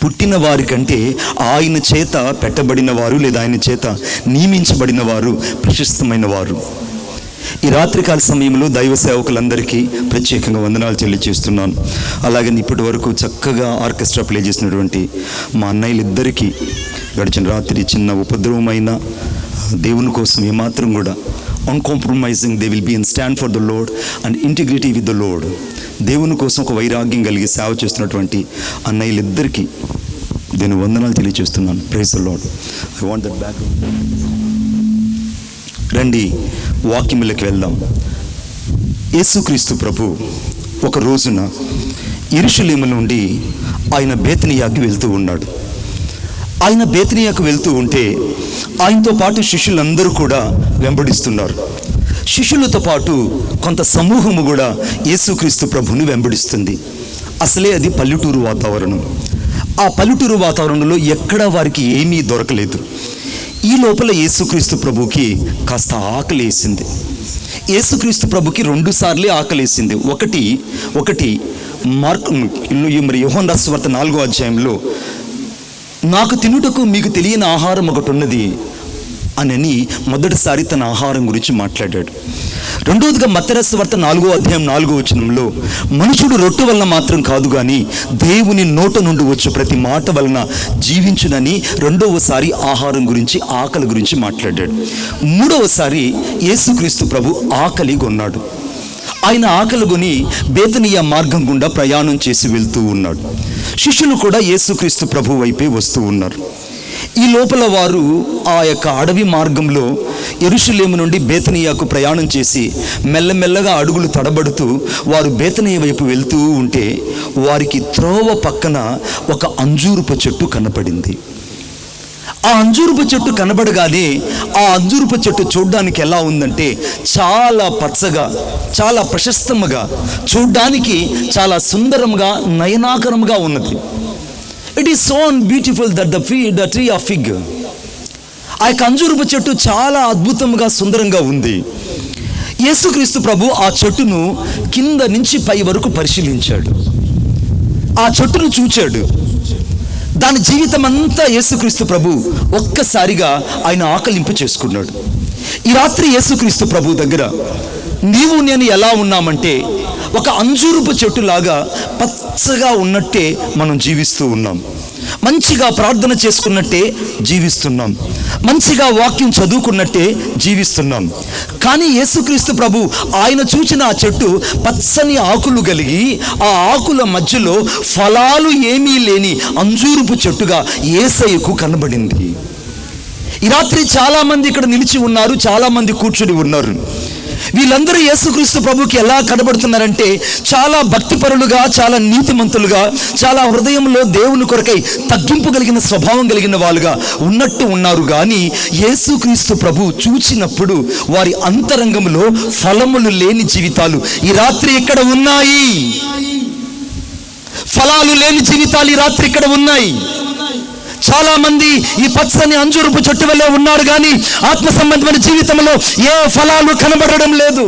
పుట్టిన వారి కంటే ఆయన చేత పెట్టబడిన వారు లేదా ఆయన చేత నియమించబడిన వారు ప్రశస్తమైన వారు. ఈ రాత్రికాల సమయంలో దైవ సేవకులందరికీ ప్రత్యేకంగా వందనాలు తెలియజేస్తున్నాను. అలాగే ఇప్పటి వరకు చక్కగా ఆర్కెస్ట్రా ప్లే చేసినటువంటి మా అన్నయ్యలిద్దరికీ గడిచిన రాత్రి చిన్న ఉపద్రవమైన దేవుని కోసం ఏమాత్రం కూడా uncompromising they will be in stand for the Lord and integrity with the Lord, దేవుని కోసం ఒక వైరాగ్యం కలిగి సేవ చేస్తున్నటువంటి అన్నయ్యలిద్దరికీ నేను వందనాలు తెలియజేస్తున్నాను. Praise the Lord. I want that back. రండి వాక్యములకు వెళ్దాం. యేసుక్రీస్తు ప్రభు ఒక రోజున యెరూషలేము నుండి ఆయన బేతనియాకి వెళ్తూ ఉన్నాడు. ఆయన బేతనియాకు వెళ్తూ ఉంటే ఆయనతో పాటు శిష్యులందరూ కూడా వెంబడిస్తున్నారు. శిష్యులతో పాటు కొంత సమూహము కూడా యేసుక్రీస్తు ప్రభుని వెంబడిస్తుంది. అసలే అది పల్లెటూరు వాతావరణం. ఆ పల్లెటూరు వాతావరణంలో ఎక్కడా వారికి ఏమీ దొరకలేదు. ఈ లోపల యేసుక్రీస్తు ప్రభుకి కాస్త ఆకలేసింది. యేసుక్రీస్తు ప్రభుకి 2 సార్లు ఆకలేసింది. ఒకటి మరి యోహాను రాసిన సువార్త 4వ అధ్యాయంలో నాకు తినుటకు మీకు తెలియని ఆహారం ఒకటి ఉన్నది అని మొదటిసారి తన ఆహారం గురించి మాట్లాడాడు. రెండవదిగా మత్తయి రాసిన సువార్త 4వ అధ్యాయం 4వ వచనంలో మనుషుడు రొట్టె వలన మాత్రం కాదు కానీ దేవుని నోట నుండి వచ్చు ప్రతి మాట వలన జీవించునని రెండవసారి ఆహారం గురించి, ఆకలి గురించి మాట్లాడాడు. మూడవసారి యేసుక్రీస్తు ప్రభు ఆకలి కొన్నాడు. ఆయన ఆకలి కొని బేతనియా మార్గం గుండా ప్రయాణం చేసి వెళ్తూ ఉన్నాడు. శిష్యులు కూడా యేసుక్రీస్తు ప్రభు వైపే వస్తూ ఉన్నారు. ఈ లోపల వారు ఆ యొక్క అడవి మార్గంలో యెరూషలేము నుండి బేతనియాకు ప్రయాణం చేసి మెల్లమెల్లగా అడుగులు తడబడుతూ వారు బేతనియా వైపు వెళ్తూ ఉంటే వారికి త్రోవ పక్కన ఒక అంజూరపు చెట్టు కనపడింది. ఆ అంజూరపు చెట్టు కనబడగానే ఆ అంజూరపు చెట్టు చూడ్డానికి ఎలా ఉందంటే చాలా పచ్చగా, చాలా ప్రశస్తముగా, చూడ్డానికి చాలా సుందరంగా, నయనాకరంగా ఉన్నది. It is so beautiful that the tree of fig. ఆ యొక్క అంజూరపు చెట్టు చాలా అద్భుతంగా, సుందరంగా ఉంది. యేసుక్రీస్తు ప్రభు ఆ చెట్టును కింద నుంచి పై వరకు పరిశీలించాడు. ఆ చెట్టును చూచాడు. దాని జీవితం అంతా యేసుక్రీస్తు ప్రభు ఒక్కసారిగా ఆయన ఆకలింపు చేసుకున్నాడు. ఈ రాత్రి యేసుక్రీస్తు ప్రభు దగ్గర నీవు నేను ఎలా ఉన్నామంటే ఒక అంజూరపు చెట్టులాగా పచ్చగా ఉన్నట్టే మనం జీవిస్తూ ఉన్నాం. మంచిగా ప్రార్థన చేసుకున్నట్టే జీవిస్తున్నాం. మంచిగా వాక్యం చదువుకున్నట్టే జీవిస్తున్నాం. కానీ యేసుక్రీస్తు ప్రభు ఆయన చూసిన ఆ చెట్టు పచ్చని ఆకులు కలిగి ఆ ఆకుల మధ్యలో ఫలాలు ఏమీ లేని అంజూరపు చెట్టుగా యేసయ్యకు కనబడింది. ఈ రాత్రి చాలామంది ఇక్కడ నిలిచి ఉన్నారు, చాలామంది కూర్చుని ఉన్నారు. వీళ్ళందరూ యేసుక్రీస్తు ప్రభుకి ఎలా కనబడుతున్నారంటే చాలా భక్తిపరులుగా, చాలా నీతిమంతులుగా, చాలా హృదయంలో దేవుని కొరకై తగ్గింపు కలిగిన స్వభావం కలిగిన వాళ్ళుగా ఉన్నట్టు ఉన్నారు. కానీ యేసుక్రీస్తు ప్రభు చూచినప్పుడు వారి అంతరంగంలో ఫలములు లేని జీవితాలు ఈ రాత్రి ఇక్కడ ఉన్నాయి. ఫలాలు లేని జీవితాలు ఈ రాత్రి ఇక్కడ ఉన్నాయి. చాలా మంది ఈ పచ్చని అంజూరపు చెట్టు వల్లే ఉన్నారు, కానీ ఆత్మ సంబంధమైన జీవితంలో ఏ ఫలాలు కనబడడం లేదు.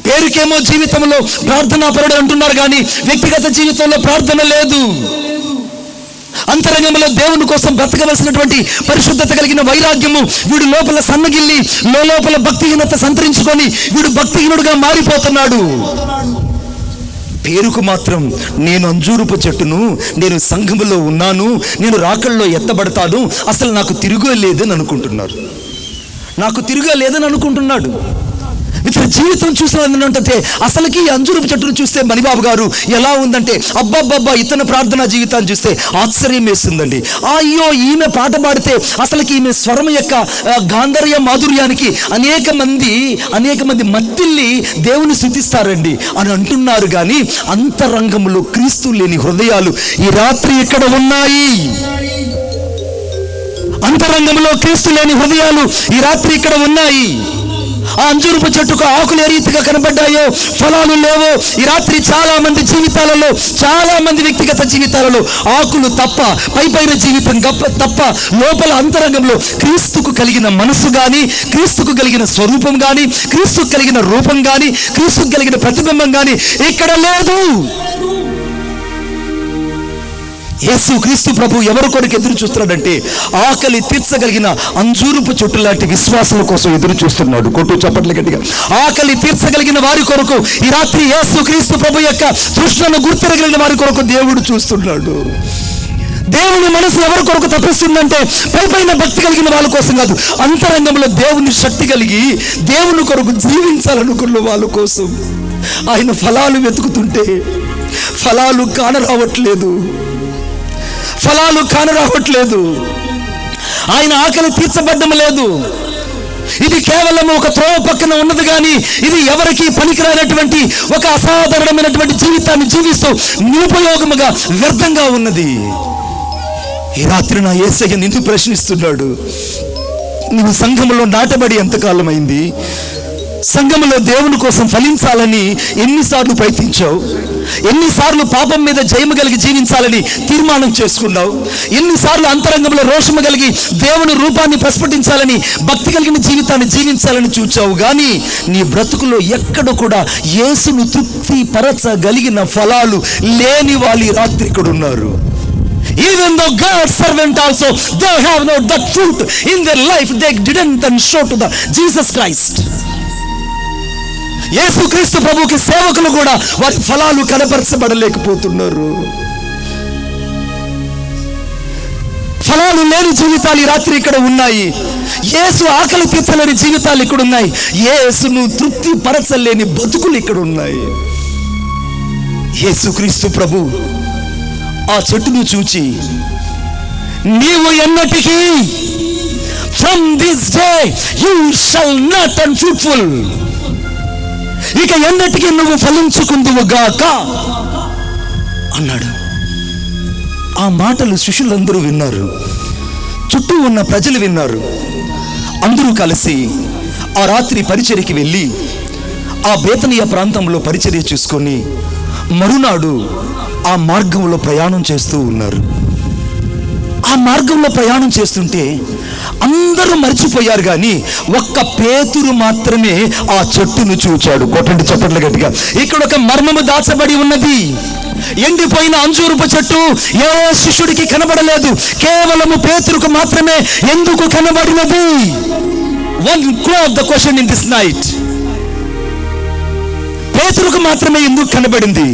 పేరుకేమో జీవితంలో ప్రార్థనా పరుడు అంటున్నారు, కానీ వ్యక్తిగత జీవితంలో ప్రార్థన లేదు. అంతరంగంలో దేవుని కోసం బ్రతకవలసినటువంటి పరిశుద్ధత కలిగిన వైరాగ్యము వీడు లోపల సన్నగిల్లి లోపల భక్తిహీనత సంతరించుకొని వీడు భక్తిహీనుడుగా మారిపోతున్నాడు. పేరుకు మాత్రం నేను అంజూరపు చెట్టును, నేను సంఘములో ఉన్నాను, నేను రాకల్లో ఎత్తబడతాను, అసలు నాకు తిరుగలేదని అనుకుంటున్నారు. నాకు తిరగలేదని అనుకుంటున్నాడు. ఇతర జీవితం చూసినంటే అసలుకి ఈ అంజూరపు చెట్టును చూస్తే మణిబాబు గారు ఎలా ఉందంటే అబ్బబ్బబ్బా, ఇతను ప్రార్థనా జీవితాన్ని చూస్తే ఆశ్చర్యం వేస్తుందండి. అయ్యో, ఈమె పాట పాడితే అసలుకి ఈమె స్వరం యొక్క గాంధర్య మాధుర్యానికి అనేక మంది మత్తిల్లి దేవుని స్తుతిస్తారండి అని అంటున్నారు. కానీ అంతరంగంలో క్రీస్తు లేని హృదయాలు ఈ రాత్రి ఇక్కడ ఉన్నాయి. అంతరంగంలో క్రీస్తు లేని హృదయాలు ఈ రాత్రి ఇక్కడ ఉన్నాయి. ఆ అంజూరపు చెట్టుకు ఆకులు ఏ రీతిగా కనబడ్డాయో ఫలాలు లేవో ఈ రాత్రి చాలా మంది జీవితాలలో, చాలా మంది వ్యక్తిగత జీవితాలలో ఆకులు తప్ప, పైపైన జీవితం తప్ప లోపల అంతరంగంలో క్రీస్తుకు కలిగిన మనసు కానీ, క్రీస్తుకు కలిగిన స్వరూపం కానీ, క్రీస్తుకు కలిగిన రూపం కానీ, క్రీస్తుకు కలిగిన ప్రతిబింబం కానీ ఇక్కడ లేదు. యేసు క్రీస్తు ప్రభు ఎవరి కొరకు ఎదురు చూస్తున్నాడంటే ఆకలి తీర్చగలిగిన అంజూరుపు చెట్టు లాంటి విశ్వాసుల కోసం ఎదురు చూస్తున్నాడు. కొట్టు చప్పట్లు గట్టిగా. ఆకలి తీర్చగలిగిన వారి కొరకు ఈ రాత్రి యేసు క్రీస్తు ప్రభు యొక్క తృష్ణను గుర్తిరగలిగిన వారి కొరకు దేవుడు చూస్తున్నాడు. దేవుని మనసు ఎవరి కొరకు తప్పిస్తుందంటే పైపైన భక్తి కలిగిన వాళ్ళ కోసం కాదు, అంతరంగంలో దేవుని శక్తి కలిగి దేవుని కొరకు జీవించాలనుకున్న వాళ్ళ కోసం. ఆయన ఫలాలు వెతుకుతుంటే ఫలాలు కానరావట్లేదు. ఆయన ఆకలి తీర్చబడ్డం లేదు. ఇది కేవలం ఒక త్రోవ పక్కన ఉన్నది కానీ ఇది ఎవరికి పనికిరానటువంటి ఒక అసాధారణమైనటువంటి జీవితాన్ని జీవిస్తూ నిరుపయోగముగా వ్యర్థంగా ఉన్నది. ఈ రాత్రి నా యేసయ్య నిన్ను ప్రశ్నిస్తున్నాడు. నువ్వు సంఘములో నాటబడి ఎంతకాలం అయింది? సంఘములో దేవుని కోసం ఫలించాలని ఎన్నిసార్లు ప్రయత్నించావు? ఎన్నిసార్లు పాపం మీద జయము కలిగి జీవించాలని తీర్మానం చేసుకున్నావు? ఎన్నిసార్లు అంతరంగంలో రోషము కలిగి దేవుని రూపాన్ని ప్రస్ఫుటించాలని భక్తి కలిగిన జీవితాన్ని జీవించాలని చూచావు, కానీ నీ బ్రతుకులో ఎక్కడ కూడా యేసును తృప్తి పరచగలిగిన ఫలాలు లేని వాళ్ళు రాత్రి ఇక్కడ ఉన్నారు. Even though God's servant also, they have not that fruit in their life. They didn't then show to the Jesus Christ. యేసు క్రీస్తు ప్రభువుకి సేవకులు కూడా వారి ఫలాలు కనపరచబడలేకపోతున్నారు. ఫలాలు లేని జీవితాలు ఈ రాత్రి ఇక్కడ ఉన్నాయి. యేసు ఆకలి తీర్చలేని జీవితాలు ఇక్కడ ఉన్నాయి. యేసును తృప్తి పరచలేని బతుకులు ఇక్కడ ఉన్నాయి. యేసు క్రీస్తు ప్రభు ఆ చెట్టును చూచి, నీవు ఎన్నటికీ from this day you shall not turn fruitful, ఇక ఎన్నటికీ నువ్వు ఫలించుకుందువుగాక అన్నాడు. ఆ మాటలు శిష్యులందరూ విన్నారు, చుట్టూ ఉన్న ప్రజలు విన్నారు. అందరూ కలిసి ఆ రాత్రి పరిచర్యకి వెళ్ళి ఆ బేతనీయ ప్రాంతంలో పరిచర్య చూసుకొని మరునాడు ఆ మార్గంలో ప్రయాణం చేస్తూ ఉన్నారు. ఆ మార్గంలో ప్రయాణం చేస్తుంటే అందరూ మర్చిపోయారు, కానీ ఒక్క పేతురు మాత్రమే ఆ చెట్టును చూచాడు. కొట్టండి చప్పట్లు గట్టిగా. ఇక్కడ ఒక మర్మము దాచబడి ఉన్నది. ఎండిపోయిన అంజూరపు చెట్టు ఏ శిష్యుడికి కనబడలేదు, కేవలము పేతురుకు మాత్రమే ఎందుకు కనబడినది? One clue of the question in this night. పేతురుకు మాత్రమే ఎందుకు కనబడింది?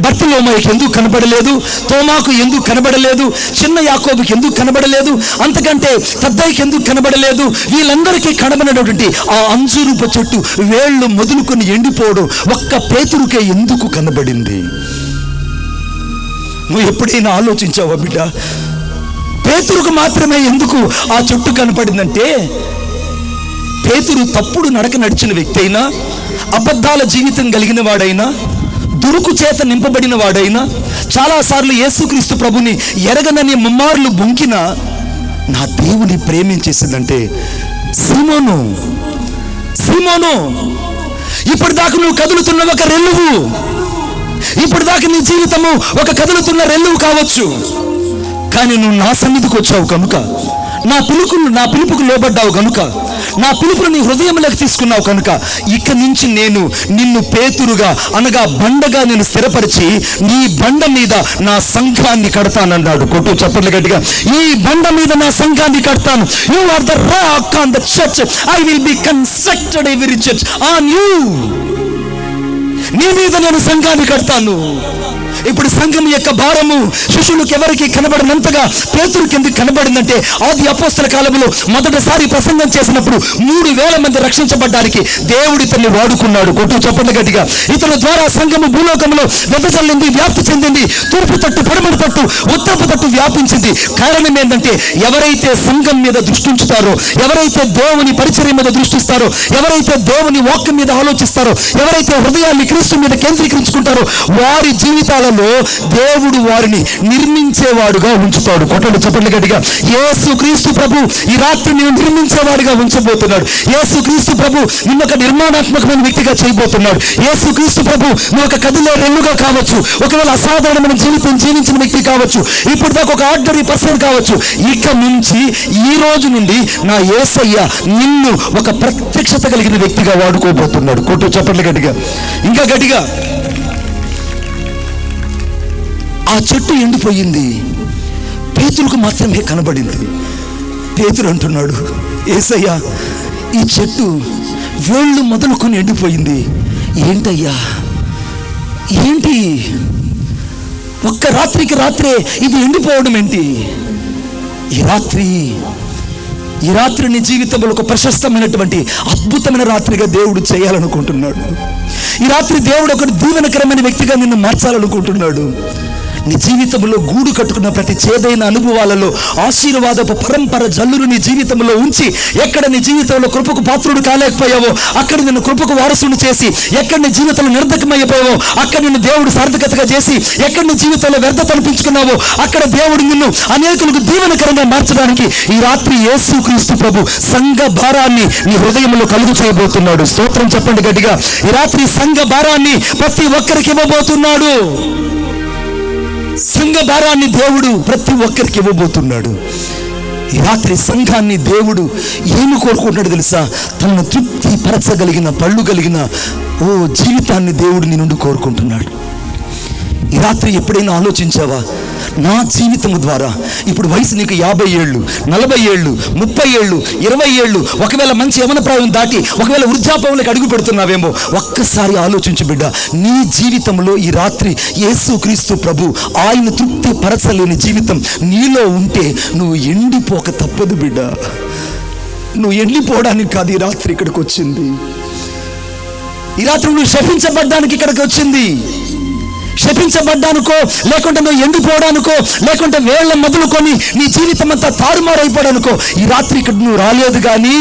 బర్తలోమాయికి ఎందుకు కనబడలేదు? తోమాకు ఎందుకు కనబడలేదు? చిన్న యాకోబుకి ఎందుకు కనబడలేదు? అంతకంటే పెద్దయ్యకి ఎందుకు కనబడలేదు? వీళ్ళందరికీ కనబడినటువంటి ఆ అంజూరపు చెట్టు వేళ్ళు మొదలుకొని ఎండిపోవడం ఒక్క పేతురుకే ఎందుకు కనబడింది? నువ్వు ఎప్పుడైనా ఆలోచించావా బిడ్డ? పేతురుకు మాత్రమే ఎందుకు ఆ చెట్టు కనపడిందంటే, పేతురు తప్పుడు నడక నడిచిన వ్యక్తి అయినా, అబద్ధాల జీవితం కలిగిన వాడైనా, దురుకు చేత నింపబడిన వాడైనా, చాలాసార్లు యేసుక్రీస్తు ప్రభుని ఎరగనని ముమ్మార్లు బొంకిన నా దేవుని ప్రేమించేసిందంటే, సీమోను ఇప్పటిదాకా నువ్వు కదులుతున్న ఒక రెల్లువు, ఇప్పటిదాకా నీ జీవితము ఒక కదులుతున్న రెల్లువు కావచ్చు, కానీ నువ్వు నా సన్నిధికి వచ్చావు కనుక, నా పిలుపుకు లోబడ్డావు కనుక, నా పిలుపును నీ హృదయంలోకి తీసుకున్నావు కనుక, ఇక నుంచి నేను నిన్ను పేతురుగా అనగా బండగా నేను స్థిరపరిచి నీ బండ మీద నా సంఘాన్ని కడతానన్నాడు. కొట్టు చప్పట్లు గట్టిగా. ఈ బండ మీద నా సంఘాన్ని కడతాను. You are the rock on the church. I will be constructed every church on you. నీ మీద నేను సంఘాన్ని కడతాను. ఇప్పుడు సంఘం యొక్క భారము శిష్యులకు ఎవరికి కనబడినంతగా పేతురుకి ఎందుకు కనబడిందంటే, ఆది అపోస్తల కాలంలో మొదటిసారి ప్రసంగం చేసినప్పుడు 3,000 మంది రక్షించబడ్డానికి దేవుడు ఇతన్ని వాడుకున్నాడు. కొట్టు చప్పట్లు గట్టిగా. ఇతని ద్వారా సంఘము భూలోకంలో వెదజల్లింది, వ్యాప్తి చెందింది. తూర్పు తట్టు, పడమటి తట్టు, ఉత్తరపు తట్టు వ్యాపించింది. కారణం ఏంటంటే, ఎవరైతే సంఘం మీద దృష్టి ఉంచుతారో, ఎవరైతే దేవుని పరిచర్య మీద దృష్టిస్తారో, ఎవరైతే దేవుని వాక్యం మీద ఆలోచిస్తారో, ఎవరైతే హృదయాన్ని క్రీస్తు మీద కేంద్రీకరించుకుంటారో, వారి జీవితాలలో దేవుడు వారిని నిర్మించేవాడుగా ఉంచుతాడు. కొట్టండి చప్పట్లు గట్టిగా. యేసు క్రీస్తు ప్రభు ఈ రాత్రి నేను నిర్మించేవాడిగా ఉంచబోతున్నాడు. యేసు క్రీస్తు ప్రభు నిన్ను ఒక నిర్మాణాత్మకమైన వ్యక్తిగా చేయబోతున్నాడు. యేసు క్రీస్తు ప్రభు నువ్వు ఒక కదిలే రెల్లుగా కావచ్చు, ఒకవేళ అసాధారణమైన జీవితం జీవించిన వ్యక్తి కావచ్చు, ఇప్పుడు దాకా ఒక ఆర్డినరీ పర్సన్ కావచ్చు. ఇక నుంచి ఈ రోజు నుండి నా యేసయ్య నిన్ను ఒక ప్రత్యక్షత కలిగిన వ్యక్తిగా వాడుకోబోతున్నాడు. కొట్టు చప్పట్లు గట్టిగా, ఇంకా గట్టిగా. ఆ చెట్టు ఎండిపోయింది, పేతురుకు మాత్రమే కనబడింది. పేతురు అంటున్నాడు, యేసయ్యా ఈ చెట్టు వేళ్ళు మొదలుకొని ఎండిపోయింది. ఏంటయ్యా ఏంటి? ఒక్క రాత్రికి రాత్రే ఇది ఎండిపోవడం ఏంటి? ఈ రాత్రి నీ జీవితంలో ఒక ప్రశస్తమైనటువంటి అద్భుతమైన రాత్రిగా దేవుడు చేయాలనుకుంటున్నాడు. ఈ రాత్రి దేవుడు ఒక దీవెనకరమైన వ్యక్తిగా నిన్ను మార్చాలనుకుంటున్నాడు. నీ జీవితంలో గూడు కట్టుకున్న ప్రతి చేదైన అనుభవాలలో ఆశీర్వాదపు పరంపర జల్లును నీ జీవితంలో ఉంచి, ఎక్కడ నీ జీవితంలో కృపకు పాత్రుడు కాలేకపోయావో అక్కడ నిన్ను కృపకు వారసుని చేసి, ఎక్కడ నీ జీవితంలో నిర్ధకమైపోయావో అక్కడ నిన్ను దేవుడు సార్థకతగా చేసి, ఎక్కడ నీ జీవితంలో వ్యర్థత అనిపించుకున్నావో అక్కడ దేవుడు నిన్ను అనేకులకు దీవెనకరంగా మార్చడానికి ఈ రాత్రి యేసుక్రీస్తు ప్రభు సంఘ భారాన్ని నీ హృదయంలో కలుగు చేయబోతున్నాడు. స్తోత్రం చెప్పండి గట్టిగా. ఈ రాత్రి సంఘ భారాన్ని ప్రతి ఒక్కరికి ఇవ్వబోతున్నాడు. సంఘ భారాన్ని దేవుడు ప్రతి ఒక్కరికి ఇవ్వబోతున్నాడు. ఈ రాత్రి సంఘాన్ని దేవుడు ఏమి కోరుకుంటున్నాడు తెలుసా? తనను తృప్తి పరచగలిగిన, పళ్ళు కలిగిన జీవితాన్ని దేవుడు నీ నుండి కోరుకుంటున్నాడు. ఈ రాత్రి ఎప్పుడైనా ఆలోచించావా, నా జీవితం ద్వారా ఇప్పుడు వయసు నీకు 50 ఏళ్ళు, 40 ఏళ్ళు, 30 ఏళ్ళు, 20 ఏళ్ళు, ఒకవేళ మంచి యవన ప్రాయం దాటి ఒకవేళ వృద్ధాపంలోకి అడుగు పెడుతున్నావేమో, ఒక్కసారి ఆలోచించు బిడ్డ. నీ జీవితంలో ఈ రాత్రి యేసుక్రీస్తు ప్రభు ఆయన తృప్తి పరచలేని జీవితం నీలో ఉంటే నువ్వు ఎండిపోక తప్పదు బిడ్డ. నువ్వు ఎండిపోవడానికి కాదు ఈ రాత్రి ఇక్కడికి వచ్చింది. ఈ రాత్రి నువ్వు శపించబడ్డానికి ఇక్కడికి వచ్చింది. శపించబడ్డానుకో, లేకుంటే నువ్వు ఎండిపోవడానికో, లేకుంటే వేళ్ల మొదలుకొని నీ జీవితం అంతా తారుమారైపోవడానికో ఈ రాత్రి ఇక్కడ నువ్వు రాలేదు. కానీ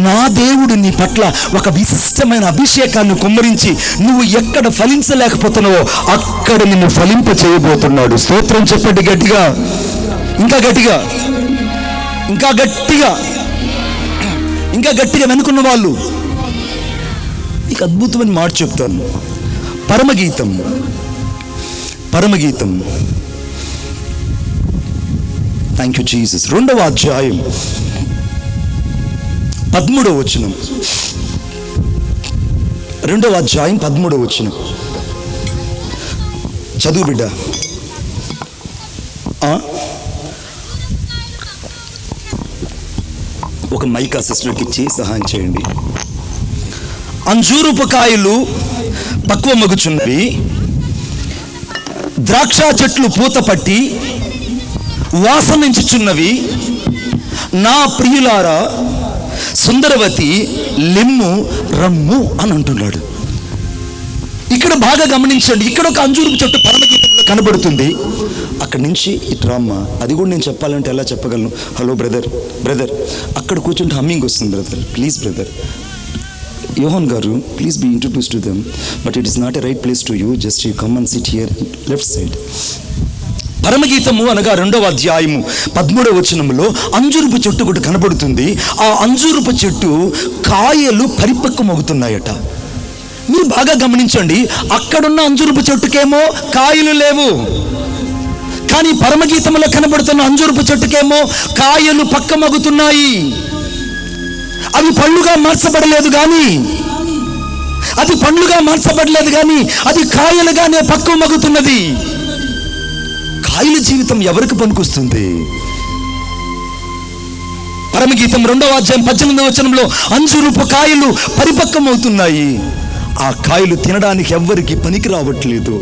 నా దేవుడు నీ పట్ల ఒక విశిష్టమైన అభిషేకాన్ని కుమ్మరించి నువ్వు ఎక్కడ ఫలించలేకపోతున్నావో అక్కడ నిన్ను ఫలింప చేయబోతున్నాడు. స్తోత్రం చెప్పండి గట్టిగా, ఇంకా గట్టిగా, ఇంకా గట్టిగా, ఇంకా గట్టిగా. వెనుకున్న వాళ్ళు నీకు అద్భుతమైన మాట చెప్తాను. పరమగీతం, థ్యాంక్ యూ జీసస్. 2వ అధ్యాయం 13వ వచనం. 2వ అధ్యాయం 13వ వచనం చదువు బిడ్డ. ఒక మైక్ అసిస్టెంట్కి ఇచ్చి సహాయం చేయండి. అంజూరపు కాయలు పక్వమగుచున్నవి, ద్రాక్ష చెట్లు పూత పట్టి వాసనించుచున్నవి. నా ప్రియులారా సుందరవతి లెమ్ము రమ్ము అని అంటున్నాడు. ఇక్కడ బాగా గమనించండి. ఇక్కడ ఒక అంజూరపు చెట్టు పరమగీతంలో కనబడుతుంది. అక్కడి నుంచి ఇట్రామ్మ, అది కూడా నేను చెప్పాలంటే ఎలా చెప్పగలను? హలో బ్రదర్ అక్కడ కూర్చుంటే హమ్మింగ్ వస్తుంది. Brother please, brother Yohan garu please be introduce to them, but it is not a right place to you. Just you come and sit here left side. పరమగీతము అనగా 2వ అధ్యాయము 13వ వచనంలో అంజూరపు చెట్టు ఒకటి కనబడుతుంది. ఆ అంజూరపు చెట్టు కాయలు పరిపక్వమవుతున్నాయట. మీరు బాగా గమనించండి. అక్కడున్న అంజూరపు చెట్టుకేమో కాయలు లేవు, కానీ పరమగీతంలో కనబడుతున్న అంజూరపు చెట్టుకేమో కాయలు పక్వమవుతున్నాయి. అవి పండ్లుగా మార్చబడలేదు కానీ, అది కాయలుగానే పక్వమగుతున్నది. కాయల జీవితం ఎవరికి పనికొస్తుంది? పరమగీతం 2వ అధ్యాయం 18వ వచనంలో అంజూరపు కాయలు పరిపక్వమవుతున్నాయి. ఆ కాయలు తినడానికి ఎవ్వరికి పనికి రావట్లేదు.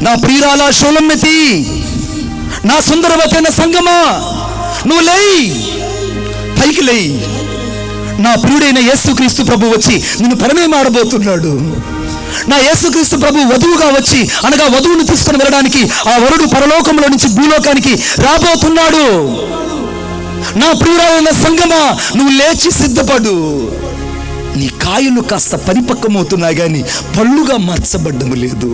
నా ప్రియురాల షోలమ్మెతి, నా సుందరవతైన సంగమా, నువ్వు లేయి, పైకి లేయి. నా ప్రియుడైన యేసుక్రీస్తు ప్రభు వచ్చి నిన్ను పరమేమాడబోతున్నాడు. నా యేసుక్రీస్తు ప్రభు వధువుగా వచ్చి, అనగా వధువును తీసుకుని వెళ్ళడానికి ఆ వరుడు పరలోకంలో నుంచి భూలోకానికి రాబోతున్నాడు. నా ప్రియురాలైన సంగమా, నువ్వు లేచి సిద్ధపడు. నీ కాయలు కాస్త పరిపక్వమవుతున్నాయి కానీ పళ్ళుగా మార్చబడ్డం లేదు.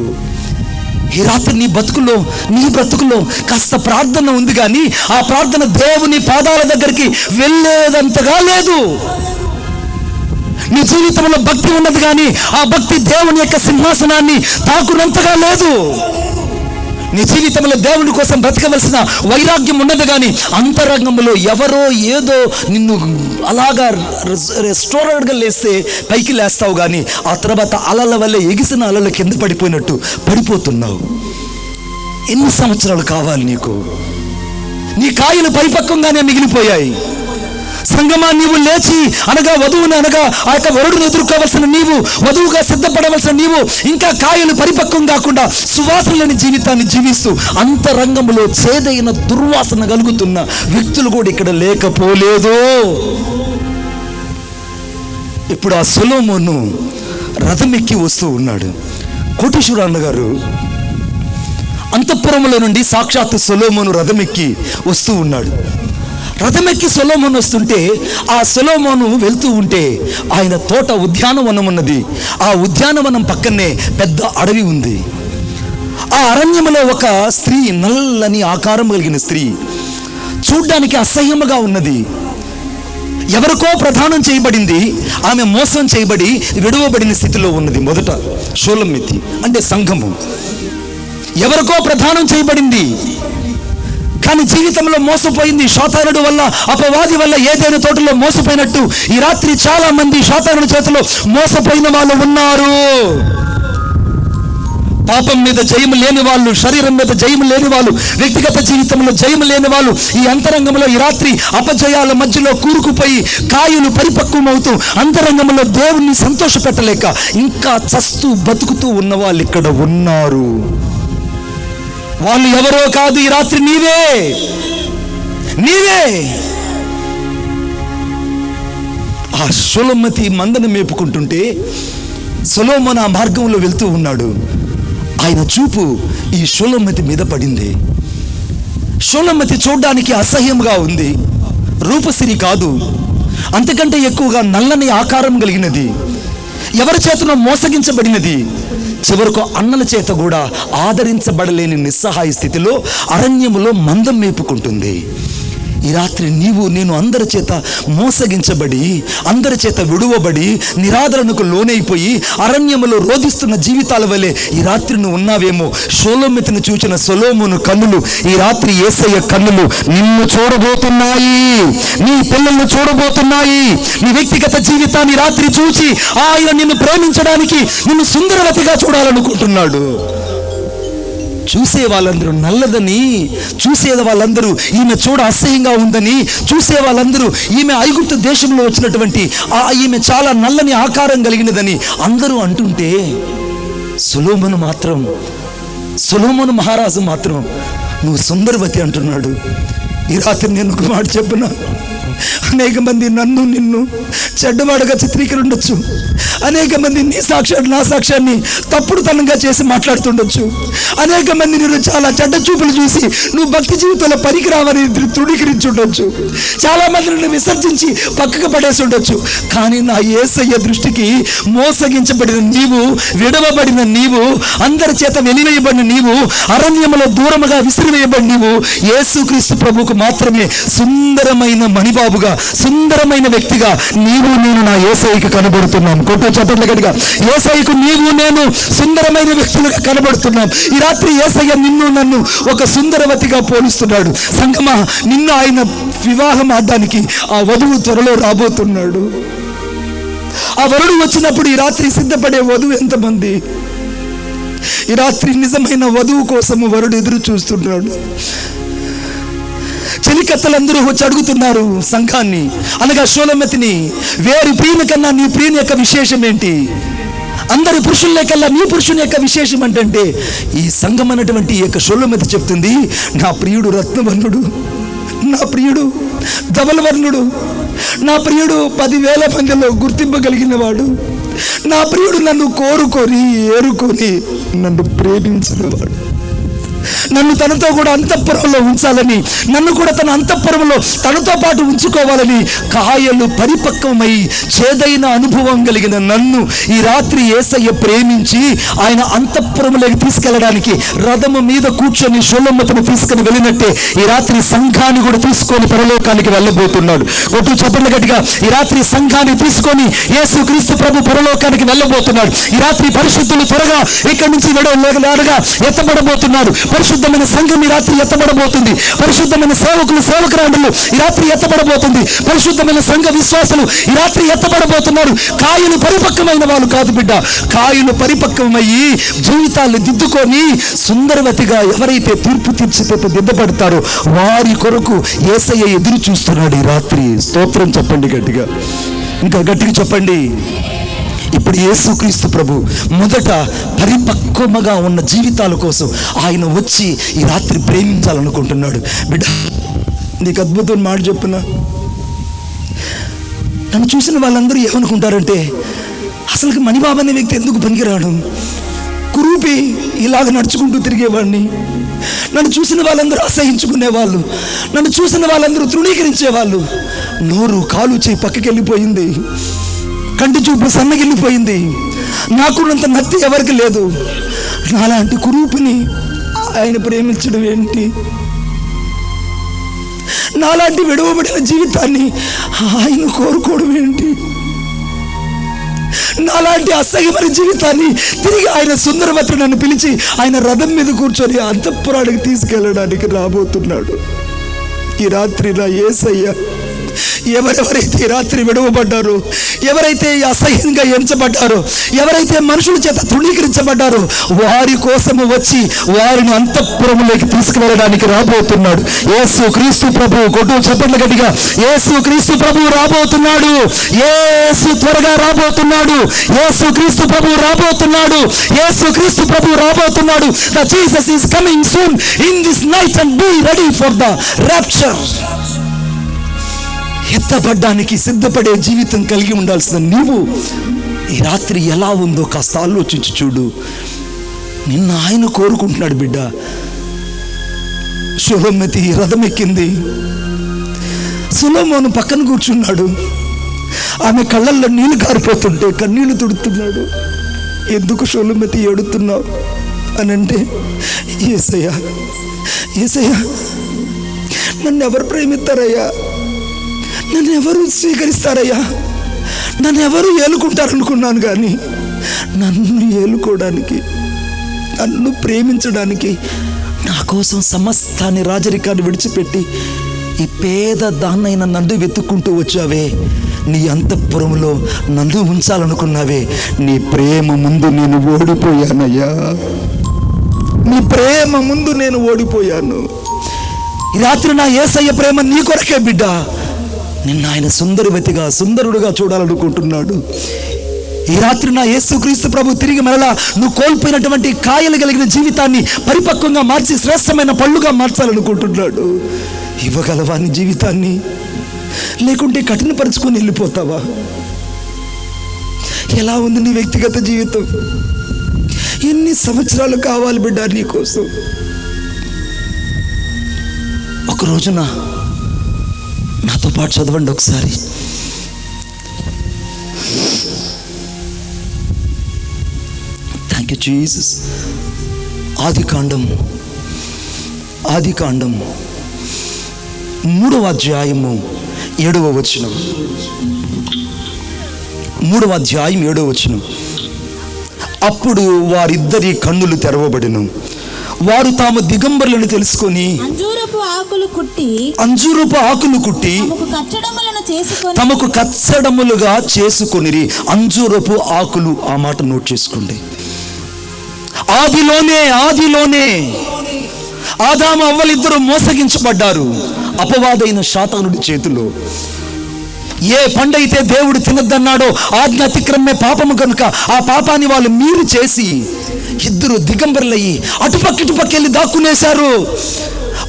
ఈ రాత్రి నీ బ్రతుకులో కాస్త ప్రార్థన ఉంది కానీ ఆ ప్రార్థన దేవుని పాదాల దగ్గరికి వెళ్ళేదంతగా లేదు. నీ జీవితంలో భక్తి ఉన్నది కానీ ఆ భక్తి దేవుని యొక్క సింహాసనాన్ని తాకునంతగా లేదు. నీ జీవితంలో దేవుని కోసం బ్రతకవలసిన వైరాగ్యం ఉన్నది కానీ అంతరంగంలో ఎవరో ఏదో నిన్ను అలాగా రెస్టోరెంట్గా లేస్తే పైకి లేస్తావు కానీ ఆ తర్వాత అలల వల్ల ఎగిసిన అలల కింద పడిపోయినట్టు పడిపోతున్నావు. ఎన్ని సంవత్సరాలు కావాలి నీకు? నీ కాయలు పరిపక్వంగానే మిగిలిపోయాయి. సంగమా, నీవు లేచి అనగా వధువుని అనగా ఆ యొక్క వరుడును ఎదుర్కోవలసిన నీవు, వధువుగా సిద్ధపడవలసిన నీవు ఇంకా కాయలు పరిపక్వం కాకుండా సువాసన లేని జీవితాన్ని జీవిస్తూ అంతరంగంలో చేదైన దుర్వాసన కలుగుతున్న వ్యక్తులు కూడా ఇక్కడ లేకపోలేదు. ఇప్పుడు ఆ సొలొమోను రథమెక్కి వస్తూ ఉన్నాడు. కోటేశ్వర అన్నగారు అంతఃపురంలో నుండి సాక్షాత్తు సొలొమోను రథమెక్కి వస్తూ ఉన్నాడు. రథమెక్కి సొలొమోను వస్తుంటే ఆ సొలొమోను వెళ్తూ ఉంటే ఆయన తోట ఉద్యానవనం ఉన్నది. ఆ ఉద్యానవనం పక్కనే పెద్ద అడవి ఉంది. ఆ అరణ్యంలో ఒక స్త్రీ, నల్లని ఆకారం కలిగిన స్త్రీ, చూడ్డానికి అసహ్యముగా ఉన్నది. ఎవరికో ప్రదానం చేయబడింది. ఆమె మోసం చేయబడి విడువబడిన స్థితిలో ఉన్నది. మొదట షూలమ్మితి అంటే సంఘము ఎవరికో ప్రదానం చేయబడింది, కానీ జీవితంలో మోసపోయింది. శాతానుడు వల్ల, అపవాది వల్ల ఏదైనా తోటలో మోసపోయినట్టు ఈ రాత్రి చాలా మంది శాతానుడి చేతిలో మోసపోయిన వాళ్ళు ఉన్నారు. పాపం మీద జయము లేని వాళ్ళు, శరీరం మీద జయము లేని వాళ్ళు, వ్యక్తిగత జీవితంలో జయము లేని వాళ్ళు ఈ అంతరంగంలో ఈ రాత్రి అపజయాల మధ్యలో కూరుకుపోయి కాయలు పరిపక్వం అవుతూ అంతరంగంలో దేవుణ్ణి సంతోష పెట్టలేక ఇంకా చస్తూ బతుకుతూ ఉన్న వాళ్ళు ఇక్కడ ఉన్నారు. వాళ్ళు ఎవరో కాదు, ఈ రాత్రి నీవే. ఆ షూలమ్మితి మందను మేపుకుంటుంటే సొలొమోను ఆ మార్గంలో వెళ్తూ ఉన్నాడు. ఆయన చూపు ఈ షూలమ్మితి మీద పడింది. షూలమ్మితి చూడ్డానికి అసహ్యంగా ఉంది. రూపసిరి కాదు, అంతకంటే ఎక్కువగా నల్లని ఆకారం కలిగినది. ఎవరి చేతనో మోసగించబడినది. చివరకు అన్నల చేత కూడా ఆదరించబడలేని నిస్సహాయ స్థితిలో అరణ్యములో మందం మేపుకుంటుంది. ఈ రాత్రి నీవు నేను అందరి చేత మోసగించబడి, అందరి చేత విడువబడి, నిరాదరణకు లోనైపోయి అరణ్యములో రోధిస్తున్న జీవితాల వలె ఈ రాత్రి నువ్వు ఉన్నావేమో. షూలమ్మితిని చూచిన సొలొమోను కన్నులు ఈ రాత్రి యేసయ్య కన్నులు నిన్ను చూడబోతున్నాయి, నీ పిల్లలను చూడబోతున్నాయి. నీ వ్యక్తిగత జీవితాన్ని రాత్రి చూసి ఆయన నిన్ను ప్రేమించడానికి, నిన్ను సుందరవతిగా చూడాలనుకుంటున్నాడు. చూసే వాళ్ళందరూ నల్లదని, చూసే వాళ్ళందరూ ఈమె చూడ అసహ్యంగా ఉందని, చూసే వాళ్ళందరూ ఈమె ఐగుప్తు దేశంలో వచ్చినటువంటి ఈమె చాలా నల్లని ఆకారం కలిగినదని అందరూ అంటుంటే సొలొమోను మహారాజు మాత్రం నువ్వు సుందరవతి అంటున్నాడు. ఈ రాత్రి నేను ఒక మాట చెప్పునా, అనేక మంది నన్ను నిన్ను చెడ్డవాడుగా చిత్రీకరించవచ్చు. అనేక మంది నీ సాక్ష్యాన్ని నా సాక్ష్యాన్ని తప్పుడు తనంగా చేసి మాట్లాడుతుండొచ్చు. అనేక మంది నేను చాలా చెడ్డ చూపులు చూసి నువ్వు భక్తి జీవితంలో పనికిరావని తృణీకరించుండొచ్చు. చాలా మంది నిన్ను విసర్జించి పక్కకు పడేసి ఉండొచ్చు. కానీ నా యేసయ్య దృష్టికి మోసగించబడిన నీవు, విడవబడిన నీవు, అందరి చేత వెలివేయబడిన నీవు, అరణ్యములో దూరముగా విసిరివేయబడిన నీవు యేసుక్రీస్తు ప్రభువుకు మాత్రమే సుందరమైన మణిబాబుగా, సుందరమైన వ్యక్తిగా నీవు నేను నా యేసయ్యకి కనబడుతున్నాను. కొట్టు చప్పట్ల గట్టిగా, యేసయ్యకు నీవు నేను సుందరమైన వ్యక్తులుగా కనబడుతున్నాం. ఈ రాత్రి యేసయ్య నిన్ను నన్ను ఒక సుందరవతిగా పోలుస్తున్నాడు. సంగమా, నిన్ను ఆయన వివాహం ఆడడానికి ఆ వధువు త్వరలో రాబోతున్నాడు. ఆ వరుడు వచ్చినప్పుడు ఈ రాత్రి సిద్ధపడే వధువు ఎంతమంది? ఈ రాత్రి నిజమైన వధువు కోసము వరుడు ఎదురు చూస్తున్నాడు. చెలికత్తలందరూ వచ్చి అడుగుతున్నారు సంఘాన్ని, అనగా షూలమ్మితిని, వేరు ప్రియుని కన్నా నీ ప్రియుని యొక్క విశేషం ఏంటి? అందరి పురుషుల కల్లా నీ పురుషుని యొక్క విశేషం ఏంటంటే, ఈ సంఘం అన్నటువంటి ఈ యొక్క షూలమ్మితి చెప్తుంది, నా ప్రియుడు రత్నవర్ణుడు, నా ప్రియుడు ధవలవర్ణుడు, నా ప్రియుడు 10,000 మందిలో గుర్తింపగలిగిన వాడు, నా ప్రియుడు నన్ను కోరుకొని ఏరుకొని నన్ను ప్రేమించినవాడు, నన్ను తనతో కూడా అంతఃపురంలో ఉంచాలని, నన్ను కూడా తన అంతఃపురంలో తనతో పాటు ఉంచుకోవాలని కాయలు పరిపక్వమై చేదైన అనుభవం కలిగిన నన్ను ఈ రాత్రి యేసయ్య ప్రేమించి ఆయన అంతఃపురంలోకి తీసుకెళ్ళడానికి రథము మీద కూర్చొని షూలమ్మితిని తీసుకుని వెళ్ళినట్టే ఈ రాత్రి సంఘాన్ని కూడా తీసుకొని పరలోకానికి వెళ్ళబోతున్నాడు. కొట్టు చప్పట్లు గట్టిగా, ఈ రాత్రి సంఘాన్ని తీసుకొని యేసుక్రీస్తు ప్రభు పరలోకానికి వెళ్ళబోతున్నాడు. ఈ రాత్రి పరిశుద్ధులు త్వరగా ఇక్కడి నుంచి ఎత్తబడబోతున్నారు. పరిశుద్ధమైన సంఘం ఈ రాత్రి ఎత్తబడబోతుంది. పరిశుద్ధమైన సేవకులు, సేవకురాండ్రులు ఈ రాత్రి ఎత్తబడబోతుంది. పరిశుద్ధమైన సంఘ విశ్వాసులు ఈ రాత్రి ఎత్తబడబోతున్నారు. కాయలు పరిపక్వమైన వాళ్ళు కాదు బిడ్డ, కాయలు పరిపక్వమయ్యి జీవితాలు దిద్దుకొని సుందరవతిగా ఎవరైతే తీర్పు తీర్చితే దిద్దపడతారో వారి కొరకు యేసయ్య ఎదురు చూస్తున్నాడు ఈ రాత్రి. స్తోత్రం చెప్పండి గట్టిగా, ఇంకా గట్టిగా చెప్పండి. ఇప్పుడు యేసుక్రీస్తు ప్రభు మొదట పరిపక్వముగా ఉన్న జీవితాల కోసం ఆయన వచ్చి ఈ రాత్రి ప్రేమించాలనుకుంటున్నాడు. బిడ్డ, నీకు అద్భుతం మాట చెప్పున, నన్ను చూసిన వాళ్ళందరూ ఏమనుకుంటారంటే అసలు మణిబాబు అనే వ్యక్తి ఎందుకు పనికిరాడు, కురూపి ఇలాగ నడుచుకుంటూ తిరిగేవాడిని. నన్ను చూసిన వాళ్ళందరూ అసహించుకునేవాళ్ళు, నన్ను చూసిన వాళ్ళందరూ తృణీకరించేవాళ్ళు. నోరు కాలు చేయి పక్కకి వెళ్ళిపోయింది, కంటి చూపు సన్నగిల్లిపోయింది, నాకున్నంత నత్తి ఎవరికి లేదు. నాలాంటి కురూపిని ఆయన ప్రేమించడం ఏంటి, నాలాంటి విడవబడిన జీవితాన్ని ఆయన కోరుకోవడం ఏంటి, నాలాంటి అసహ్యమైన జీవితాన్ని తిరిగి ఆయన సుందరవతి నన్ను పిలిచి ఆయన రథం మీద కూర్చొని అంతఃపురానికి తీసుకెళ్ళడానికి రాబోతున్నాడు. ఈ రాత్రి నా యేసయ్య ఎవరెవరైతే ఈ రాత్రి విడవబడ్డారో, ఎవరైతే అసహ్యంగా ఎంచబడ్డారో, ఎవరైతే మనుషుల చేత తృణీకరించబడ్డారో వారి కోసము వచ్చి వారిని అంతఃపురంలోకి తీసుకువెళ్ళడానికి రాబోతున్నాడు యేసు క్రీస్తు ప్రభు. కొట్టు చప్పట్ల గట్టిగా, యేసు క్రీస్తు ప్రభు రాబోతున్నాడు, యేసు త్వరగా రాబోతున్నాడు, యేసు క్రీస్తు ప్రభు రాబోతున్నాడు, యేసు క్రీస్తు ప్రభు రాబోతున్నాడు. The Jesus is coming soon in this night and be ready for the rapture. ఎత్తబడ్డానికి సిద్ధపడే జీవితం కలిగి ఉండాల్సిన నీవు ఈ రాత్రి ఎలా ఉందో కాస్త ఆలోచించి చూడు. నిన్న ఆయన కోరుకుంటున్నాడు బిడ్డ. షోలోమతి రథం ఎక్కింది, సొలొమోను పక్కన కూర్చున్నాడు. ఆమె కళ్ళల్లో నీళ్లు కారిపోతుంటే కన్నీళ్లు తుడుతున్నాడు. ఎందుకు షోలోమతి ఏడుతున్నావు అని అంటే, యేసయ్యా యేసయ్యా నన్ను ఎవరు ప్రేమిస్తారయ్యా, నన్ను ఎవరు స్వీకరిస్తారయ్యా, నన్ను ఎవరు ఏలుకుంటారనుకున్నాను, కానీ నన్ను ఏలుకోవడానికి, నన్ను ప్రేమించడానికి నా కోసం సమస్తాన్ని రాజరికాన్ని విడిచిపెట్టి ఈ పేద దాన్నైనా నన్ను వెతుక్కుంటూ వచ్చావే. నీ అంతఃపురంలో నన్ను ఉంచాలనుకున్నావే. నీ ప్రేమ ముందు నేను ఓడిపోయానయ్యా, నీ ప్రేమ ముందు నేను ఓడిపోయాను. ఈ రాత్రి నా యేసయ్య ప్రేమ నీ కొరకే బిడ్డ. నిన్న ఆయన సుందరవతిగా, సుందరుడుగా చూడాలనుకుంటున్నాడు. ఈ రాత్రి నా యేసుక్రీస్తు ప్రభు తిరిగి మరలా నువ్వు కోల్పోయినటువంటి కాయలు కలిగిన జీవితాన్ని పరిపక్వంగా మార్చి శ్రేష్టమైన పళ్ళుగా మార్చాలనుకుంటున్నాడు. ఇవ్వగలవా నీ జీవితాన్ని, లేకుంటే కఠినపరుచుకొని వెళ్ళిపోతావా? ఎలా ఉంది నీ వ్యక్తిగత జీవితం? ఎన్ని సంవత్సరాలు కావాలి బిడ్డ నీ కోసం? ఒక రోజున నాతో పాటు చదవండి ఒకసారి. Thank you Jesus. ఆదికాండం 3వ అధ్యాయము 7వ వచనం. 3వ అధ్యాయం 7వ వచనం. అప్పుడు వారిద్దరి కన్నులు తెరవబడెను, వారు తాము దిగంబరులను తెలుసుకొని అంజూరపు ఆకులు కుట్టి తమకు కచ్చడములుగా చేసుకొనిరి. అంజూరపు ఆకులు, ఆ మాట నోట్ చేసుకోండి. ఆదిలోనే ఆదాము అవ్వలిద్దరూ మోసగించబడ్డారు అపవాదైన శాతానుడి చేతిలో. ఏ పండైతే దేవుడు తినద్దన్నాడో ఆజ్ఞ అతిక్రమే పాపము కనుక ఆ పాపాన్ని వాళ్ళు మీరు చేసి ఇద్దరు దిగంబరులయ్యి అటుపక్క వెళ్ళి దాక్కునేశారు.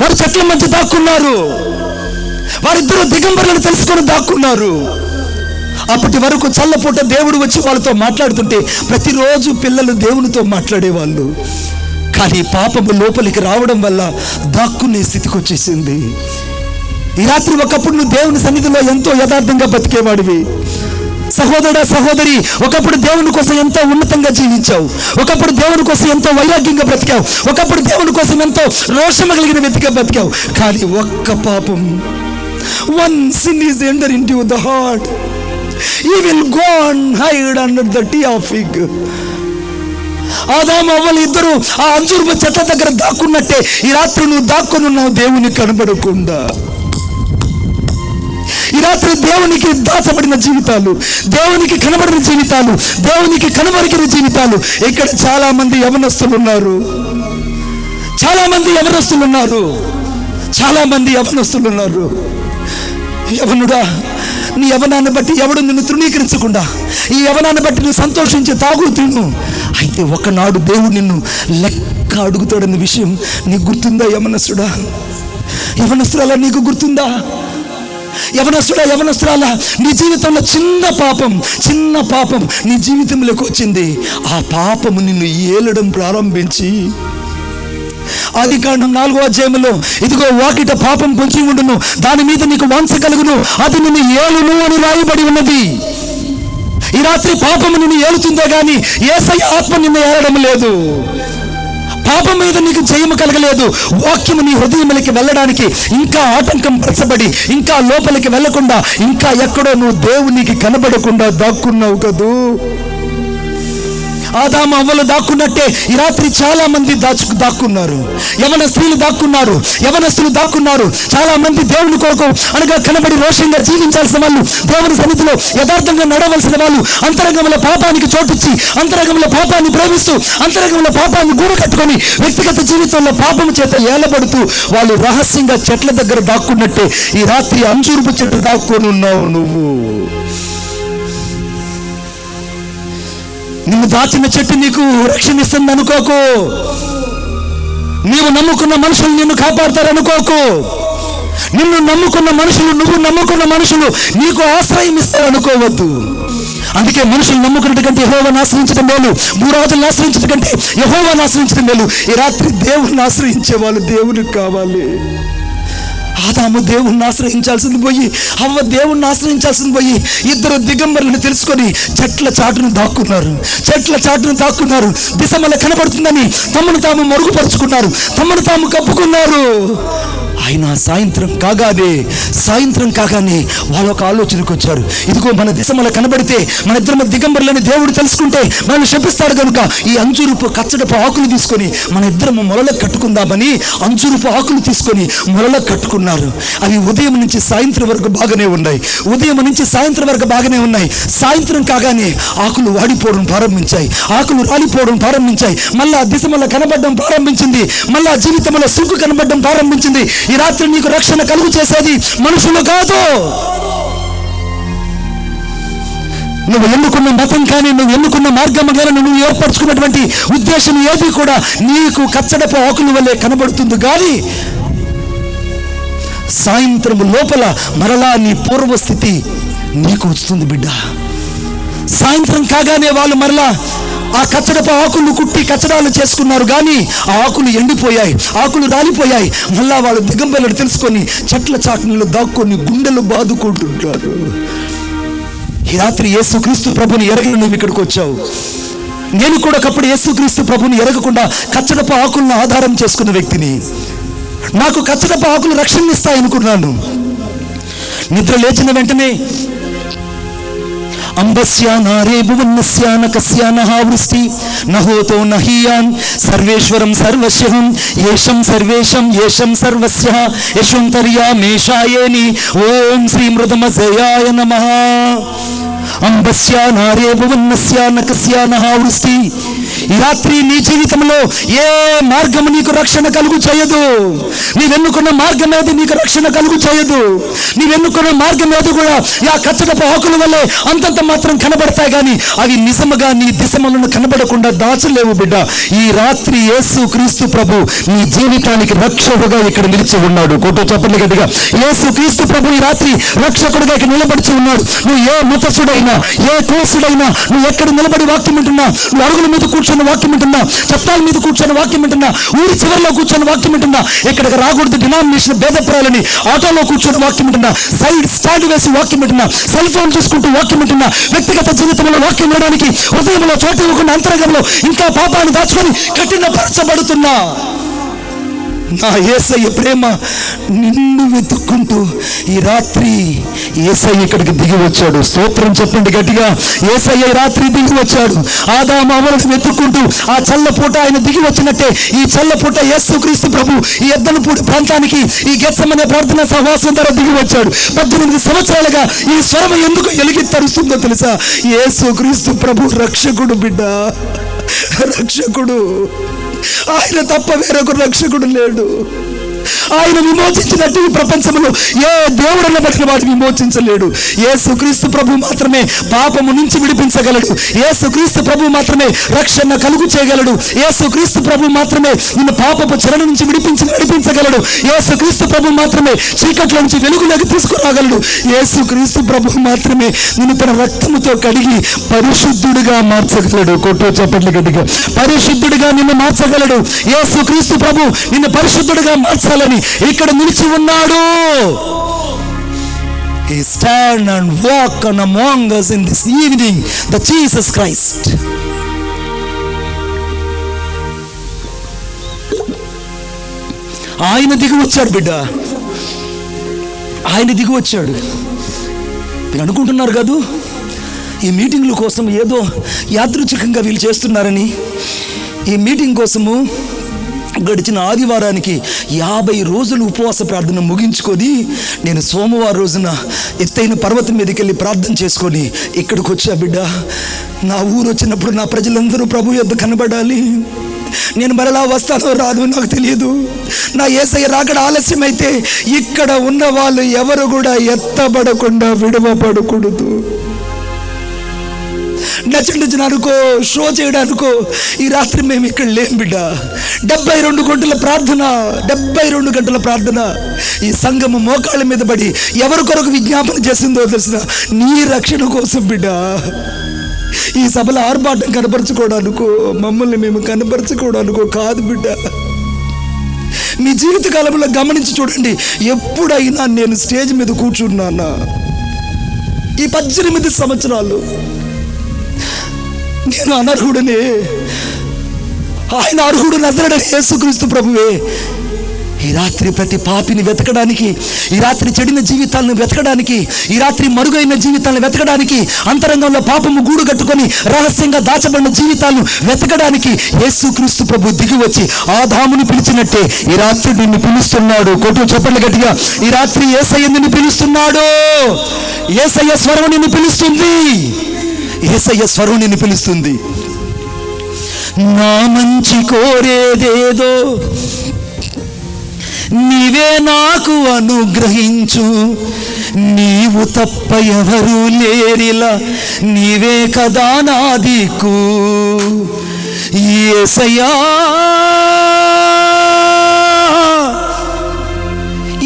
వారు చెట్ల మధ్య దాక్కున్నారు. వారిద్దరూ దిగంబరులను తెలుసుకొని దాక్కున్నారు. అప్పటి వరకు చల్లపూట దేవుడు వచ్చి వాళ్ళతో మాట్లాడుతుంటే ప్రతిరోజు పిల్లలు దేవునితో మాట్లాడేవాళ్ళు. కానీ పాపము లోపలికి రావడం వల్ల దాక్కునే స్థితికి వచ్చేసింది. ఈ రాత్రి ఒకప్పుడు నువ్వు దేవుని సన్నిధిలో ఎంతో యథార్థంగా బతికేవాడివి. సహోదరుడా, సహోదరి, ఒకప్పుడు దేవుని కోసం ఎంతో ఉన్నతంగా జీవించావు. ఒకప్పుడు దేవుని కోసం ఎంతో వైరాగ్యంగా బ్రతికావు. ఒకప్పుడు దేవుని కోసం ఎంతో రోషమ కలిగిన వ్యక్తిగా బ్రతికావు. కానీ ఒక్క పాపం, one sin is enter into the heart, he will go and hide under the tree of fig. ఆదాము అవ్వలు ఇద్దరు ఆ అంజూరపు చెట్ల దగ్గర దాక్కున్నట్టే ఈ రాత్రి నువ్వు దాక్కుని ఉన్నావు దేవునికి కనబడకుండా. ఈ రాత్రి దేవునికి దాచబడిన జీవితాలు, దేవునికి కనబడిన జీవితాలు, దేవునికి కనబరికిన జీవితాలు. ఇక్కడ చాలా మంది యవనస్తులు ఉన్నారు, చాలా మంది యవనస్తులు ఉన్నారు, చాలా మంది యవనస్తులు ఉన్నారు. యవనుడా, నీ యవనాన్ని బట్టి ఎవడు నిన్ను తృణీకరించకుండా, ఈ యవనాన్ని బట్టి నువ్వు సంతోషించి తాగు తిను. అయితే ఒకనాడు దేవుడు నిన్ను లెక్క అడుగుతాడన్న విషయం నీకు గుర్తుందా? యవనస్తుడా, యవనస్తురాలా, నీకు గుర్తుందా? యవనస్తుడా, యవనస్తురాలా, నీ జీవితంలో చిన్న పాపం నీ జీవితంలోకి వచ్చింది. ఆ పాపము నిన్ను ఏలడం ప్రారంభించి ఆదికాండం 4వ అధ్యాయంలో ఇదిగో వాకిట పాపం పొంచి ఉండును, దాని మీద నీకు వాంఛ కలుగును, అది నిన్ను ఏలును అని రాయబడి ఉన్నది. ఈ రాత్రి పాపము నిన్ను ఏలుతుందే గాని యేసయ్య ఆత్మ నిన్ను ఏలడం లేదు. పాపం మీద నీకు జయము కలగలేదు. వాక్యము నీ హృదయంలోకి వెళ్ళడానికి ఇంకా ఆటంకం పరచబడి ఇంకా లోపలికి వెళ్ళకుండా ఇంకా ఎక్కడో నువ్వు దేవునికి కనబడకుండా దాక్కున్నావు కదూ. ఆదాము అవ్వలు దాక్కున్నట్టే ఈ రాత్రి చాలా మంది దాక్కున్నారు. యవన స్త్రీలు దాక్కున్నారు, యవనస్తులు దాక్కున్నారు. చాలా మంది దేవుని కొరకు అనగా కనబడి రోషంగా జీవించాల్సిన వాళ్ళు, దేవుని సన్నిధిలో యథార్థంగా నడవలసిన వాళ్ళు అంతరంగంలో పాపానికి చోటిచ్చి, అంతరంగంలో పాపాన్ని ప్రేమిస్తూ, అంతరంగంలో పాపాన్ని గూడు కట్టుకొని వ్యక్తిగత జీవితంలో పాపము చేత ఏలబడుతూ వాళ్ళు రహస్యంగా చెట్ల దగ్గర దాక్కున్నట్టే ఈ రాత్రి అంజూరపు చెట్టు దాక్కొని ఉన్నావు నువ్వు. నిన్ను దాచిన చెట్టు నీకు రక్షణ ఇస్తుంది అనుకోకు. నీవు నమ్ముకున్న మనుషులు నిన్ను కాపాడతారు అనుకోకు. నిన్ను నమ్ముకున్న మనుషులు, నువ్వు నమ్ముకున్న మనుషులు నీకు ఆశ్రయం ఇస్తారు అనుకోవద్దు. అందుకే మనుషులు నమ్ముకున్నట్టు కంటే యెహోవాను ఆశ్రయించడం మేలు, భూరాజులను ఆశ్రయించడం కంటే యెహోవాను ఆశ్రయించడం మేలు. ఈ రాత్రి దేవుణ్ణి ఆశ్రయించే వాళ్ళు దేవునికి కావాలి. ఆదాము దేవుణ్ణి ఆశ్రయించాల్సింది పోయి, హవ్వ దేవుణ్ణి ఆశ్రయించాల్సింది పోయి ఇద్దరు దిగంబరులను తెలుసుకొని చెట్ల చాటును దాక్కున్నారు. దిశమల కనబడుతుందని తమను తాము మరుగుపరుచుకున్నారు, తమను తాము కప్పుకున్నారు. ఆయన సాయంత్రం కాగానే వాళ్ళు ఒక ఆలోచనకు వచ్చారు. ఇదిగో మన దిశమల కనబడితే మన ఇద్దరు దిగంబరులని దేవుడు తెలుసుకుంటే మనల్ని శపిస్తాడు కనుక ఈ అంజూరపు కచ్చడపు ఆకులు తీసుకొని మన ఇద్దరము మొలలో కట్టుకుందామని అంజూరపు ఆకులు తీసుకొని మొలలో కట్టుకున్నారు. అవి ఉదయం నుంచి సాయంత్రం వరకు బాగానే ఉన్నాయి. సాయంత్రం కాగానే ఆకులు వాడిపోవడం ప్రారంభించాయి, ఆకులు రాలిపోవడం ప్రారంభించాయి. మళ్ళా దిశమల కనబడడం ప్రారంభించింది, మళ్ళా జీవితంలో సుఖు కనబడడం ప్రారంభించింది. ఈ రాత్రి నీకు రక్షణ కలుగు చేసేది మనుషులు కాదు. నువ్వు ఎన్నుకున్న మతం కానీ, నువ్వు ఎన్నుకున్న మార్గం కానీ, నువ్వు ఏర్పరచుకున్నటువంటి ఉద్దేశం ఏది కూడా నీకు కచ్చడపు ఆకుల వల్లే కనబడుతుంది కానీ సాయంత్రం లోపల మరలా నీ పూర్వస్థితి నీకు వస్తుంది బిడ్డ. సాయంత్రం కాగానే వాళ్ళు మరలా ఆ కచ్చడపు ఆకులు కుట్టి కచ్చడాలు చేసుకున్నారు కానీ ఆ ఆకులు ఎండిపోయాయి, ఆకులు రాలిపోయాయి. మళ్ళా వాళ్ళు దిగంబరులు తెలుసుకొని చెట్ల చాటులో దాక్కొని గుండెలు బాదుకుంటుంటారు. ఈ రాత్రి యేసుక్రీస్తు ప్రభుని ఎరగని నువ్వు ఇక్కడికి వచ్చావు. నేను కూడా ఒకప్పుడు యేసుక్రీస్తు ప్రభుని ఎరగకుండా కచ్చడపు ఆకులను ఆధారం చేసుకున్న వ్యక్తిని. నాకు కచ్చడపు ఆకులు రక్షణ ఇస్తాయనుకున్నాను. నిద్ర లేచిన వెంటనే అంబస్యానారే భువన్నస్యాన కస్యానః వృష్టి నహోతో నహీయాన్ సర్వేశ్వరం సర్వస్యం ఏషం సర్వేషం ఏషం సర్వస్య యశోంతర్యామేషాయేని ఓం శ్రీ మృదమజయాయ నమః. అంబస్యానారే భువన్నస్యాన కస్యానః వృష్టి. ఈ రాత్రి నీ జీవితంలో ఏ మార్గము నీకు రక్షణ కలుగు చేయదు. నీవెన్నుకున్న మార్గం ఏది నీకు రక్షణ కలుగు చేయదు. నీవెన్నుకున్న మార్గం ఏది కూడా ఆ కచ్చడపు ఆకుల వల్లే అంతంత మాత్రం కనబడతాయి కానీ అవి నిజముగా నీ దిశమలను కనబడకుండా దాచలేవు బిడ్డ. ఈ రాత్రి యేసుక్రీస్తు ప్రభు నీ జీవితానికి రక్షకుడుగా ఇక్కడ నిలిచి ఉన్నాడు. కోటో చెప్పండి గట్టిగా, యేసుక్రీస్తు ప్రభు ఈ రాత్రి రక్షకుడుగా ఇక్కడ నిలబడిచి ఉన్నాడు. నువ్వు ఏ మతస్థుడైనా, ఏ కోసుడైనా, నువ్వు ఎక్కడ నిలబడి వాక్యం వింటున్నా, నువ్వు అరుగుల మీద కూర్చొని వాక్యం వింటున్నా, చట్టాల మీద కూర్చొని వాక్యం వింటున్నా, ఊరి చివరిలో కూర్చొని వాక్యం వింటున్నా, ఇక్కడికి రాకూడదు డినామినేషన్ భేదప్రాయాలని ఆటోలో కూర్చొని వాక్యం వింటున్నా, సైడ్ స్టాండ్ వేసి వాక్యం వింటున్నా, సెల్ ఫోన్ చూసుకుంటూ వాక్యం వింటున్నా, వ్యక్తిగత జీవితంలో వాక్యం వినడానికి హృదయంలో చోటు ఇవ్వకుండా అంతరంగంలో ఇంకా పాపాన్ని దాచుకొని కఠినపరచబడుతున్నా. నా యేసయ్య ప్రేమ నిన్ను వెతుక్కుంటూ ఈ రాత్రి యేసయ్య ఇక్కడికి దిగి వచ్చాడు. స్తోత్రం చెప్పండి గట్టిగా. యేసయ్య ఈ రాత్రి దిగి వచ్చాడు. ఆదాము హవ్వలను వెతుక్కుంటూ ఆ చల్లపూట ఆయన దిగి వచ్చినట్టే ఈ చల్లపూట యేసుక్రీస్తు ప్రభు ఈ ఎద్దనపూడి ప్రాంతానికి ఈ గెత్సెమనే ప్రార్థన సహవాసం ద్వారా దిగి వచ్చాడు. 18 సంవత్సరాలుగా ఈ స్వరం ఎందుకు ఎలుగెత్తరుస్తుందో తెలుసా? యేసుక్రీస్తు ప్రభు రక్షకుడు బిడ్డ, రక్షకుడు. ఆయన తప్ప వేరొక రక్షకుడు లేడు. ఆయన విమోచించినట్టు ఈ ప్రపంచంలో ఏ దేవుడన్న బట్టిన వాడు విమోచించలేడు. యేసుక్రీస్తు ప్రభు మాత్రమే పాపము నుంచి విడిపించగలడు. యేసుక్రీస్తు ప్రభు మాత్రమే రక్షణ కలుగు చేయగలడు. యేసుక్రీస్తు ప్రభు మాత్రమే నిన్ను పాపపు చెర నుంచి నడిపించగలడు. యేసుక్రీస్తు ప్రభు మాత్రమే చీకట్ల నుంచి వెలుగులోకి తీసుకురాగలడు. యేసుక్రీస్తు ప్రభు మాత్రమే నిన్ను తన రక్తముతో కడిగి పరిశుద్ధుడిగా మార్చగలడు. కొట్టు చప్పట్లు గట్టిగా. పరిశుద్ధుడిగా నిన్ను మార్చగలడు. యేసుక్రీస్తు ప్రభు నిన్ను పరిశుద్ధుడిగా మార్చాలని ఇక్కడ నిలిచి ఉన్నాడు. He stand and walk on among us in this evening, the Jesus Christ. ఆయన దిగి వచ్చాడు బిడ్డ, ఆయన దిగి వచ్చాడు. మీరు అనుకుంటున్నారు కాదు ఈ మీటింగ్ల కోసం ఏదో యాదృచ్ఛికంగా వీళ్ళు చేస్తున్నారని. ఈ మీటింగ్ కోసము గడిచిన ఆదివారానికి 50 రోజులు ఉపవాస ప్రార్థన ముగించుకొని నేను సోమవారం రోజున ఎత్తైన పర్వతం మీదకి వెళ్ళి ప్రార్థన చేసుకొని ఇక్కడికి వచ్చా బిడ్డ. నా ఊరు వచ్చినప్పుడు నా ప్రజలందరూ ప్రభు యొద్ద కనబడాలి. నేను మరలా వస్తానో రాదు నాకు తెలియదు. నా యేసయ్య రాకడ ఆలస్యమైతే ఇక్కడ ఉన్న వాళ్ళు ఎవరు కూడా ఎత్తబడకుండా విడవబడకూడదు. నచ్చండి అనుకో, షో చేయడానికో ఈ రాత్రి మేము ఇక్కడ లేం బిడ్డ. 72 గంటల ప్రార్థన, 72 గంటల ప్రార్థన. ఈ సంఘము మోకాళ్ళ మీద పడి ఎవరి కొరకు విజ్ఞాపన చేసిందో తెలిసిన నీ రక్షణ కోసం బిడ్డ. ఈ సభలో ఆర్భాటం కనపరచుకోవడానికో మమ్మల్ని మేము కనపరచుకోవడానికో కాదు బిడ్డ. మీ జీవితకాలంలో గమనించి చూడండి. ఎప్పుడైనా నేను స్టేజ్ మీద కూర్చున్నానా? ఈ 18 సంవత్సరాలు నేను అనర్హుడనే. ఆయన అర్హుడు నజరేయుడైన యేసుక్రీస్తు ప్రభువే. ఈ రాత్రి ప్రతి పాపిని వెతకడానికి, ఈ రాత్రి చెడిన జీవితాలను వెతకడానికి, ఈ రాత్రి మరుగైన జీవితాలను వెతకడానికి, అంతరంగంలో పాపము గూడు కట్టుకొని రహస్యంగా దాచబడిన జీవితాలను వెతకడానికి యేసుక్రీస్తు ప్రభు దిగి వచ్చి ఆదాముని పిలిచినట్టే ఈ రాత్రి నిన్ను పిలుస్తున్నాడు. కొట్టు చెప్పండి గట్టిగా. ఈ రాత్రి యేసయ్య నిన్ను పిలుస్తున్నాడు. యేసయ్య స్వరం నిన్ను పిలుస్తుంది. యేసయ్య స్వరం నిన్ను పిలుస్తుంది. నా మంచి కోరేదేదో నీవే నాకు అనుగ్రహించు, నీవు తప్ప ఎవరు లేరిలా, నీవే కదా నా దిక్కు. యేసయ్యా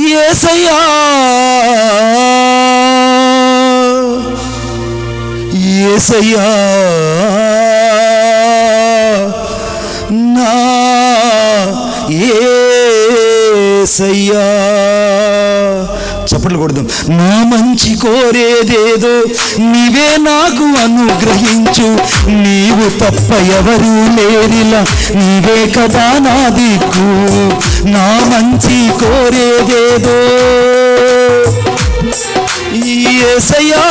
యేసయ్యా యేసయ్యా నా యేసయ్యా. చప్పట్లు కొడదాం. నా మంచి కోరేదేదో నీవే నాకు అనుగ్రహించు, నీవు తప్ప ఎవరు లేరిలా, నీవే కదా నా దిక్కు. నా మంచి కోరేదేదో యేసయ్యా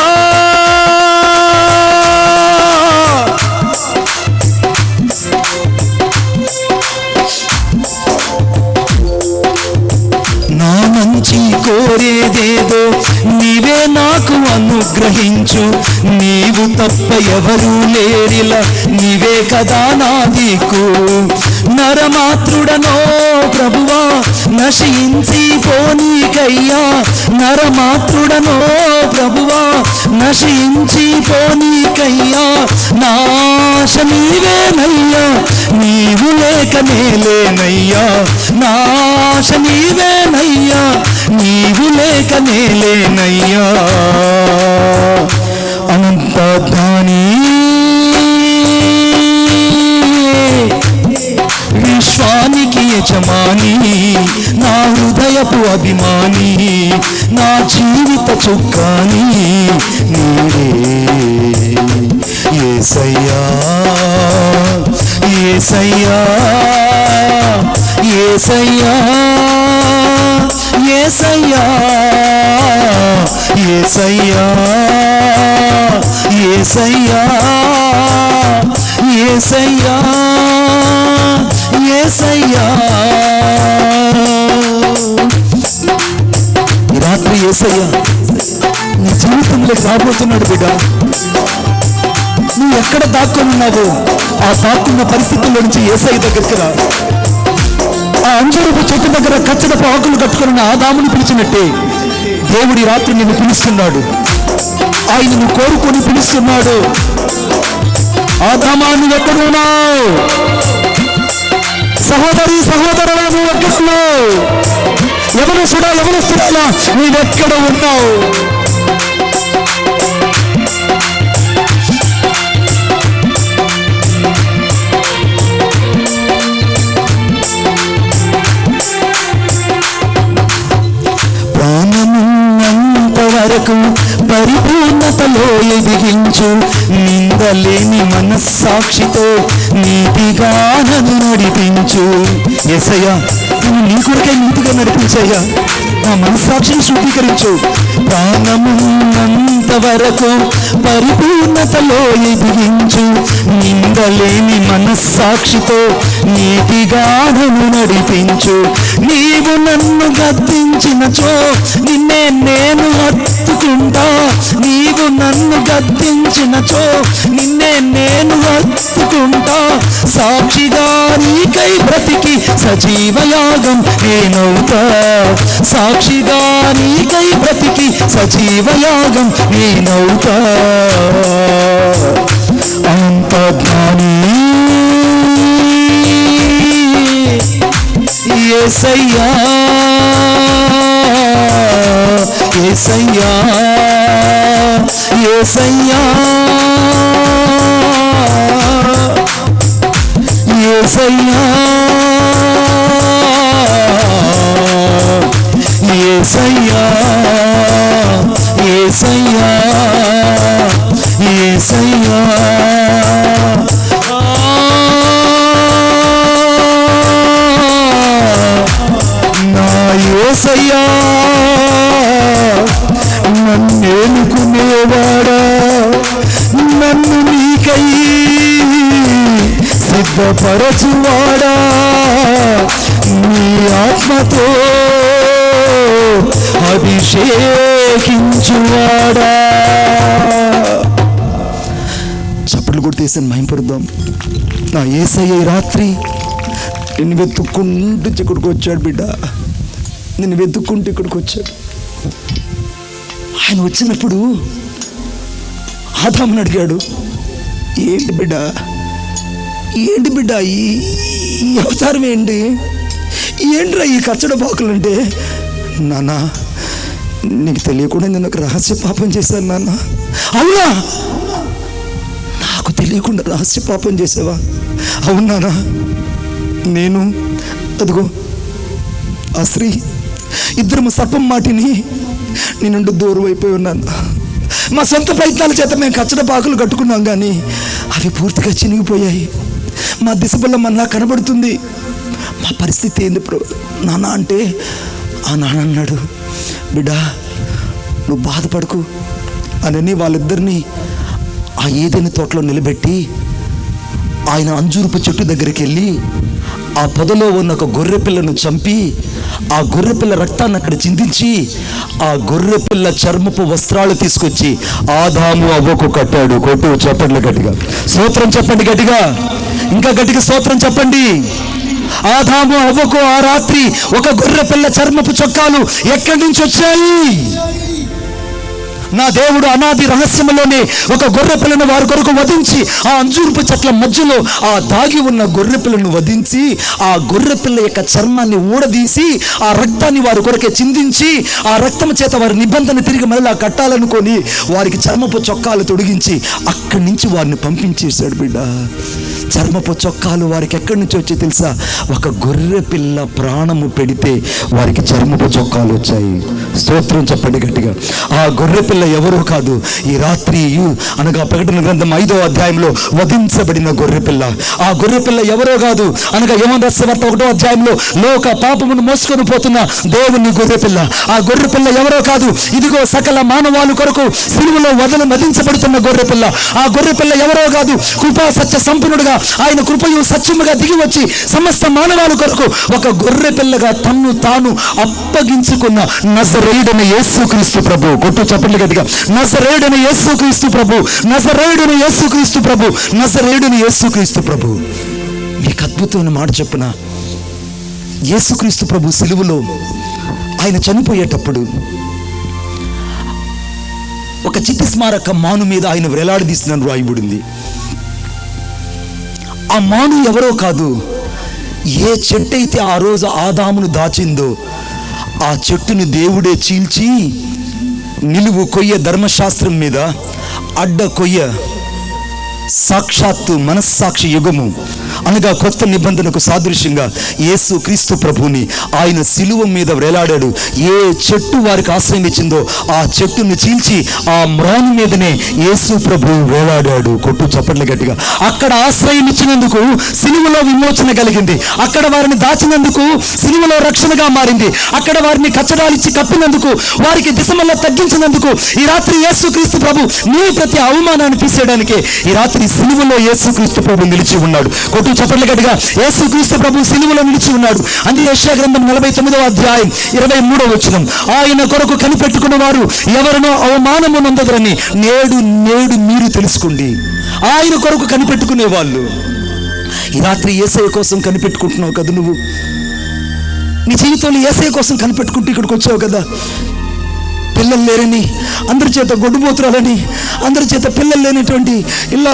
కోరేదేదో నీవే నాకు అనుగ్రహించు, నీవు తప్ప ఎవరు లేరిలా, నీవే కదా నా దిక్కు. నరమాత్రుడనో ప్రభువా నశించి పోనీకయ్యా, నరమాత్రుడనో ప్రభువా నశించి పోనీకయ్యా. నాశ నీవేనయ్యా, నీవు లేక నేలేనయ్యా. నాశ నీవేనయ్యా, నీవు లేక నేలేనయ్యా. అనంత జ్ఞాని విశ్వానికి యజమాని, నా హృదయపు అభిమాని, నా జీవిత చుక్కాని నీవే యేసయ్యా. యేసయ్యా యేసయ్యా యేసయ్యా యేసయ్యా యేసయ్యా యేసయ్యా యేసయ్యా. ఈ రాత్రి యేసయ్యా నీ జీవితంలోకి రాబోతున్నాడు బిడ్డ. నువ్వు ఎక్కడ దాక్కుని ఉన్నావో ఆ దాక్కున్న పరిస్థితుల్లో నుంచి యేసయ్య దగ్గరికి రా. ఆ అంజూరపు చెట్టు దగ్గర కచ్చడపు ఆకులు కట్టుకున్న ఆదాముని పిలిచినట్టే దేవుడి రాత్రి నిన్ను పిలుస్తున్నాడు. ఆయనను కోరుకొని పిలుస్తున్నాడు. ఆదామా నువ్వు ఎక్కడున్నావు? సహోదరి సహోదరుడా నువ్వు ఎక్కడున్నావు? యవనస్తుడా యవనస్తుడా నువ్వెక్కడ ఉన్నావు? పరిపూర్ణతలో ఎదిగించు, నిందలేని మనస్సాక్షితో నీతిగా నన్ను నడిపించు. యేసయ్యా నువ్వు నీ కొరకే నీతిగా నడిపించయ్యా. నా మనస్సాక్షిని శుద్ధీకరించు. ప్రాణమున్నంత వరకు పరిపూర్ణతలో ఎదిగించు, నిందలేని మనస్సాక్షితో నీతిగా నన్ను నడిపించు. నీవు నన్ను గద్దించినచో నిన్నే నేను హత్తుకుంటా. నీవు నన్ను గద్దించినచో నిన్నే నేను హత్తుకుంటా. సాక్షిగా నీకై బ్రతికి సజీవయాగం నేనవుతా. సాక్షిగా నీకై బ్రతికి సజీవయాగం నేనవుతా. అంతజ్ఞాని యేసయ్యా యేసయ్యా యేసయ్యా యేసయ్యా యేసయ్యా యేసయ్యా యేసయ్యా. నా యేసయ్యా నన్నేలుకునేవాడా, నన్ను నీకై సిద్ధపరచువాడా, నీ ఆత్మతో అభిషేకించువాడా. చప్పట్లు కొట్టేసాను మహింపరుద్దాం. నా యేసయ్య ఈ రాత్రి నిన్ను వెతుక్కుంటూ ఇక్కడికి వచ్చాడు బిడ్డ. నిన్ను వెతుక్కుంటూ ఇక్కడికి వచ్చాడు. ఆయన వచ్చినప్పుడు ఆదాముని అడిగాడు, ఏంటి బిడ్డ ఏంటి బిడ్డ ఈ అవతారం ఏంటి? ఏంట్రా ఈ కచ్చడ బాకులు అంటే? నాన్న నీకు తెలియకుండా నేను ఒక రహస్య పాపం చేశాను నాన్న. అవునా? నాకు తెలియకుండా రహస్య పాపం చేసావా? అవునానా? నేను అదిగో ఆ స్త్రీ ఇద్దరు సర్పం మాటిని నీ నుండి దూరం అయిపోయి ఉన్నాను. మా సొంత ప్రయత్నాల చేత మేము కచ్చడ పాకులు కట్టుకున్నాం, కానీ అవి పూర్తిగా చినిగిపోయాయి. మా దిశబల్ల మనలా కనబడుతుంది. మా పరిస్థితి ఏంది నాన్న అంటే, ఆ నాన్న అన్నాడు, బిడ్డ నువ్వు బాధపడకు అని వాళ్ళిద్దరినీ ఆ ఏదైనా తోటలో నిలబెట్టి ఆయన అంజూరపు చెట్టు దగ్గరికి వెళ్ళి ఆ పొదలో ఉన్న ఒక గొర్రె పిల్లను చంపి ఆ గొర్రె పిల్ల రక్తాన్ని అక్కడ చిందించి ఆ గొర్రె పిల్ల చర్మపు వస్త్రాలు తీసుకొచ్చి ఆదాము అవ్వకు కట్టాడు. కొట్టు చెప్పండి గట్టిగా, స్తోత్రం చెప్పండి గట్టిగా, ఇంకా గట్టిగా స్తోత్రం చెప్పండి. ఆదాము అవ్వకు ఆ రాత్రి ఒక గొర్రె పిల్ల చర్మపు చొక్కాలు ఎక్కడి నుంచి వచ్చాయి? నా దేవుడు అనాది రహస్యంలోనే ఒక గొర్రె పిల్లను వారి కొరకు వధించి ఆ అంజూరపు చెట్ల మధ్యలో ఆ దాగి ఉన్న గొర్రె పిల్లను వధించి ఆ గొర్రె పిల్ల యొక్క చర్మాన్ని ఊడదీసి ఆ రక్తాన్ని వారి కొరకే చిందించి ఆ రక్తం చేత వారి నిబంధన తిరిగి మళ్ళీ కట్టాలనుకొని వారికి చర్మపు చొక్కాలు తొడిగించి అక్కడి నుంచి వారిని పంపించేశాడు. బిడ్డ చర్మపు చొక్కాలు వారికి ఎక్కడి నుంచి వచ్చి తెలుసా? ఒక గొర్రె పిల్ల ప్రాణము పెడితే వారికి చర్మపు చొక్కాలు వచ్చాయి. స్తోత్రం చెప్పండి గట్టిగా. ఆ గొర్రె పిల్ల ఎవరో కాదు, ఈ రాత్రి అనగా ప్రకటన గ్రంథం 5వ అధ్యాయంలో వధించబడిన గొర్రెపిల్ల. ఆ గొర్రెపిల్ల ఎవరో కాదు అనగా యోహాను రాసిన సువార్త 1వ అధ్యాయంలో లోక పాపమును మోసుకొని పోతున్న దేవుని గొర్రెపిల్ల. ఆ గొర్రెపిల్ల ఎవరో కాదు, ఇదిగో సకల మానవాళి కొరకు సిలువలో వధించబడుతున్న గొర్రెపిల్ల. ఆ గొర్రెపిల్ల ఎవరో కాదు, కృపా సత్య సంపన్నుడుగా ఆయన కృపయు సత్యముగా దిగి వచ్చి సమస్త మానవాళి కొరకు ఒక గొర్రెపిల్లగా తన్ను తాను అప్పగించుకున్న నజరేయుడైన యేసుక్రీస్తు ప్రభు. కొట్టు చప్పట్లు గట్టిగా, నజరేయుడైన యేసుక్రీస్తు ప్రభు, నజరేయుడైన యేసుక్రీస్తు ప్రభు, నజరేయుడైన యేసుక్రీస్తు ప్రభు. మీకు అద్భుతమైన మాట చెప్పున, యేసుక్రీస్తు ప్రభు సిలువలో ఆయన చనిపోయేటప్పుడు ఒక చిట్టి స్మారక మాను మీద ఆయన వేలాడదీస్తున్నాను రాయబడింది. ఆ మాను ఎవరో కాదు, ఏ చెట్టు అయితే ఆ రోజు ఆదామును దాచిందో ఆ చెట్టుని దేవుడే చీల్చి నిలువు కొయ్య ధర్మశాస్త్రం మీద అడ్డ కొయ్య సాక్షాత్తు మనస్సాక్షి యుగము అనగా కొత్త నిబంధనకు సాదృశ్యంగా యేసు క్రీస్తు ప్రభుని ఆయన సిలువ మీద వేలాడాడు. ఏ చెట్టు వారికి ఆశ్రయం ఇచ్చిందో ఆ చెట్టును చీల్చి ఆ మ్రాను మీదనే యేసు ప్రభు వేలాడాడు. కొట్టు చప్పట్లు గట్టిగా. అక్కడ ఆశ్రయం ఇచ్చినందుకు సిలువలో విమోచన కలిగింది. అక్కడ వారిని దాచినందుకు సిలువలో రక్షణగా మారింది. అక్కడ వారిని కచ్చడాలిచ్చి కప్పినందుకు, వారికి దిశమల్ల తగ్గించినందుకు ఈ రాత్రి యేసు క్రీస్తు ప్రభు నీ ప్రతి అవమానాన్ని తీసేయడానికి ఈ రాత్రి సిలువలో యేసు క్రీస్తు ప్రభు నిలిచి ఉన్నాడు. కొట్టు చప్పట్లు గట్టిగా. యేసు క్రీస్తు ప్రభు సిలువలో నిలిచి ఉన్నాడు. అందుకే యెషయా గ్రంథం 49వ అధ్యాయం 23వ వచనం, ఆయన కొరకు కనిపెట్టుకున్న వారు ఎవరినో అవమానము నొందదరని నేడు మీరు తెలుసుకోండి. ఆయన కొరకు కనిపెట్టుకునే వాళ్ళు. ఈ రాత్రి యేసయ్య కోసం కనిపెట్టుకుంటున్నావు కదా నువ్వు. నీ జీవితంలో యేసయ్య కోసం కనిపెట్టుకుంటూ ఇక్కడికి వచ్చావు కదా. పిల్లలు లేరని, అందరి చేత గొడ్డుపోతురాలని, అందరి చేత పిల్లలు లేనటువంటి ఇళ్ళ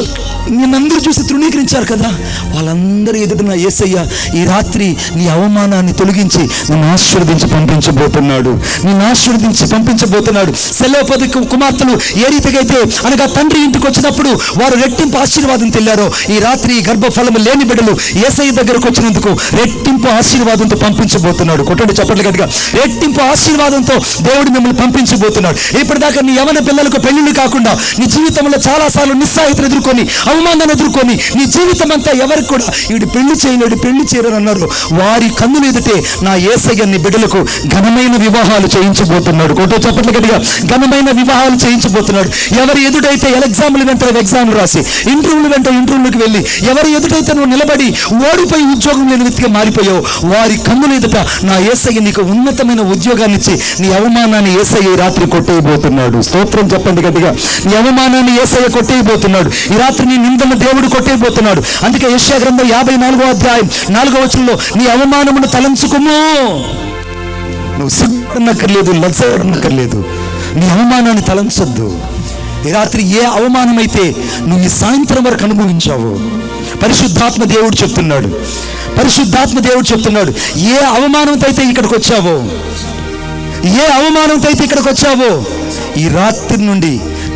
నిన్నందరూ చూసి తృణీకరించారు కదా. వాళ్ళందరూ ఎదుట నా యేసయ్య ఈ రాత్రి నీ అవమానాన్ని తొలగించి నిన్ను ఆశీర్వదించి పంపించబోతున్నాడు. నిన్ను ఆశీర్వదించి పంపించబోతున్నాడు. సెలోపది కుమార్తెలు ఏ రీతిగా అయితే అనగా తండ్రి ఇంటికి వచ్చినప్పుడు వారు రెట్టింపు ఆశీర్వాదం తెల్లారో, ఈ రాత్రి గర్భఫలము లేని బిడ్డలు యేసయ్య దగ్గరకు వచ్చినందుకు రెట్టింపు ఆశీర్వాదంతో పంపించబోతున్నాడు. కొట్టండి చప్పట్లు గట్టిగా. రెట్టింపు ఆశీర్వాదంతో దేవుడు మిమ్మల్ని పంపించబోతున్నాడు. ఇప్పటిదాకా నీ యవన పిల్లలకు పెళ్లిళ్ళు కాకుండా నీ జీవితంలో చాలాసార్లు నిస్సాయితను ఎదుర్కొని, అవమానాన్ని ఎదుర్కొని, నీ జీవితం అంతా ఎవరికి కూడా వీడు పెళ్లి చేయరని అన్నారు. వారి కన్నులు ఎదుటే నా యేసయ్య నీ బిడ్డలకు ఘనమైన వివాహాలు చేయించబోతున్నాడు. కొట్టు చప్పట్లు గట్టిగా. ఘనమైన వివాహాలు చేయించబోతున్నాడు. ఎవరి ఎదుటైతే ఎగ్జామ్లు వెంట ఎగ్జామ్లు రాసి, ఇంటర్వ్యూలు వెంట ఇంటర్వ్యూలకు వెళ్ళి, ఎవరి ఎదుటైతే నువ్వు నిలబడి ఓడిపోయి ఉద్యోగం లేని వ్యక్తిగా మారిపోయావు, వారి కన్నులు ఎదుట నా యేసయ్య నీకు ఉన్నతమైన ఉద్యోగాన్ని ఇచ్చి నీ అవమానాన్ని యేసయ్య రాత్రి కొట్టేయబోతున్నాడు. స్తోత్రం చెప్పండి గట్టిగా. నీ అవమానాన్ని యేసయ్య కొట్టేయబోతున్నాడు. ఈ రాత్రి నీ నిందను దేవుడు కొట్టేయబోతున్నాడు. అందుకే యెషయా గ్రంథం 54వ అధ్యాయం 4వ వచనంలో నీ అవమానమును తలంచుకుము. నువ్వు సిగ్గుపడనక్కర్లేదు, లజ్జపడనక్కర్లేదు. నీ అవమానాన్ని తలంచొద్దు. ఈ రాత్రి ఏ అవమానమైతే నువ్వు ఈ సాయంత్రం వరకు అనుభవించావో పరిశుద్ధాత్మ దేవుడు చెప్తున్నాడు. పరిశుద్ధాత్మ దేవుడు చెప్తున్నాడు, ఏ అవమానంతో అయితే ఇక్కడికి వచ్చావో, ఏ అవమానంతో అయితే ఇక్కడికి వచ్చావో, ఈ రాత్రి నుండి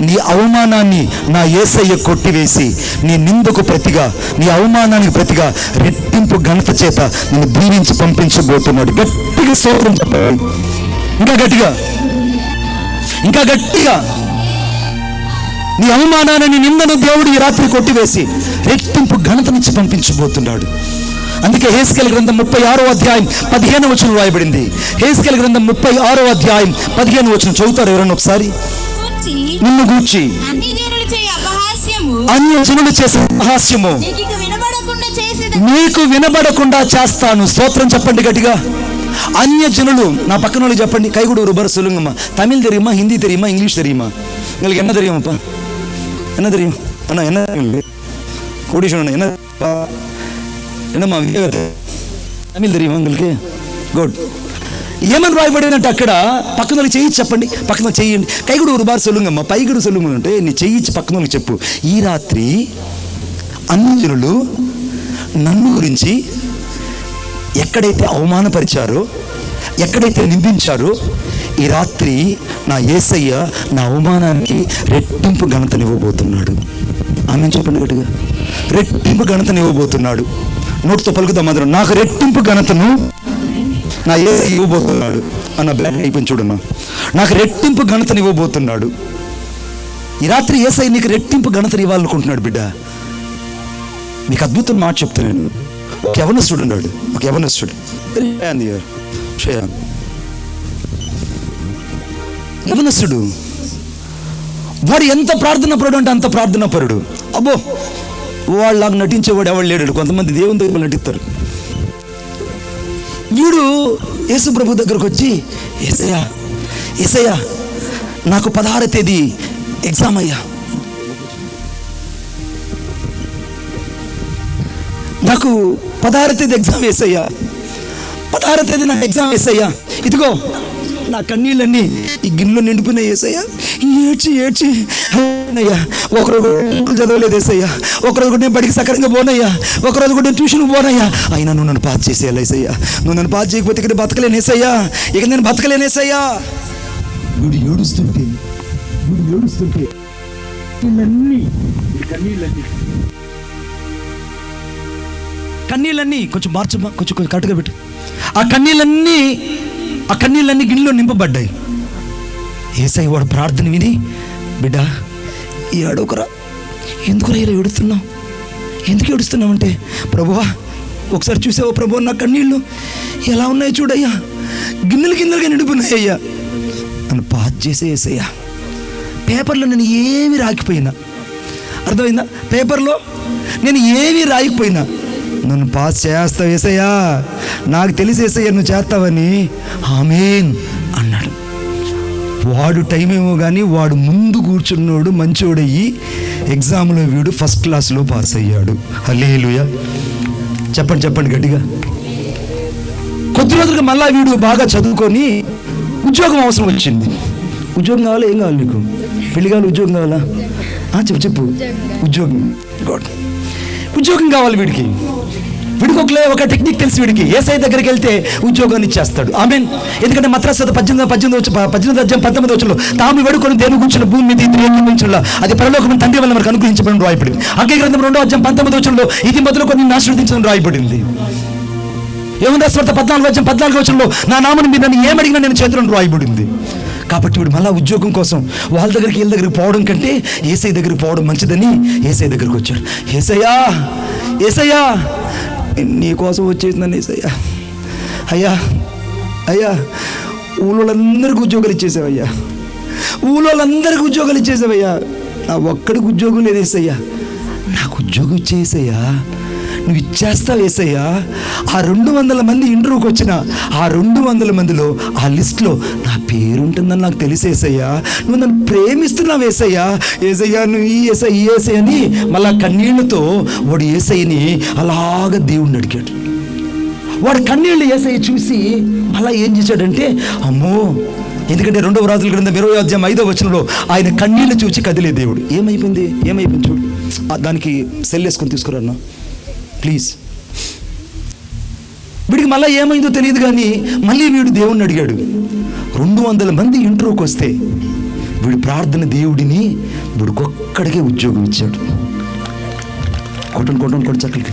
నీ అవమానాన్ని నా యేసయ్య కొట్టివేసి నీ నిందకు ప్రతిగా, నీ అవమానానికి ప్రతిగా రెట్టింపు ఘనత చేత నిన్ను దీవించి పంపించబోతున్నాడు. గట్టిగా స్తోత్రం చెప్పాలి. ఇంకా గట్టిగా, ఇంకా గట్టిగా. నీ అవమానాన్ని, నీ నిందను దేవుడు ఈ రాత్రి కొట్టివేసి రెట్టింపు ఘనత నుంచి పంపించబోతున్నాడు. అందుకే హెస్కేలు గ్రంథం 36వ అధ్యాయం 15వ వచనం రాయబడింది. హెస్కేలు గ్రంథం 36వ అధ్యాయం 15వ వచనం చదువుతారు ఎవరన్నా ఒకసారి? నిన్ను గూర్చి అన్యజనులు చేసే అపహాస్యము నీకు వినబడకుండా చేస్తాను. స్తోత్రం చెప్పండి గట్టిగా. అన్యజనులు, నా పక్కన వాళ్ళు చెప్పండి, కైగుడు రుబర్ సొల్లుంగమ్మా. తమిళ్ தெரியுமா, హిందీ தெரியுமா, ఇంగ్లీష్ தெரியுமா? உங்களுக்கு என்ன தெரியுமாப்பா? என்ன தெரியும் அண்ணா? என்ன கோடீஸ்வரன் என்ன என்னம்மா తమిళ్ தெரியுமா உங்களுக்கு? గుడ్. ఏమని రాయబడినట్టు అక్కడ పక్కన చేయి చెప్పండి, పక్కన చెయ్యండి. కైగుడు ఒక బార్ సొల్లుంగమ్మా, పైగుడు సొల్లుంగ అంటే నీ చెయ్యి పక్కన చెప్పు. ఈ రాత్రి అన్యజనులు నన్ను గురించి ఎక్కడైతే అవమానపరిచారో, ఎక్కడైతే నిందించారో, ఈ రాత్రి నా యేసయ్య నా అవమానానికి రెట్టింపు ఘనతనివ్వబోతున్నాడు. ఆమె చెప్పండి గట్టిగా. రెట్టింపు ఘనతనివ్వబోతున్నాడు. నోటితో పలుకుదాం అందరం, నాకు రెట్టింపు ఘనతను నా యేసయ్య ఇవ్వబోతున్నాడు అన్న బ్లాక్ అయిపోయింది చూడన్నా. నాకు రెట్టింపు ఘనతనివ్వబోతున్నాడు. ఈ రాత్రి యేసయ్య నీకు రెట్టింపు ఘనతను ఇవ్వాలనుకుంటున్నాడు బిడ్డ. నీకు అద్భుతం మాట చెప్తున్నాను. ఒక యవనస్తుడు ఉన్నాడు, ఒక యవనస్తుడు. యవనస్తుడు వాడు ఎంత ప్రార్థన పరుడు అంటే అంత ప్రార్థన పరుడు. అబ్బో, వాళ్ళలాగా నటించేవాడు ఎవడు లేడు. కొంతమంది దేవుని దగ్గర నటిస్తారు. వీడు యేసు ప్రభు దగ్గరకు వచ్చి, యేసయ్యా యేసయ్యా నాకు 16వ తేదీ ఎగ్జామ్ అయ్యా, నాకు 16వ తేదీ ఎగ్జామ్ వేసయ్యా, 16వ తేదీ నాకు ఎగ్జామ్ వేసయ్యా. ఇదిగో నా కన్నీళ్ళన్నీ ఈ గిన్నెలో నిండిపోయినాయి యేసయ్యా. ఏడ్చి ఏడ్చి అయ్యా, ఒకరోజు చదవలేదు యేసయ్యా, ఒకరోజు కూడా నేను బడికి సక్రంగా పోనయ్యా, ఒకరోజు కూడా నేను ట్యూషన్కి పోనయ్యా. అయినా నువ్వు నన్ను పాస్ చేసేయాలి యేసయ్యా, నువ్వు నన్ను పాస్ చేయకపోతే ఇక్కడ బతకలేను యేసయ్యా, ఇక నేను బతకలేను యేసయ్యా. వీడు ఏడుస్తుంటే కన్నీళ్ళన్నీ కొంచెం మార్చమ్మా, కొంచెం కట్టుగా పెట్టు. ఆ కన్నీళ్ళన్నీ గిన్నెలో నింపబడ్డాయి. యేసయ్య వాడు ప్రార్థన విని, బిడ్డ ఈ అడొకరా, ఎందుకురా ఇలా ఏడుస్తున్నావు, ఎందుకు ఏడుస్తున్నావు అంటే, ప్రభువా ఒకసారి చూసావా ప్రభు నా కన్నీళ్ళు ఎలా ఉన్నాయో చూడయ్యా, గిన్నెలుగా నిండిపోయినాయ్యా. నన్ను పాస్ చేసే యేసయ్యా. పేపర్లో నేను ఏమి రాకపోయినా, అర్థమైందా, పేపర్లో నేను ఏమీ రాయకపోయినా నన్ను పాస్ చేస్తావు యేసయ్యా, నాకు తెలిసి యేసయ్యా నువ్వు చేస్తావని ఆమేన్ అన్నాడు. వాడు టైం ఏమో కానీ వాడు ముందు కూర్చున్నాడు మంచోడయ్యి ఎగ్జామ్లో వీడు ఫస్ట్ క్లాస్లో పాస్ అయ్యాడు. హల్లెలూయా. చెప్పండి గట్టిగా. కొద్ది రోజులుగా మళ్ళా వీడు బాగా చదువుకొని ఉద్యోగం అవసరం వచ్చింది. ఉద్యోగం కావాలా, ఏం కావాలి నీకు, పెళ్లి కావాలి, ఉద్యోగం కావాలా, చెప్పు ఉద్యోగం కావాలి వీడికి ఒక టెక్నిక్ తెలుసు వీడికి. యేసయ్య దగ్గరికి వెళ్తే ఉద్యోగాన్ని ఇచ్చేస్తాడు. ఆమేన్. ఎందుకంటే మత్రాసు 18 తాము వేడుకొని దేవుని కూర్చున్న భూమి మీద ఇద్దరు ఏకీభవించడంలో అది పరలోకమైన తండ్రి వల్ల మనకు అనుగ్రహించబడిన రాయబడింది. అగ్ని గ్రంథం 2:19 ఇది మొదలు కొన్ని ఆశీర్వదించడం రాయబడింది. యోహాను సువార్త 14:14 నా నామమున మీరు నన్ను ఏమడిగినా నేను చేతులను రాయబడింది. కాబట్టి వీడు మళ్ళా ఉద్యోగం కోసం వాళ్ళ దగ్గరికి వీళ్ళ దగ్గరికి పోవడం కంటే యేసయ్య దగ్గరికి పోవడం మంచిదని యేసయ్య దగ్గరికి వచ్చాడు. యేసయ్యా నీ కోసం వచ్చేసిందని యేసయ్యా. అయ్యా ఊళ్ళోళ్ళందరికీ ఉద్యోగాలు ఇచ్చేసావయ్యా, నా ఒక్కడికి ఉద్యోగం లేదు యేసయ్యా, నాకు ఉద్యోగం ఇచ్చేసయ్యా, నువ్వు ఇచ్చేస్తావు యేసయ్యా. ఆ 200 మంది ఇంటర్వ్యూకి వచ్చిన ఆ 200 మందిలో ఆ లిస్ట్లో నా పేరు ఉంటుందని నాకు తెలిసేసయ్యా. నువ్వు నన్ను ప్రేమిస్తున్నావు యేసయ్యా. నువ్వు ఈ యేసయ్య అని మళ్ళా కన్నీళ్లతో వాడు యేసయ్యని అలాగ దేవుడిని అడిగాడు. వాడు కన్నీళ్ళు యేసయ్య చూసి అలా ఏం చేశాడంటే, అమ్మో, ఎందుకంటే 2వ రాజుల గ్రంథం 20:5 ఆయన కన్నీళ్లు చూసి కదిలే దేవుడు. ఏమైపోయింది చూడు, దానికి సెల్ వేసుకొని తీసుకురాన్నా ప్లీజ్. వీడికి మళ్ళీ ఏమైందో తెలియదు కానీ మళ్ళీ వీడు దేవుణ్ణి అడిగాడు. 200 మంది ఇంటర్వ్యూకి వస్తే వీడు ప్రార్థన దేవుడిని వీడికి ఒక్కడికే ఉద్యోగం ఇచ్చాడు. కొట్టండి చక్కలకి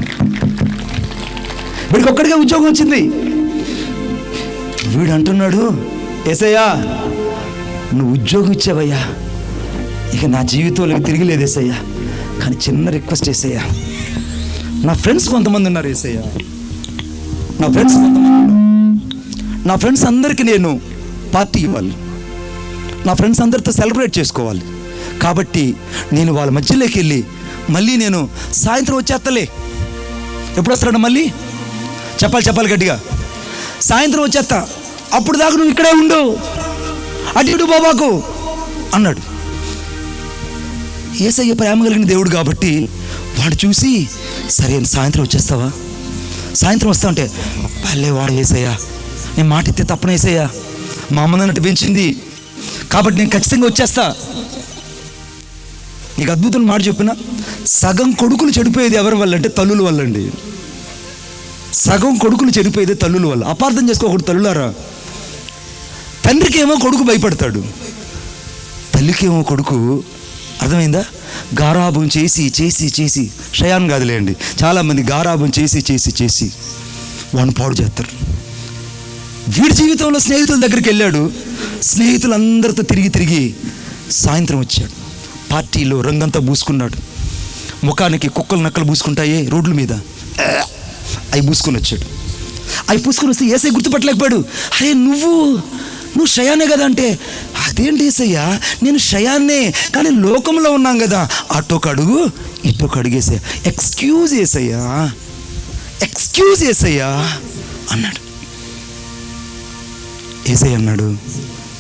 వీడికి ఒక్కడికే ఉద్యోగం వచ్చింది. వీడు అంటున్నాడు, యేసయ్యా నువ్వు ఉద్యోగం ఇచ్చావయ్యా, ఇక నా జీవితంలో తిరిగిలేదు యేసయ్యా, కానీ చిన్న రిక్వెస్ట్ యేసయ్యా, నా ఫ్రెండ్స్ కొంతమంది ఉన్నారు యేసయ్యా, నా ఫ్రెండ్స్ అందరికీ నేను పార్టీ ఇవ్వాలి, నా ఫ్రెండ్స్ అందరితో సెలబ్రేట్ చేసుకోవాలి. కాబట్టి నేను వాళ్ళ మధ్యలోకి వెళ్ళి మళ్ళీ నేను సాయంత్రం వచ్చేస్తలే. ఎప్పుడు వస్తాడు మళ్ళీ? చెప్పాలి గట్టిగా. సాయంత్రం వచ్చేస్తా, అప్పుడు దాకా నువ్వు ఇక్కడే ఉండు, అటు ఇటు బాబాకు అన్నాడు. యేసయ్య ప్రేమ కలిగిన దేవుడు కాబట్టి వాడు చూసి, సరే సాయంత్రం వచ్చేస్తావా, సాయంత్రం వస్తా అంటే, పల్లె వాడు యేసయ్యా, నేను మాట ఎత్తే తప్పన యేసయ్యా, మా అమ్మ నన్ను పెంచింది కాబట్టి నేను ఖచ్చితంగా వచ్చేస్తా. నీకు అద్భుతం మాట చెప్పిన, సగం కొడుకులు చెడిపోయేది ఎవరి వల్ల అంటే తల్లుల వల్ల అండి. సగం కొడుకులు చెడిపోయేది తల్లుల వల్ల. అపార్థం చేసుకోకూడదు తల్లులారా. తండ్రికి ఏమో కొడుకు భయపడతాడు, తల్లికి ఏమో కొడుకు, అర్థమైందా, గారాబం చేసి షయాన్ కాదులేండి, చాలామంది గారాబం చేసి వాడిని పాడు చేస్తారు. వీడి జీవితంలో స్నేహితుల దగ్గరికి వెళ్ళాడు, స్నేహితులందరితో తిరిగి సాయంత్రం వచ్చాడు. పార్టీలో రంగంతా పూసుకున్నాడు. ముఖానికి కుక్కలు నక్కలు పూసుకుంటాయే రోడ్ల మీద, అవి పూసుకొని వచ్చాడు. అవి పూసుకొని వస్తే ఏసై గుర్తుపట్టలేకపోయాడు. అరే నువ్వు షయానే కదా అంటే, అదేంటి ఏసయ్యా నేను షయాన్నే, కానీ లోకంలో ఉన్నాం కదా, అటొక అడుగు ఇటొక అడుగేసయ్యా, ఎక్స్క్యూజ్ ఏసయ్యా అన్నాడు. ఏసయ్య అన్నాడు,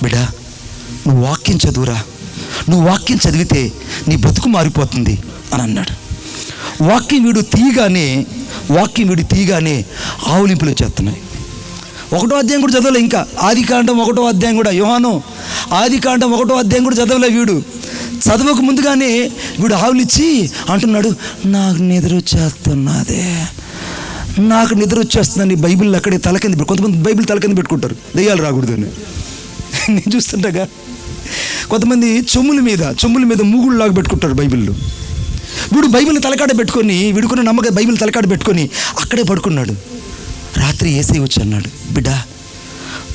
బిడ్డా నువ్వు వాక్యం చదువురా, నువ్వు వాక్యం చదివితే నీ బ్రతుకు మారిపోతుంది అని అన్నాడు. వాక్యం వీడు తీయగానే ఆవులింపులు వచ్చేస్తున్నాయి. 1వ అధ్యాయం కూడా చదవలే, ఇంకా ఆదికాండం 1వ అధ్యాయం కూడా, యోహాను ఆదికాండం 1వ అధ్యాయం కూడా చదవలే. వీడు చదవక ముందుగానే వీడు ఆవులిచ్చి అంటున్నాడు, నాకు నిద్ర వచ్చేస్తుందని బైబిల్ అక్కడే తలకింద. కొంతమంది బైబిల్ తలకింద పెట్టుకుంటారు దెయ్యాలు రాకూడదని. నేను చూస్తుండగా కొంతమంది చెమ్ముల మీద మూగుళ్ళు లాగా పెట్టుకుంటారు బైబిల్లో. వీడు బైబిల్ని తలకాడ పెట్టుకొని, వీడుకున్న నమ్మక బైబిల్ తలకాడ పెట్టుకొని అక్కడే పడుకున్నాడు. రాత్రి ఏసై వచ్చి అన్నాడు, బిడ్డా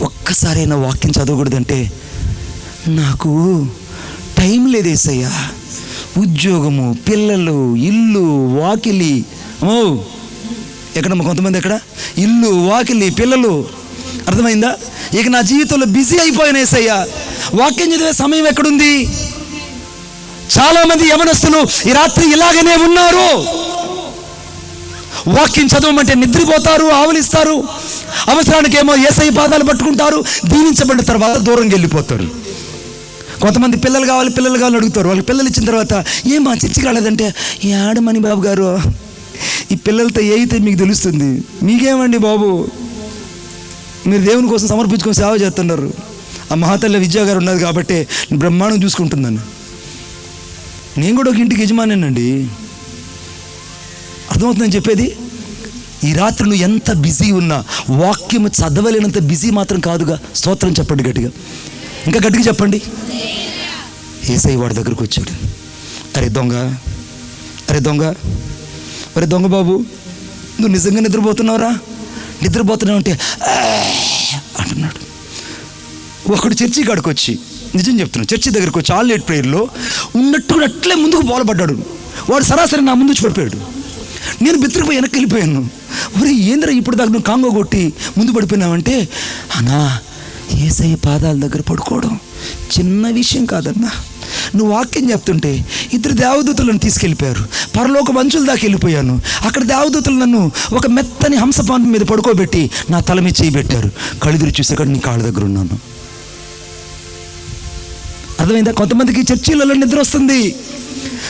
ఒక్కసారైనా వాక్యం చదవకూడదంటే, నాకు టైం లేదు ఏసయ్యా, ఉద్యోగము, పిల్లలు, ఇల్లు, వాకిలి. ఎక్కడమ్మా కొంతమంది, ఎక్కడ ఇల్లు, వాకిలి, పిల్లలు, అర్థమైందా? ఇక నా జీవితంలో బిజీ అయిపోయాను ఏసయ్యా, వాక్యం చదివే సమయం ఎక్కడుంది? చాలామంది యవనస్తులు ఈ రాత్రి ఇలాగనే ఉన్నారు. వాక్యం చదవమంటే నిద్రపోతారు, ఆవలిస్తారు. అవసరానికేమో యేసయ్య పాదాలు పట్టుకుంటారు, దీవించబడిన తర్వాత దూరంగా వెళ్ళిపోతారు. కొంతమంది పిల్లలు కావాలి అడుగుతారు. వాళ్ళకి పిల్లలు ఇచ్చిన తర్వాత ఏం మా చర్చి కాలేదంటే, ఏడమని బాబు గారు, ఈ పిల్లలతో అయితే మీకు తెలుస్తుంది, మీకేమండి బాబు, మీరు దేవుని కోసం సమర్పించుకొని సేవ చేస్తున్నారు. ఆ మహాతల్లి విద్యా గారు ఉన్నది కాబట్టి బ్రహ్మాండం చూసుకుంటుందని. నేను కూడా ఒక ఇంటికి యజమానేనండి. అర్థమవుతుందని చెప్పేది. ఈ రాత్రి నువ్వు ఎంత బిజీ ఉన్నా వాక్యం చదవలేనంత బిజీ మాత్రం కాదుగా. స్తోత్రం చెప్పండి గట్టిగా, ఇంకా గట్టిగా చెప్పండి. యేసయ్య వాడి దగ్గరకు వచ్చాడు. అరే దొంగ బాబు, నువ్వు నిజంగా నిద్రపోతున్నావు అంటే అంటున్నాడు. ఒకడు చర్చి కాడికి వచ్చి, నిజం చెప్తున్నాడు, చర్చి దగ్గరికి వచ్చి ఆల్ నైట్ ప్రేయర్లో ఉన్నట్టు అట్లే ముందుకు బోలపడ్డాడు. వాడు సరాసరి నా ముందు వచ్చి పడిపోయాడు. నేను బిత్తుకుపోయి వెనక్కి వెళ్ళిపోయాను. ఒరే ఏంద్రా ఇప్పుడు దాకా నువ్వు కాంగో కొట్టి ముందు పడిపోయినావంటే, అన్నా యేసయ్య పాదాల దగ్గర పడుకోవడం చిన్న విషయం కాదన్నా. నువ్వు వాక్యం చెప్తుంటే 2 దేవదూతలను తీసుకెళ్ళిపోయారు. పరలోక మంచుల దాకా వెళ్ళిపోయాను. అక్కడ దేవదూతలు నన్ను ఒక మెత్తని హంసపాంపం మీద పడుకోబెట్టి నా తల మీద చేయి పెట్టారు. కళ్ళెదురు చూసాక నీ కాళ్ళ దగ్గర ఉన్నాను. అర్థమైందా? కొంతమందికి చర్చిలలో నిద్ర వస్తుంది,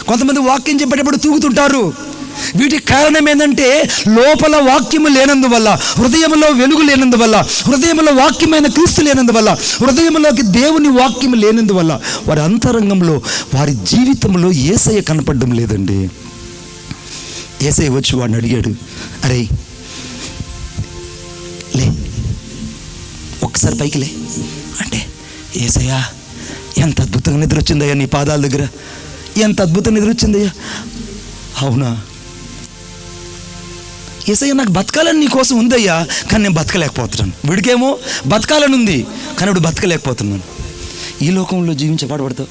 కొంతమంది వాక్యం చెప్పేటప్పుడు తూగుతుంటారు. వీటికి కారణం ఏంటంటే లోపల వాక్యము లేనందువల్ల, హృదయంలో వెలుగు లేనందువల్ల, హృదయంలో వాక్యమైన క్రీస్తు లేనందువల్ల, హృదయంలోకి దేవుని వాక్యం లేనందువల్ల వారి అంతరంగంలో, వారి జీవితంలో యేసయ్య కనపడడం లేదండి. యేసయ్య వచ్చి వాడిని అడిగాడు, అరే లే ఒక్కసారి పైకి లే అంటే, యేసయ్యా ఎంత అద్భుతంగా నిద్ర వచ్చిందయ్యా నీ పాదాల దగ్గర, ఎంత అద్భుతంగా నిద్ర వచ్చిందయ్యా. అవునా యేసయ్య, నాకు బతకాలని నీ కోసం ఉందయ్యా, కానీ నేను బతకలేకపోతున్నాను. వీడికేమో బతకాలని ఉంది, కానీ వీడు బతకలేకపోతున్నాను. ఈ లోకంలో జీవించే పాడపడతావు.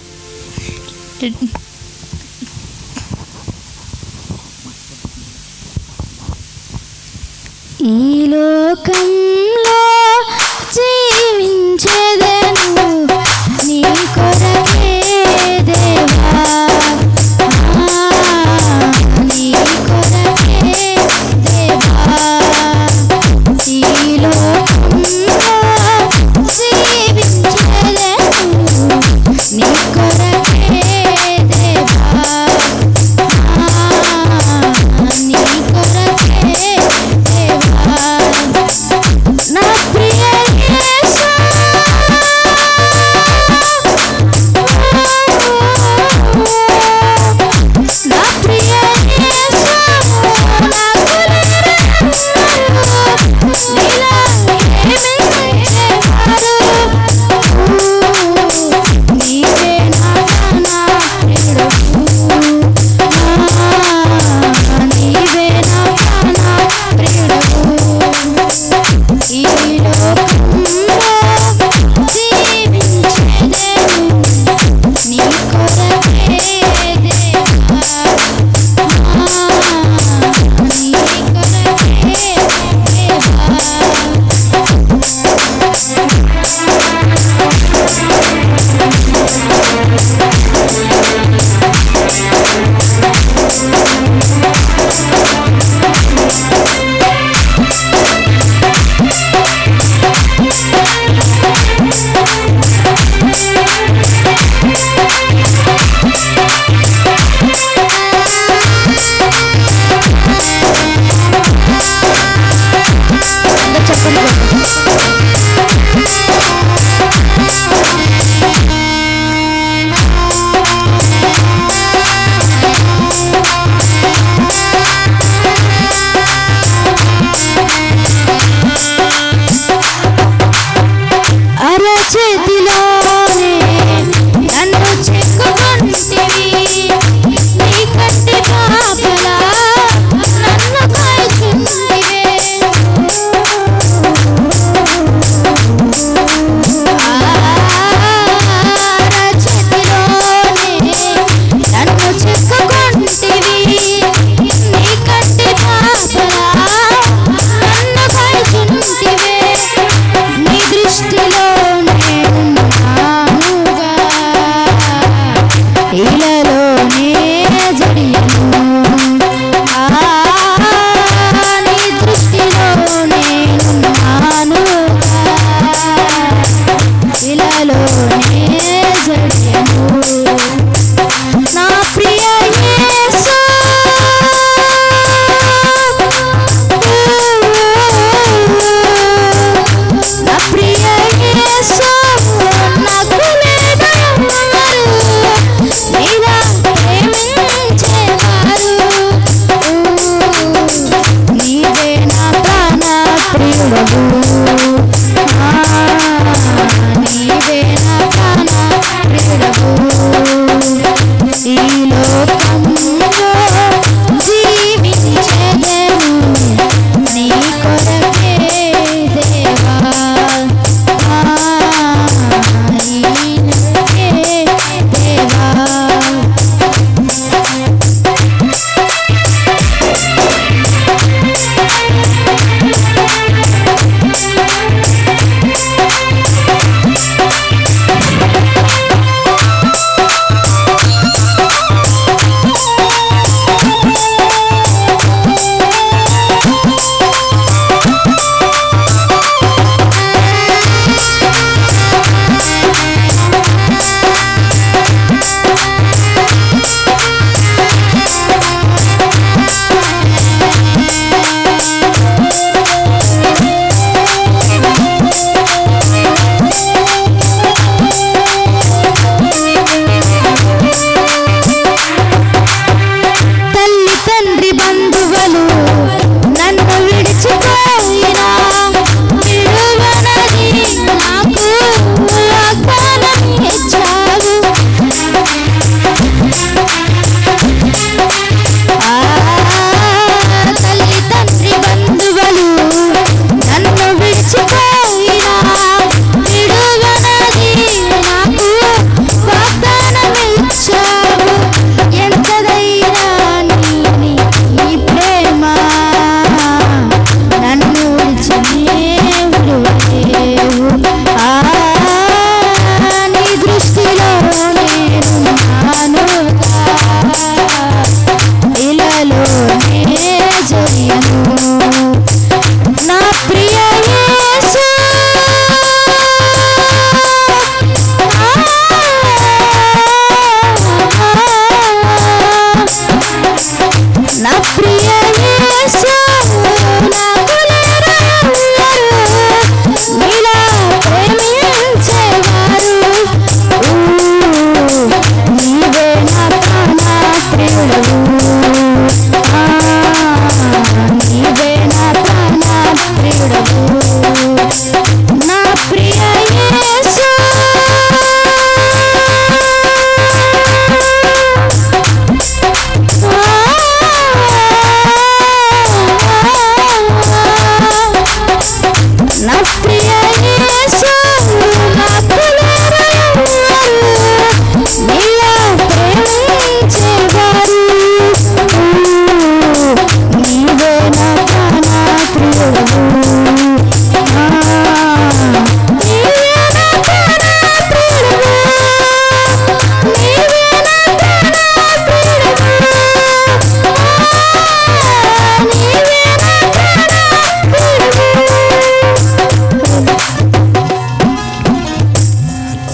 ఈ లోకంలో జీవించేదను నీ కొరకే దేవా, నీ కొరకే దేవా. ఈ లోకంలో జీవించేదను నీ కొరకే దేవా, నీ కొరకే దేవా. నా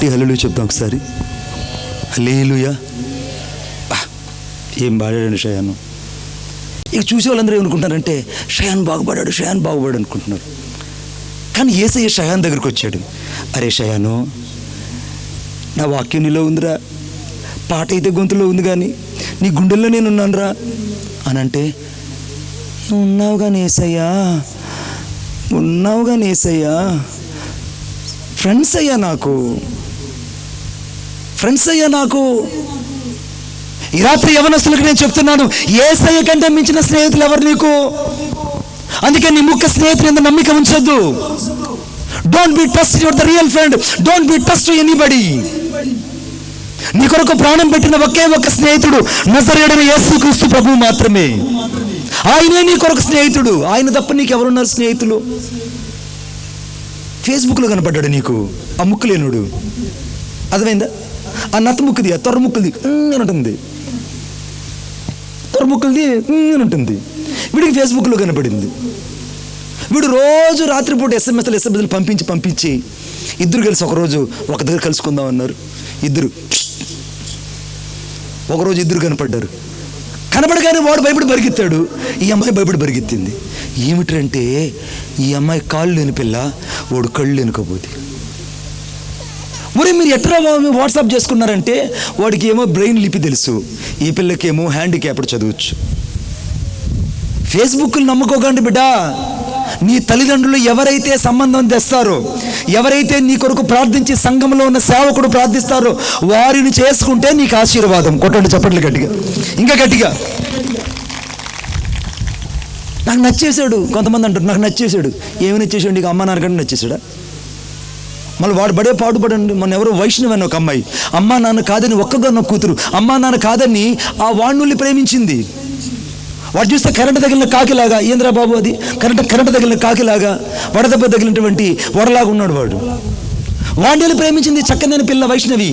గట్టి హల్లెలూయా చెప్తాం ఒకసారి. హల్లెలూయా. ఏం పాడాడండి షయాను. ఇక చూసే వాళ్ళందరూ ఏమనుకుంటారంటే షయాన్ బాగుపడాడు, షయాన్ బాగుపడాడు అనుకుంటున్నారు. కానీ యేసయ్య షయాన్ దగ్గరికి వచ్చాడు. అరే షయాను, నా వాక్యం నీలో ఉందిరా, పాట అయితే గొంతులో ఉంది కానీ నీ గుండెల్లో నేను ఉన్నాను రా అని అంటే, ఉన్నావు కానీ యేసయ్యా, ఉన్నావు కానీ యేసయ్యా, ఫ్రెండ్స్ అయ్యా నాకు, ఫ్రెండ్స్ అయ్యా నాకు. ఈ రాత్రి యవనస్తులకు నేను చెప్తున్నాను, యేసయ్య కంటే మించిన స్నేహితులు ఎవరు నీకు? అందుకే నీ ముఖ్య స్నేహితుని ఎంత నమ్మిక ఉంచొద్దు. Don't be trust your the real friend, don't be trust anybody. నీ కొరకు ప్రాణం పెట్టిన ఒకే ఒక స్నేహితుడు నజరేయుడైన యేసుక్రీస్తు ప్రభువు మాత్రమే. ఆయనే నీ కొరకు స్నేహితుడు. ఆయన తప్ప నీకు ఎవరున్నారు స్నేహితులు? ఫేస్బుక్లో కనపడ్డాడు నీకు ఆ ముక్కు లేనుడు, అర్థమైందా? ఆ నత్త ముక్కుది, ఆ తొర్ర ముక్కుది అని ఉంటుంది, తొర్ర ముక్కులది అని ఉంటుంది. వీడికి ఫేస్బుక్లో కనపడింది. వీడు రోజు రాత్రిపూట ఎస్ఎంఎస్లు పంపించి ఇద్దరు కలిసి ఒకరోజు ఒక దగ్గర కలుసుకుందాం అన్నారు. ఒకరోజు ఇద్దరు కనపడ్డారు. కనపడగానే వాడు భయపడి పరిగెత్తాడు, ఈ అమ్మాయి భయపడి పరిగెత్తింది. ఏమిటంటే ఈ అమ్మాయి కాళ్ళు లేని పిల్ల, వాడు కళ్ళు లేనుకపోతే. మరి మీరు ఎట్లా వాట్సాప్ చేసుకున్నారంటే, వాడికి ఏమో బ్రెయిన్ లిపి తెలుసు, ఈ పిల్లకేమో హ్యాండిక్యాప్డ్ చదవచ్చు. ఫేస్బుక్లు నమ్ముకోకండి బిడ్డ. నీ తల్లిదండ్రులు ఎవరైతే సంబంధం తెస్తారో, ఎవరైతే నీ కొరకు ప్రార్థించి సంఘంలో ఉన్న సేవకుడు ప్రార్థిస్తారో వారిని చేసుకుంటే నీకు ఆశీర్వాదం. కొట్టండి చప్పట్లు గట్టిగా, ఇంకా గట్టిగా. నాకు నచ్చేసాడు. కొంతమంది అంటారు నాకు నచ్చేసాడు. ఏమి నచ్చేసాడు? నీకు అమ్మ నాన్నకంటే నచ్చేసాడా? మళ్ళీ వాడు పడే పాటుపడండి. మొన్న ఎవరో వైష్ణవి అని ఒక అమ్మాయి, అమ్మా నాన్న కాదని ఒక్కగా కూతురు అమ్మా నాన్న కాదని ఆ వాణ్ణుల్ని ప్రేమించింది. వాడు చూస్తే కరెంటు తగిలిన కాకిలాగా, ఏంద్రా బాబు అది కరెంటు తగిలిన కాకిలాగా, వడదెబ్బ తగిలినటువంటి వడలాగా ఉన్నాడు వాడు. వాణ్ణుల్ని ప్రేమించింది చక్కనైన పిల్ల వైష్ణవి.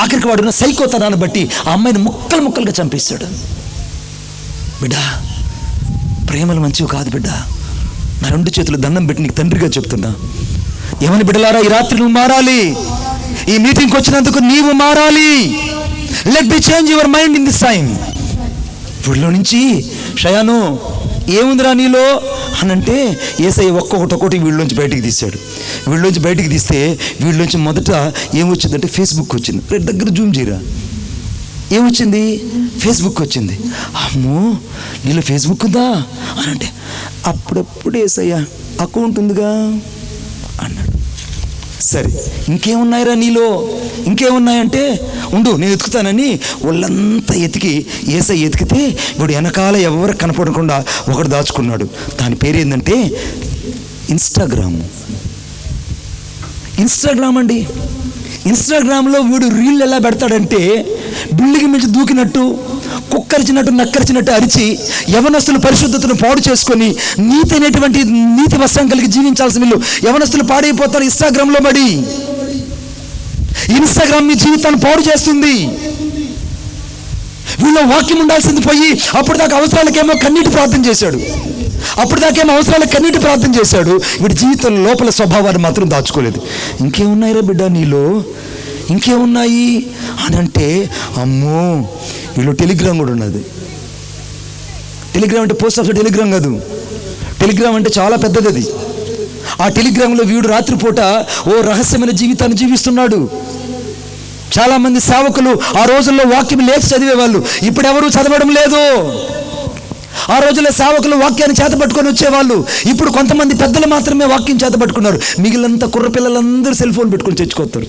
ఆఖరికి వాడున్న సైకోతనాన్ని బట్టి ఆ అమ్మాయిని ముక్కలు ముక్కలుగా చంపేస్తాడు. బిడ్డ, ప్రేమలు మంచివి కాదు బిడ్డ. నా రెండు చేతులు దండం పెట్టి నీకు తండ్రిగా చెప్తున్నా. ఏమని బిడ్డలారా, ఈ రాత్రి నువ్వు మారాలి. ఈ మీటింగ్కి వచ్చినందుకు నీవు మారాలి. Let B change your mind in this time. వీళ్ళలో నుంచి షయాను ఏముందిరా నీలో అని అంటే, యేసయ్య ఒక్కొక్కటి వీళ్ళలోంచి బయటికి తీశాడు. వీళ్ళలోంచి బయటికి తీస్తే వీళ్ళలోంచి మొదట ఏమొచ్చిందంటే ఫేస్బుక్ వచ్చింది. రేపు దగ్గర జూమ్ చేయరా, ఏమొచ్చింది? ఫేస్బుక్ వచ్చింది. అమ్మో నీలో ఫేస్బుక్ ఉందా అని అంటే, అప్పుడప్పుడు యేసయ్య అకౌంట్ ఉందిగా అన్నాడు. సరే ఇంకేమున్నాయిరా నీలో, ఇంకేమున్నాయంటే ఉండు నేను ఎతుకుతానని వాళ్ళంతా ఎతికి యేసయ్య ఎతికితే ఇప్పుడు వెనకాల ఎవరు కనపడకుండా ఒకడు దాచుకున్నాడు. దాని పేరు ఏంటంటే ఇన్స్టాగ్రామ్ అండి. ఇన్స్టాగ్రామ్లో వీడు రీల్ ఎలా పెడతాడంటే, బిల్డింగ్ మించి దూకినట్టు, కుక్కరిచినట్టు నక్కరిచినట్టు అరిచి యవనస్తుల పరిశుద్ధతను పాడు చేసుకొని నీతి అనేటువంటి నీతి వస్త్రం కలిగి జీవించాల్సిన వీళ్ళు యవనస్తులు పాడైపోతారు ఇన్స్టాగ్రామ్లో పడి. ఇన్స్టాగ్రామ్ మీ జీవితాన్ని పాడు చేస్తుంది. వీళ్ళు వాక్యం ఉండాల్సింది పోయి అప్పటిదాకా అవసరాలకేమో కన్నీటి ప్రార్థన చేశాడు. వీడి జీవితం లోపల స్వభావాన్ని మాత్రం దాచుకోలేదు. ఇంకేమున్నాయిరా బిడ్డ నీలో, ఇంకేమున్నాయి అని అంటే, అమ్మో వీళ్ళు టెలిగ్రామ్ కూడా ఉన్నది. టెలిగ్రామ్ అంటే పోస్ట్ ఆఫీస్ టెలిగ్రామ్ కాదు, టెలిగ్రామ్ అంటే చాలా పెద్దది అది. ఆ టెలిగ్రామ్లో వీడు రాత్రిపూట ఓ రహస్యమైన జీవితాన్ని జీవిస్తున్నాడు. చాలామంది సేవకులు ఆ రోజుల్లో వాక్యం లేచి చదివేవాళ్ళు, ఇప్పుడు ఎవరు చదవడం లేదు. ఆ రోజుల్లో సేవకులు వాక్యాన్ని చేతపట్టుకొని వచ్చేవాళ్ళు, ఇప్పుడు కొంతమంది పెద్దలు మాత్రమే వాక్యం చేతపట్టుకున్నారు. మిగిలినంత కుర్ర పిల్లలందరూ సెల్ ఫోన్ పెట్టుకొని చర్చకొస్తారు,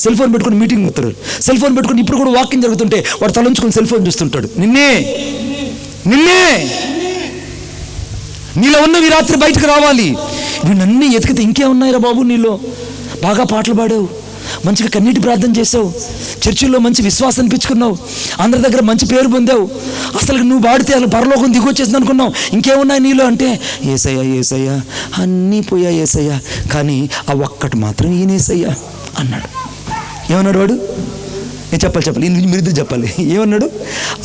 సెల్ ఫోన్ పెట్టుకుని మీటింగ్ పోతారు, సెల్ ఫోన్ పెట్టుకుని ఇప్పుడు కూడా వాకింగ్ జరుగుతుంటే వాడు తలంచుకుని సెల్ ఫోన్ చూస్తుంటాడు. నిన్నే నీలో ఉన్నవి రాత్రి బయటకు రావాలి. వీళ్ళన్నీ ఎతికితే ఇంకేమున్నాయిరా బాబు నీలో? బాగా పాటలు పాడావు, మంచిగా కన్నీటి ప్రార్థన చేసావు, చర్చిల్లో మంచి విశ్వాసం అనిపించుకున్నావు, అందరి దగ్గర మంచి పేరు పొందావు, అసలు నువ్వు పాడితే అసలు పరలోకం దిగొచ్చేసింది అనుకున్నావు. ఇంకేమున్నాయి నీలో అంటే, ఏసయ్యా అన్నీ పోయా ఏసయ్యా, కానీ ఆ ఒక్కటి మాత్రం ఈయన ఏసయ్యా అన్నాడు. ఏమన్నాడు వాడు? నేను చెప్పాలి మీరిద్దరు చెప్పాలి. ఏమన్నాడు?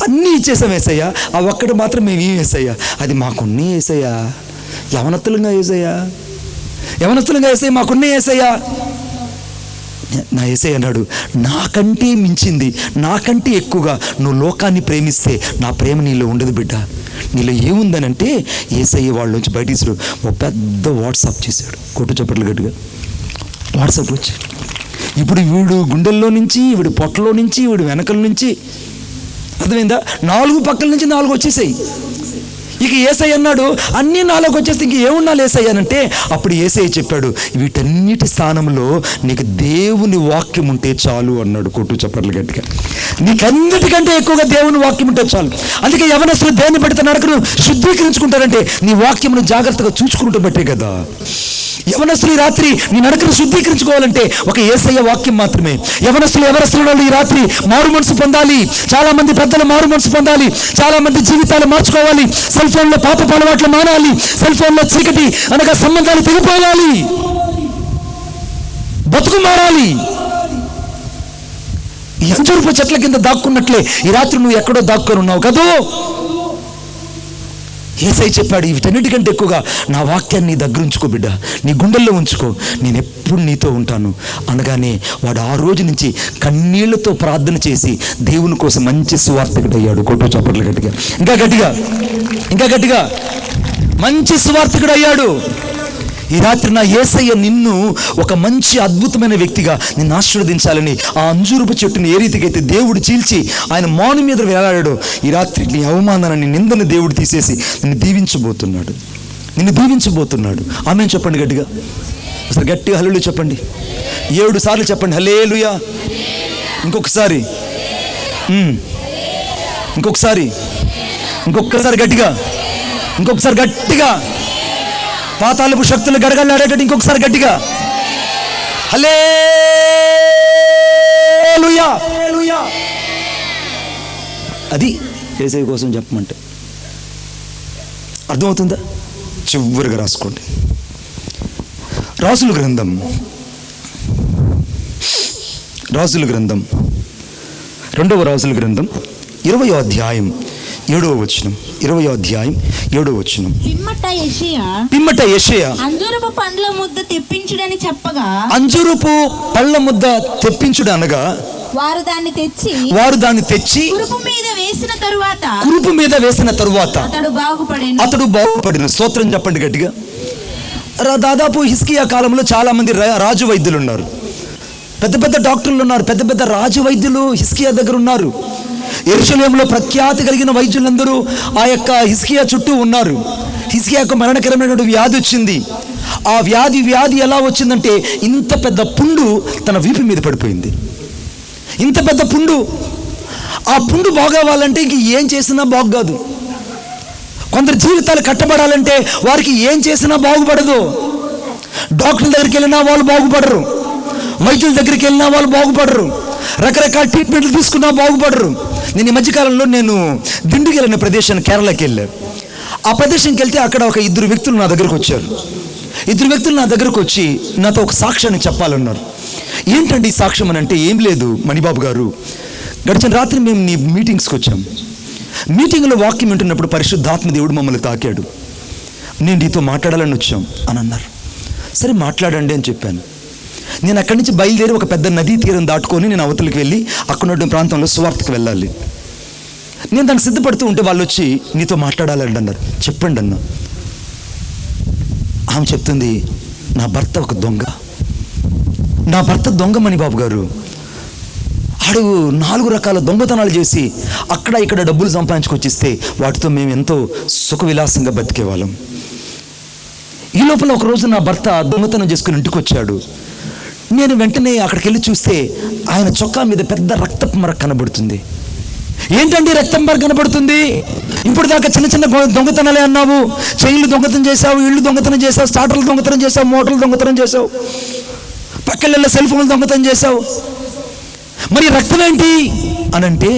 అన్నీ ఇచ్చేసాం ఏసయ్యా, ఆ ఒక్కటి మాత్రం మేము ఏం ఏసయ్యా, అది మాకున్నీ ఏసయ్యా, యవనస్తులంగా ఏసయ్యా మాకున్నీ ఏసయ్యా. నా యేసయ్య అన్నాడు, నాకంటే మించింది, నాకంటే ఎక్కువగా నువ్వు లోకాన్ని ప్రేమిస్తే నా ప్రేమ నీలో ఉండదు బిడ్డ. నీలో ఏముందనంటే యేసయ్య వాళ్ళ నుంచి బయట తీసాడు. ఒక పెద్ద వాట్సాప్ చేశాడు. కొట్టు చప్పట్లు గట్టిగా. వాట్సాప్ వచ్చాడు. ఇప్పుడు వీడు గుండెల్లో నుంచి, వీడి పొట్టలో నుంచి, వీడి వెనకల నుంచి, అర్థమైందా, 4 పక్కల నుంచి 4 వచ్చేసాయి. ఇక యేసయ్య అన్నాడు, అన్నీ నాలోకి వచ్చేస్తే ఇంక ఏమున్నా యేసయ్య అంటే, అప్పుడు యేసయ్య చెప్పాడు, వీటన్నిటి స్థానంలో నీకు దేవుని వాక్యం ఉంటే చాలు అన్నాడు. కొట్టు చప్పట్లు గట్టిగా. నీకన్నిటికంటే ఎక్కువగా దేవుని వాక్యం ఉంటే చాలు. అందుకే యవనస్తులు దేన్ని బట్టి నడకను శుద్ధీకరించుకుంటారంటే నీ వాక్యమును జాగ్రత్తగా చూసుకుంటూ బట్టే కదా. యవనస్తులు ఈ రాత్రి నీ నడకను శుద్ధీకరించుకోవాలంటే ఒక యేసయ్య వాక్యం మాత్రమే. యవనస్తులు ఈ రాత్రి మారు మనసు పొందాలి. చాలా మంది పెద్దలు మారు మనసు పొందాలి. చాలా మంది జీవితాలు మార్చుకోవాలి. సెల్ ఫోన్లో పాపపు అలవాట్లు మానాలి. సెల్ ఫోన్లో చీకటి అనగా సంబంధాలు తెగిపోవాలి. బతుకు మారాలి. ఈ అంజూరపు చెట్ల కింద దాక్కున్నట్లే ఈ రాత్రి నువ్వు ఎక్కడో దాక్కొని ఉన్నావు కదూ. యేసయ్య చెప్పాడు, వీటన్నిటికంటే ఎక్కువగా నా వాక్యాన్ని నీ దగ్గర ఉంచుకో బిడ్డ, నీ గుండెల్లో ఉంచుకో, నేను ఎప్పుడు నీతో ఉంటాను అనగానే వాడు ఆ రోజు నుంచి కన్నీళ్లతో ప్రార్థన చేసి దేవుని కోసం మంచి సువార్తికుడు అయ్యాడు. కొట్టు చప్పట్లు గట్టిగా, ఇంకా గట్టిగా, ఇంకా గట్టిగా. మంచి సువార్తికుడు అయ్యాడు. ఈ రాత్రి నా యేసయ్య నిన్ను ఒక మంచి అద్భుతమైన వ్యక్తిగా నిన్ను ఆశీర్వదించాలని ఆ అంజూరపు చెట్టుని ఏ రీతికైతే దేవుడు చీల్చి ఆయన మాను మీద వేలాడాడో, ఈ రాత్రి నీ అవమానాన్ని, నిందను దేవుడు తీసేసి నిన్ను దీవించబోతున్నాడు. నిన్ను దీవించబోతున్నాడు. ఆమేన్ చెప్పండి గట్టిగా. అసలు గట్టిగా హల్లెలూయా చెప్పండి. 7 సార్లు చెప్పండి హల్లెలూయా. ఇంకొకసారి, ఇంకొకసారి, ఇంకొకసారి గట్టిగా, ఇంకొకసారి గట్టిగా. పాతాళపు శక్తులు గడగడలాడేటట్టు ఇంకొకసారి గట్టిగా హల్లెలూయా. అది యేసయ్య కోసం చెప్పమంటే అర్థమవుతుందా? చివరిగా రాసుకోండి. రాజుల గ్రంథం 2వ రాజుల గ్రంథం 20వ అధ్యాయం 7వ వచనం. 20వ అధ్యాయం 7వ వచనం. పిమ్మట యెషయా అంజూరపు పండ్ల ముద్ద తెప్పించుడని చెప్పగా, అంజూరపు పళ్ళ ముద్ద తెప్పించుడు అనగా వారు దాన్ని తెచ్చి కురుపు మీద వేసిన తరువాత అతడు బాగుపడిన. స్తోత్రం చెప్పండి గట్టిగా. దాదాపు హిజ్కియా కాలంలో చాలా మంది రాజు వైద్యులు ఉన్నారు. పెద్ద పెద్ద డాక్టర్లు ఉన్నారు. పెద్ద పెద్ద రాజు వైద్యులు హిజ్కియా దగ్గర ఉన్నారు. యెరూషలేములో ప్రఖ్యాతి కలిగిన వైద్యులందరూ ఆ యొక్క హిజ్కియా చుట్టూ ఉన్నారు. హిజ్కియాకు మరణకరమైనటువంటి వ్యాధి వచ్చింది. ఆ వ్యాధి ఎలా వచ్చిందంటే, ఇంత పెద్ద పుండు తన వీపు మీద పడిపోయింది. ఇంత పెద్ద పుండు. ఆ పుండు బాగవ్వాలంటే ఇంక ఏం చేసినా బాగుకాదు. కొందరు జీవితాలు కట్టబడాలంటే వారికి ఏం చేసినా బాగుపడదు. డాక్టర్ల దగ్గరికి వెళ్ళినా వాళ్ళు బాగుపడరు. వైద్యుల దగ్గరికి వెళ్ళినా వాళ్ళు బాగుపడరు. రకరకాల ట్రీట్మెంట్లు తీసుకున్నా బాగుపడరు. నేను ఈ మధ్యకాలంలో దిండికి వెళ్ళిన ప్రదేశాన్ని, కేరళకి వెళ్ళాను. ఆ ప్రదేశానికి వెళ్తే అక్కడ ఒక 2 వ్యక్తులు నా దగ్గరకు వచ్చారు. 2 వ్యక్తులు నా దగ్గరకు వచ్చి నాతో ఒక సాక్ష్యాన్ని చెప్పాలన్నారు. ఏంటండి ఈ సాక్ష్యం అని అంటే, ఏం లేదు మణిబాబు గారు, గడిచిన రాత్రి మేము నీ మీటింగ్స్కి వచ్చాం. మీటింగ్లో వాక్యం వింటున్నప్పుడు పరిశుద్ధాత్మ దేవుడు మమ్మల్ని తాకాడు. నేను నీతో మాట్లాడాలని వచ్చాం అని అన్నారు. సరే మాట్లాడండి అని చెప్పాను. నేను అక్కడి నుంచి బయలుదేరి ఒక పెద్ద నదీ తీరం దాటుకొని నేను అవతలికి వెళ్ళి అక్కడ ఉన్న ప్రాంతంలో సువార్తకు వెళ్ళాలి. నేను దానికి సిద్ధపడుతూ ఉంటే వాళ్ళు వచ్చి నీతో మాట్లాడాలండి అన్నారు. చెప్పండి అన్న. ఆమె చెప్తుంది, నా భర్త ఒక దొంగ. నా భర్త దొంగ మణిబాబు గారు. ఆడు 4 రకాల దొంగతనాలు చేసి అక్కడ ఇక్కడ డబ్బులు సంపాదించుకొచ్చిస్తే వాటితో మేము ఎంతో సుఖ విలాసంగా బతికేవాళ్ళం. ఈ లోపల ఒకరోజు నా భర్త దొంగతనం చేసుకుని ఇంటికి వచ్చాడు. నేను వెంటనే అక్కడికి వెళ్ళి చూస్తే ఆయన చొక్కా మీద పెద్ద రక్తపు మరక కనబడుతుంది. ఏంటండి రక్తం మరక కనబడుతుంది? ఇప్పుడు దాకా చిన్న చిన్న దొంగతనాలే అన్నావు. చైన్లు దొంగతనం చేసావు, ఇళ్ళు దొంగతనం చేసావు, స్టార్టర్లు దొంగతనం చేసావు, మోటార్లు దొంగతనం చేసావు, పక్కళ్ళ సెల్ ఫోన్లు దొంగతనం చేసావు, మరి రక్తం ఏంటి అని అంటే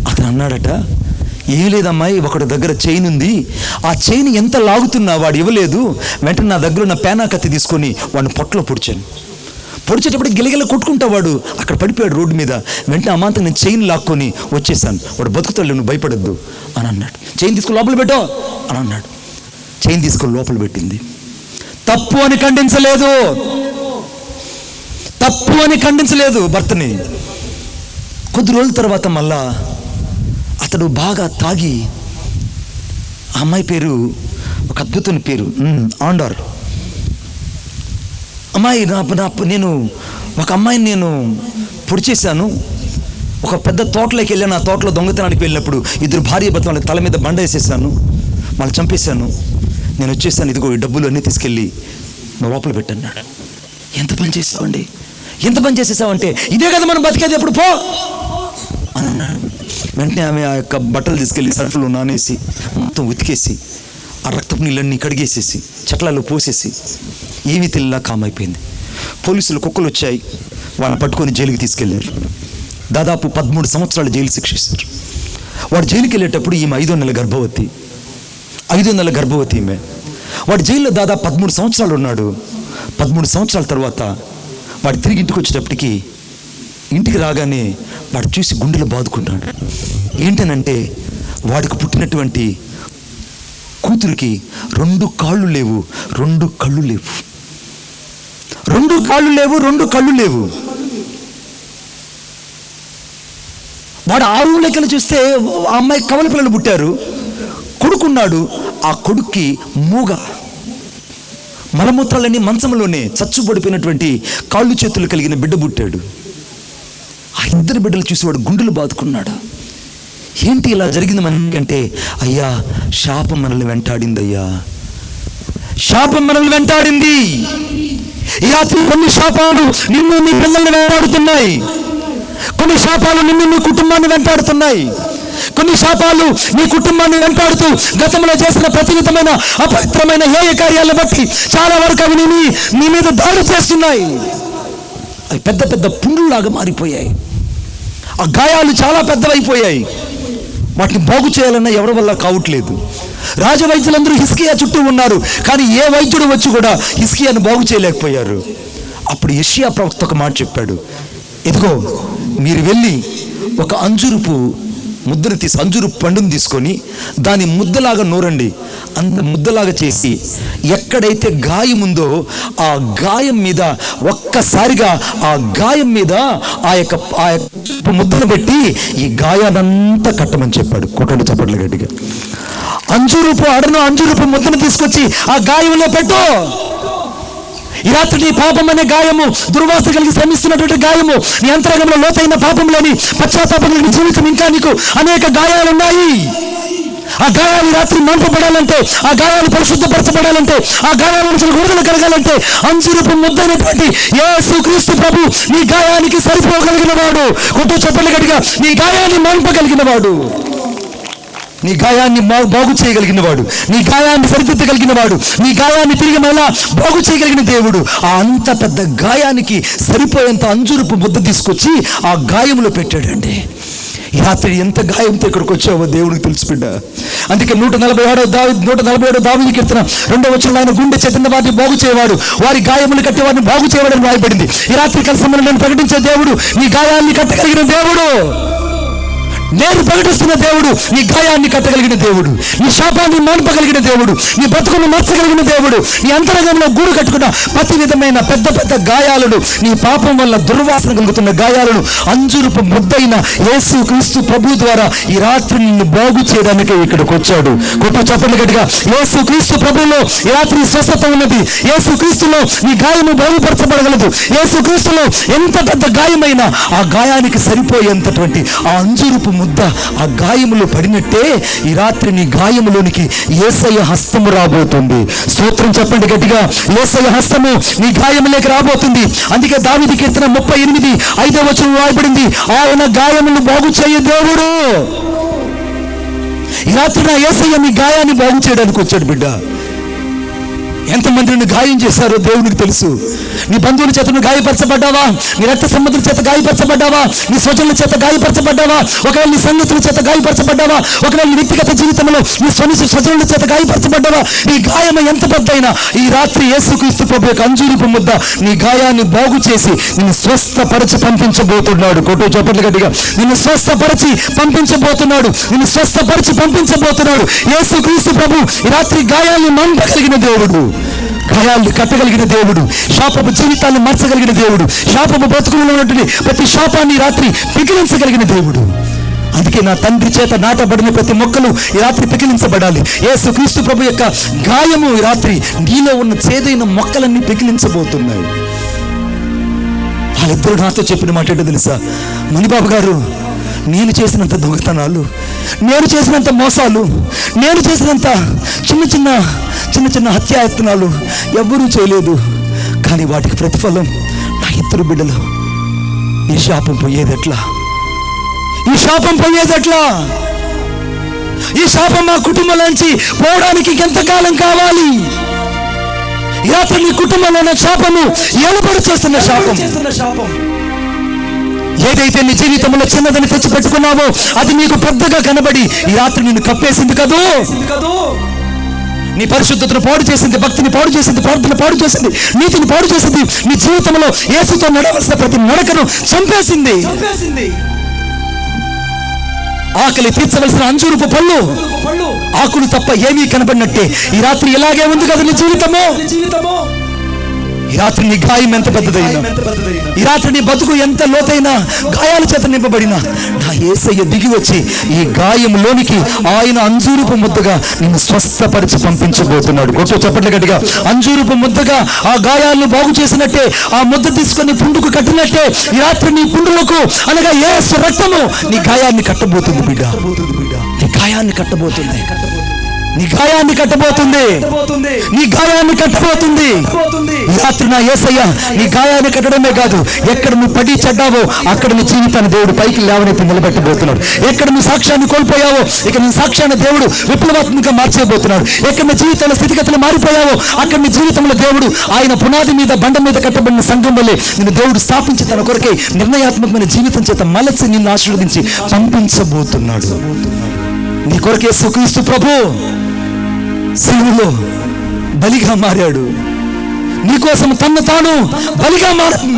అతను అన్నాడట, ఏం లేదమ్మాయి, ఒకటి దగ్గర చైన్ ఉంది. ఆ చైన్ ఎంత లాగుతున్నా వాడు ఇవ్వలేదు. వెంటనే నా దగ్గర ఉన్న పేనా కత్తి తీసుకొని వాడిని పొట్టలో పొడిచాను. పొడిచేటప్పుడు గిలగిల కొట్టుకుంటా వాడు అక్కడ పడిపోయాడు రోడ్డు మీద. వెంటనే అమాంతం నేను చైన్ లాక్కొని వచ్చేసాను. వాడు బతుకుతాడు, నువ్వు భయపడద్దు అని అన్నాడు. చైన్ తీసుకొని లోపల పెట్టో అని అన్నాడు. చైన్ తీసుకొని లోపల పెట్టింది. తప్పు అని ఖండించలేదు. తప్పు అని ఖండించలేదు భర్తని. కొద్ది రోజుల తర్వాత మళ్ళా అతడు బాగా తాగి, ఆ అమ్మాయి పేరు ఒక అద్భుతమైన పేరు ఆండార్ అమ్మాయి. నేను ఒక అమ్మాయిని నేను పొడి చేశాను. ఒక పెద్ద తోటలోకి వెళ్ళాను. ఆ తోటలో దొంగతనానికి వెళ్ళినప్పుడు ఇద్దరు భార్య భర్తలు వాళ్ళ తల మీద బండ వేసేసాను, వాళ్ళు చంపేశాను. నేను వచ్చేసాను, ఇదిగో ఈ డబ్బులు అన్నీ తీసుకెళ్ళి నా లోపల పెట్టన్నాడు. ఎంత పని చేసావండి, ఎంత పని చేసేసావంటే, ఇదే కదా మనం బతికేది, ఎప్పుడు పో అని అన్నాడు. వెంటనే ఆమె ఆ యొక్క బట్టలు తీసుకెళ్ళి సర్ఫ్లో నానేసి మొత్తం ఉతికేసి ఆ రక్తపు నీళ్ళన్నీ కడిగేసేసి చెట్లలో పోసేసి ఏమీ తెల్లా కామైపోయింది. పోలీసులు కుక్కలు వచ్చాయి, వాళ్ళని పట్టుకొని జైలుకి తీసుకెళ్ళారు. దాదాపు 13 సంవత్సరాలు జైలు శిక్షిస్తారు. వాడు జైలుకి వెళ్ళేటప్పుడు ఈమె 5వ నెల గర్భవతి. 5వ నెల గర్భవతి ఈమె. వాడు జైల్లో దాదాపు 13 సంవత్సరాలు ఉన్నాడు. 13 సంవత్సరాల తర్వాత వాడు తిరిగి ఇంటికి వచ్చేటప్పటికి, ఇంటికి రాగానే వాడు చూసి గుండెలు బాదుకున్నాడు. ఏంటనంటే వాడికి పుట్టినటువంటి కూతురికి 2 కాళ్ళు లేవు, 2 కళ్ళు లేవు, 2 కాళ్ళు లేవు, 2 కళ్ళు లేవు. వాడు 6 లెక్కలు చూస్తే ఆ అమ్మాయి కవల పిల్లలు పుట్టారు, కొడుకున్నాడు. ఆ కొడుక్కి మూగ, మలమూత్రాలన్నీ మంచంలోనే చచ్చుబడిపోయినటువంటి కాళ్ళు చేతులు కలిగిన బిడ్డ పుట్టాడు. ఆ 2 బిడ్డలు చూసి వాడు గుండెలు బాదుకున్నాడు. ఏంటి ఇలా జరిగింది మనకంటే, అయ్యా శాపం మనల్ని వెంటాడింది, అయ్యా శాపం మనల్ని వెంటాడింది. ఈ రాత్రి కొన్ని శాపాలు నిన్ను నీ పిల్లల్ని వెంటాడుతున్నాయి, కొన్ని శాపాలు నిన్ను నీ కుటుంబాన్ని వెంటాడుతున్నాయి, కొన్ని శాపాలు నీ కుటుంబాన్ని వెంటాడుతూ గతంలో చేసిన ప్రతి విధమైన అపవిత్రమైన హేయ కార్యాలను బట్టి చాలా వరకు అవి నీ మీద దాడి చేస్తున్నాయి. అవి పెద్ద పెద్ద పుండ్లులాగా మారిపోయాయి. ఆ గాయాలు చాలా పెద్దవైపోయాయి. వాటిని బాగు చేయాలన్నా ఎవరి వల్ల కావట్లేదు. రాజవైద్యులందరూ హిజ్కియా చుట్టూ ఉన్నారు, కానీ ఏ వైద్యుడు వచ్చి కూడా హిజ్కియాను బాగు చేయలేకపోయారు. అప్పుడు యెషయా ప్రవక్త ఒక మాట చెప్పాడు, ఇదిగో మీరు వెళ్ళి ఒక అంజూరపు ముద్దను తీసి, అంజూరపు పండును తీసుకొని దాని ముద్దలాగా నూరండి. అంత ముద్దలాగా చేసి ఎక్కడైతే గాయం ఉందో ఆ గాయం మీద ఒక్కసారిగా ఆ గాయం మీద ఆ యొక్క ముద్దను పెట్టి ఈ గాయానంతా కట్టమని చెప్పాడు. కొట్టండి చప్పట్లు గట్టిగా. అంజూరపు ముద్దను తీసుకొచ్చి ఆ గాయంలో పెట్టు. ఈ రాత్రి నీ పాపం అనే గాయము, దుర్వాసన కలిగి శ్రమిస్తున్నటువంటి గాయము, నీ అంతరంగంలో లోతైన పాపంలోని పశ్చాత్తాపం లేని జీవితం, ఇంకా నీకు అనేక గాయాలు ఉన్నాయి. ఆ గాయాలు రాత్రి మంపబడాలంటే, ఆ గాయాలు పరిశుద్ధపరచబడాలంటే, ఆ గాయాల నుంచి విడుదల కలగాలంటే అంజూరపు ముద్దైనటువంటి యేసుక్రీస్తు ప్రభు నీ గాయానికి సరిపోగలిగిన వాడు. కొట్టు చప్పట్లు గట్టిగా. నీ గాయాన్ని మంపగలిగిన వాడు, నీ గాయాన్ని బాగు చేయగలిగిన వాడు, నీ గాయాన్ని సరిదిద్దగలిగిన వాడు, నీ గాయాన్ని తిరిగి మళ్ళా బాగు చేయగలిగిన దేవుడు. ఆ అంత పెద్ద గాయానికి సరిపోయేంత అంజూరపు ముద్ద తీసుకొచ్చి ఆ గాయంలో పెట్టాడండి. ఈ రాత్రి ఎంత గాయంతో ఇక్కడికి వచ్చావో దేవుడికి తెలుసు బిడ్డ. అందుకే 147 దావీదు కీర్తన 2వ వచనంలో ఆయన గుండె చెందిన వారిని బాగు చేయవాడు, వారి గాయములు కట్టి వారిని బాగు చేయవాడని రాయబడింది. ఈ రాత్రి కాల సమయంలో నేను ప్రకటించే దేవుడు నీ గాయాన్ని కట్టగలిగిన దేవుడు. నేను ప్రకటిస్తున్న దేవుడు నీ గాయాన్ని కట్టగలిగిన దేవుడు, నీ శాపాన్ని మాన్పగలిగిన దేవుడు, నీ బ్రతుకును మార్చగలిగిన దేవుడు. నీ అంతరంగంలో గూడు కట్టుకున్న ప్రతి విధమైన పెద్ద పెద్ద గాయాలను, నీ పాపం వల్ల దుర్వాసన కలుగుతున్న గాయాలను అంజూరపు ముద్దైన యేసుక్రీస్తు ప్రభు ద్వారా ఈ రాత్రి నిన్ను బాగు చేయడానికి ఇక్కడికి వచ్చాడు. గొప్ప చప్పట్లు గట్టిగా. యేసుక్రీస్తు ప్రభువులో ఈ రాత్రి స్వస్థత ఉన్నది. యేసుక్రీస్తులో నీ గాయము బాగుపరచబడగలదు. యేసుక్రీస్తులో ఎంత పెద్ద గాయమైనా ఆ గాయానికి సరిపోయేంతటువంటి ఆ అంజూరపు ముద్ద ఆ గాయములో పడినట్టే ఈ రాత్రి నీ గాయములోనికి యేసయ్య హస్తము రాబోతుంది. స్తోత్రం చెప్పండి గట్టిగా. యేసయ్య హస్తము నీ గాయములోకి రాబోతుంది. అందుకే దావీదు కీర్తన 38:5వ వచనం రాయబడింది, ఆయన గాయమును బాగు చేయ దేవుడు. ఈ రాత్రి నా యేసయ్య నీ గాయాన్ని బాగు చేయడానికి వచ్చాడు బిడ్డ. ఎంతమంది నిన్ను గాయం చేశారో దేవునికి తెలుసు. నీ బంధువుల చేత నువ్వు గాయపరచబడ్డావా? నీ రక్త సంబంధుల చేత గాయపరచబడ్డావా? నీ స్వజనుల చేత గాయపరచబడ్డావా? ఒకవేళ నీ సంగతుల చేత గాయపరచబడ్డావా? ఒకవేళ నీ వ్యక్తిగత జీవితంలో నీ స్వజనుల చేత గాయపరచబడ్డావా? నీ గాయం ఎంత పెద్దయినా ఈ రాత్రి యేసుక్రీస్తు ప్రభు యొక్క అంజూరపు ముద్ద నీ గాయాన్ని బాగు చేసి నిన్ను స్వస్థపరిచి పంపించబోతున్నాడు. కొట్టు చప్పట్లు గట్టిగా. నిన్ను స్వస్థపరిచి పంపించబోతున్నాడు. నిన్ను స్వస్థపరిచి పంపించబోతున్నాడు యేసుక్రీస్తు ప్రభు. ఈ రాత్రి గాయాన్ని మంపగలిగిన దేవుడు. గాయాల్ని కట్టగలిగిన దేవుడు, శాపపు జీవితాన్ని మార్చగలిగిన దేవుడు, శాపపు బ్రతుకులలో ఉన్నటువంటి ప్రతి శాపాన్ని రాత్రి పికిలించగలిగిన దేవుడు. అందుకే నా తండ్రి చేత నాటబడిన ప్రతి మొక్కలు ఈ రాత్రి పికిలించబడాలి. యేసు క్రీస్తు ప్రభు యొక్క గాయము ఈ రాత్రి నీలో ఉన్న చేదైన మొక్కలన్నీ పికిలించబోతున్నాయి. వాళ్ళిద్దరూ నాతో చెప్పిన మాట ఏంటో తెలుసా? మణిబాబు గారు, నేను చేసినంత దొంగతనాలు, నేను చేసినంత మోసాలు, నేను చేసినంత చిన్న చిన్న హత్యాయత్నాలు ఎవ్వరూ చేయలేదు. కానీ వాటికి ప్రతిఫలం నా ఇద్దరు బిడ్డలు. ఈ శాపం పోయేదెట్లా? ఈ శాపం పోయేదెట్లా? ఈ శాపం మా కుటుంబంలోంచి పోవడానికి ఎంతకాలం కావాలి? ఈ రాత్రి నీ కుటుంబంలో ఉన్న శాపము ఏలుబడి చేస్తున్న శాపం ఏదైతే నీ జీవితంలో చిన్నదని తెచ్చిపెట్టుకున్నావో అది నీకు పెద్దగా కనబడి ఈ రాత్రి నిన్ను కప్పేసింది కదూ. నీ పరిశుద్ధతను పాడు చేసింది, భక్తిని పాడు చేసింది, ప్రార్థన పాడు చేసింది, నీతిని పాడు చేసింది, నీ జీవితంలో యేసుతో నడవలసిన ప్రతి నడకను చంపేసింది. ఆకలి తీర్చవలసిన అంజూరపు పళ్ళు ఆకులు తప్ప ఏమీ కనబడినట్టే ఈ రాత్రి ఇలాగే ఉంది కదా నీ జీవితము. ఈ రాత్రి నీ గాయం ఎంత పెద్దదైనా, ఈ రాత్రి నీ బతుకు ఎంత లోతైన గాయాల చేత నింపబడినా నా యేసయ్య దిగి వచ్చి ఈ గాయంలోనికి ఆయన అంజూరపు ముద్దగా నిన్ను స్వస్థపరిచి పంపించబోతున్నాడు. గొప్ప చప్పట్లు గట్టిగా. అంజూరపు ముద్దగా ఆ గాయాలను బాగు చేసినట్టే, ఆ ముద్ద తీసుకొని పుండుకు కట్టినట్టే ఈ రాత్రి నీ పుండులకు అనగా యేసు రక్తము నీ గాయాన్ని కట్టబోతుంది బిడ్డ. నీ గాయాన్ని కట్టబోతుంది, నీ గాయాన్ని కట్టబోతుంది, నీ గాయాన్ని కట్టబోతుంది. ఈ రాత్రి నా యేసయ్య నీ గాయాన్ని కట్టడమే కాదు, ఎక్కడ నువ్వు పడి చెడ్డావో అక్కడ నీ జీవితాన్ని దేవుడు పైకి లేవనెత్తి నిలబెట్టబోతున్నాడు. ఎక్కడ నువ్వు సాక్ష్యాన్ని కోల్పోయావో ఇక నీ సాక్ష్యాన్ని దేవుడు విప్లవాత్మకంగా మార్చేయబోతున్నాడు. ఎక్కడ నీ జీవితంలో స్థితిగతులు మారిపోయావో అక్కడ నీ జీవితంలో దేవుడు ఆయన పునాది మీద బండ మీద కట్టబడిన సంఘం వల్లే నిన్ను దేవుడు స్థాపించి తన కొరకే నిర్ణయాత్మకమైన జీవితం చేత మలచి నిన్ను ఆశీర్వదించి పంపించబోతున్నాడు. నీ కొరకే యేసుక్రీస్తు ప్రభు సిలువలో బలిగా మారాడు. నీకోసం తన్ను తాను బలిగా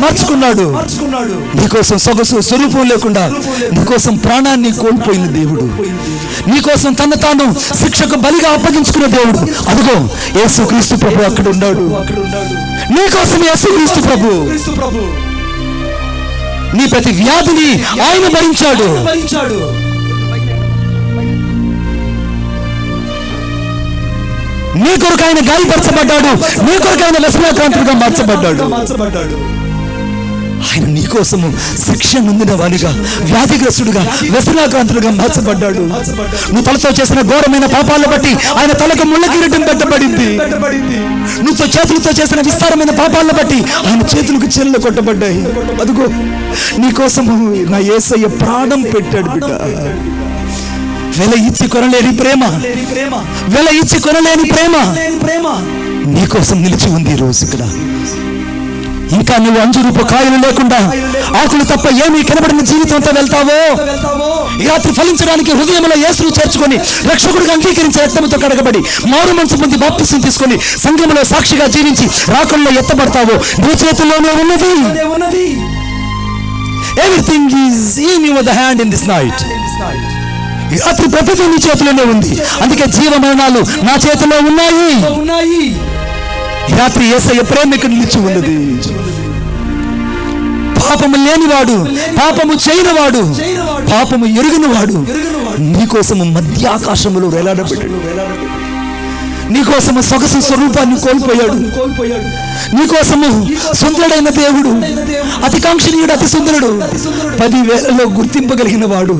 మార్చుకున్నాడు. నీకోసం సొగసు స్వరూపం లేకుండా నీకోసం ప్రాణాన్ని కోల్పోయిన దేవుడు, నీకోసం తన్ను తాను శిక్షకు బలిగా అప్పగించుకున్న దేవుడు. అదిగో యేసుక్రీస్తు ప్రభు అక్కడ ఉన్నాడు. నీకోసం యేసుక్రీస్తు ప్రభు నీ ప్రతి వ్యాధిని ఆయన భరించాడు. నీ కొరకు ఆయన గాయపరచబడ్డాడు, నీ కొరకు ఆయన వ్యసనాక్రాంతుడిగా మార్చబడ్డాడు. ఆయన నీకోసము శిక్ష నొందిన వాడిగా, వ్యాధిగ్రస్తుడుగా, వ్యసనాక్రాంతుడుగా మార్చబడ్డాడు. నువ్వు తలతో చేసిన ఘోరమైన పాపాలను బట్టి ఆయన తలకు ముళ్ళ కిరీటం పెట్టబడింది. నువ్వు చేతులతో చేసిన విస్తారమైన పాపాలను బట్టి ఆయన చేతులకు చెల్లెలు కొట్టబడ్డాయి. అదిగో నీకోసము నా యేసయ్య ప్రాణం పెట్టాడు బిడ్డ. వెల ఇచ్చి కొనలేని ప్రేమ, వెల ఇచ్చి కొనలేని ప్రేమ నీకోసం నిలిచి ఉంది ఈ రోజు ఇక్కడ. ఇంకా నువ్వు అంజూరపు కాయలు లేకుండా ఆకులు తప్ప ఏమీ కనబడిన జీవితంతో వెళ్తావో ఈ రాత్రి ఫలించడానికి హృదయంలో యేసును చేర్చుకొని రక్షకుడిగా అంగీకరించి రక్తంతో కడగబడి మారు మనసు పొంది బాప్తిసం తీసుకొని సంఘంలో సాక్షిగా జీవించి రాకల్లో ఎత్తబడతావో నీ చేతుల్లోనే ఉన్నది. Everything is in your the hand in this night. ఈ రాత్రి ప్రతిదీ నీ చేతిలోనే ఉంది. అందుకే జీవ మరణాలు నా చేతిలో ఉన్నాయి. ఈ రాత్రి యేసయ్య ప్రేమ ఇక్కడ నిలిచి ఉన్నది. పాపము లేనివాడు, పాపము చేయనివాడు, పాపము ఎరుగనివాడు నీకోసము మధ్య ఆకాశములో వేలాడబెట్టాడు. నీకోసము సొగసు స్వరూపాన్ని కోల్పోయాడు. నీకోసము సుందరుడైన దేవుడు, అతి కాంక్షణీయుడు, అతి సుందరుడు, 10,000లో గుర్తింపగలిగిన వాడు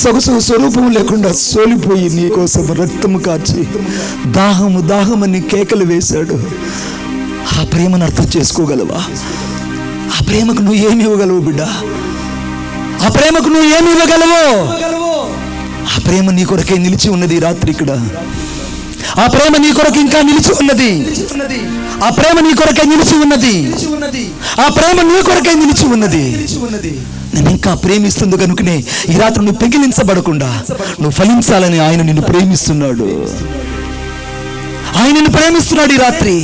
సొగసు స్వరూపం లేకుండా సోలిపోయి నీకోసం రక్తము కార్చి దాహమని కేకలు వేశాడు. ఆ ప్రేమను అర్థం చేసుకోగలవా? ఆ ప్రేమకు నువ్వు ఏమి ఇవ్వగలవు బిడ్డ? ఆ ప్రేమకు నువ్వు ఏమి ఇవ్వగలవు? ఆ ప్రేమ నీ కొరకే నిలిచి ఉన్నది రాత్రి ఇక్కడ. ఆ ప్రేమ నీ కొరకు ఇంకా నిలిచి ఉన్నది. ఆ ప్రేమ నీ కొరకే నిలిచి ఉన్నది. ఆ ప్రేమ నీ కొరకే నిలిచి ఉన్నది. నేను ఇంకా ప్రేమిస్తుంది కనుకనే ఈ రాత్రి నువ్వు పెగిలించబడకుండా నువ్వు ఫలించాలని ఆయన నిన్ను ప్రేమిస్తున్నాడు. ఆయన నిన్ను ప్రేమిస్తున్నాడు. ఈ రాత్రి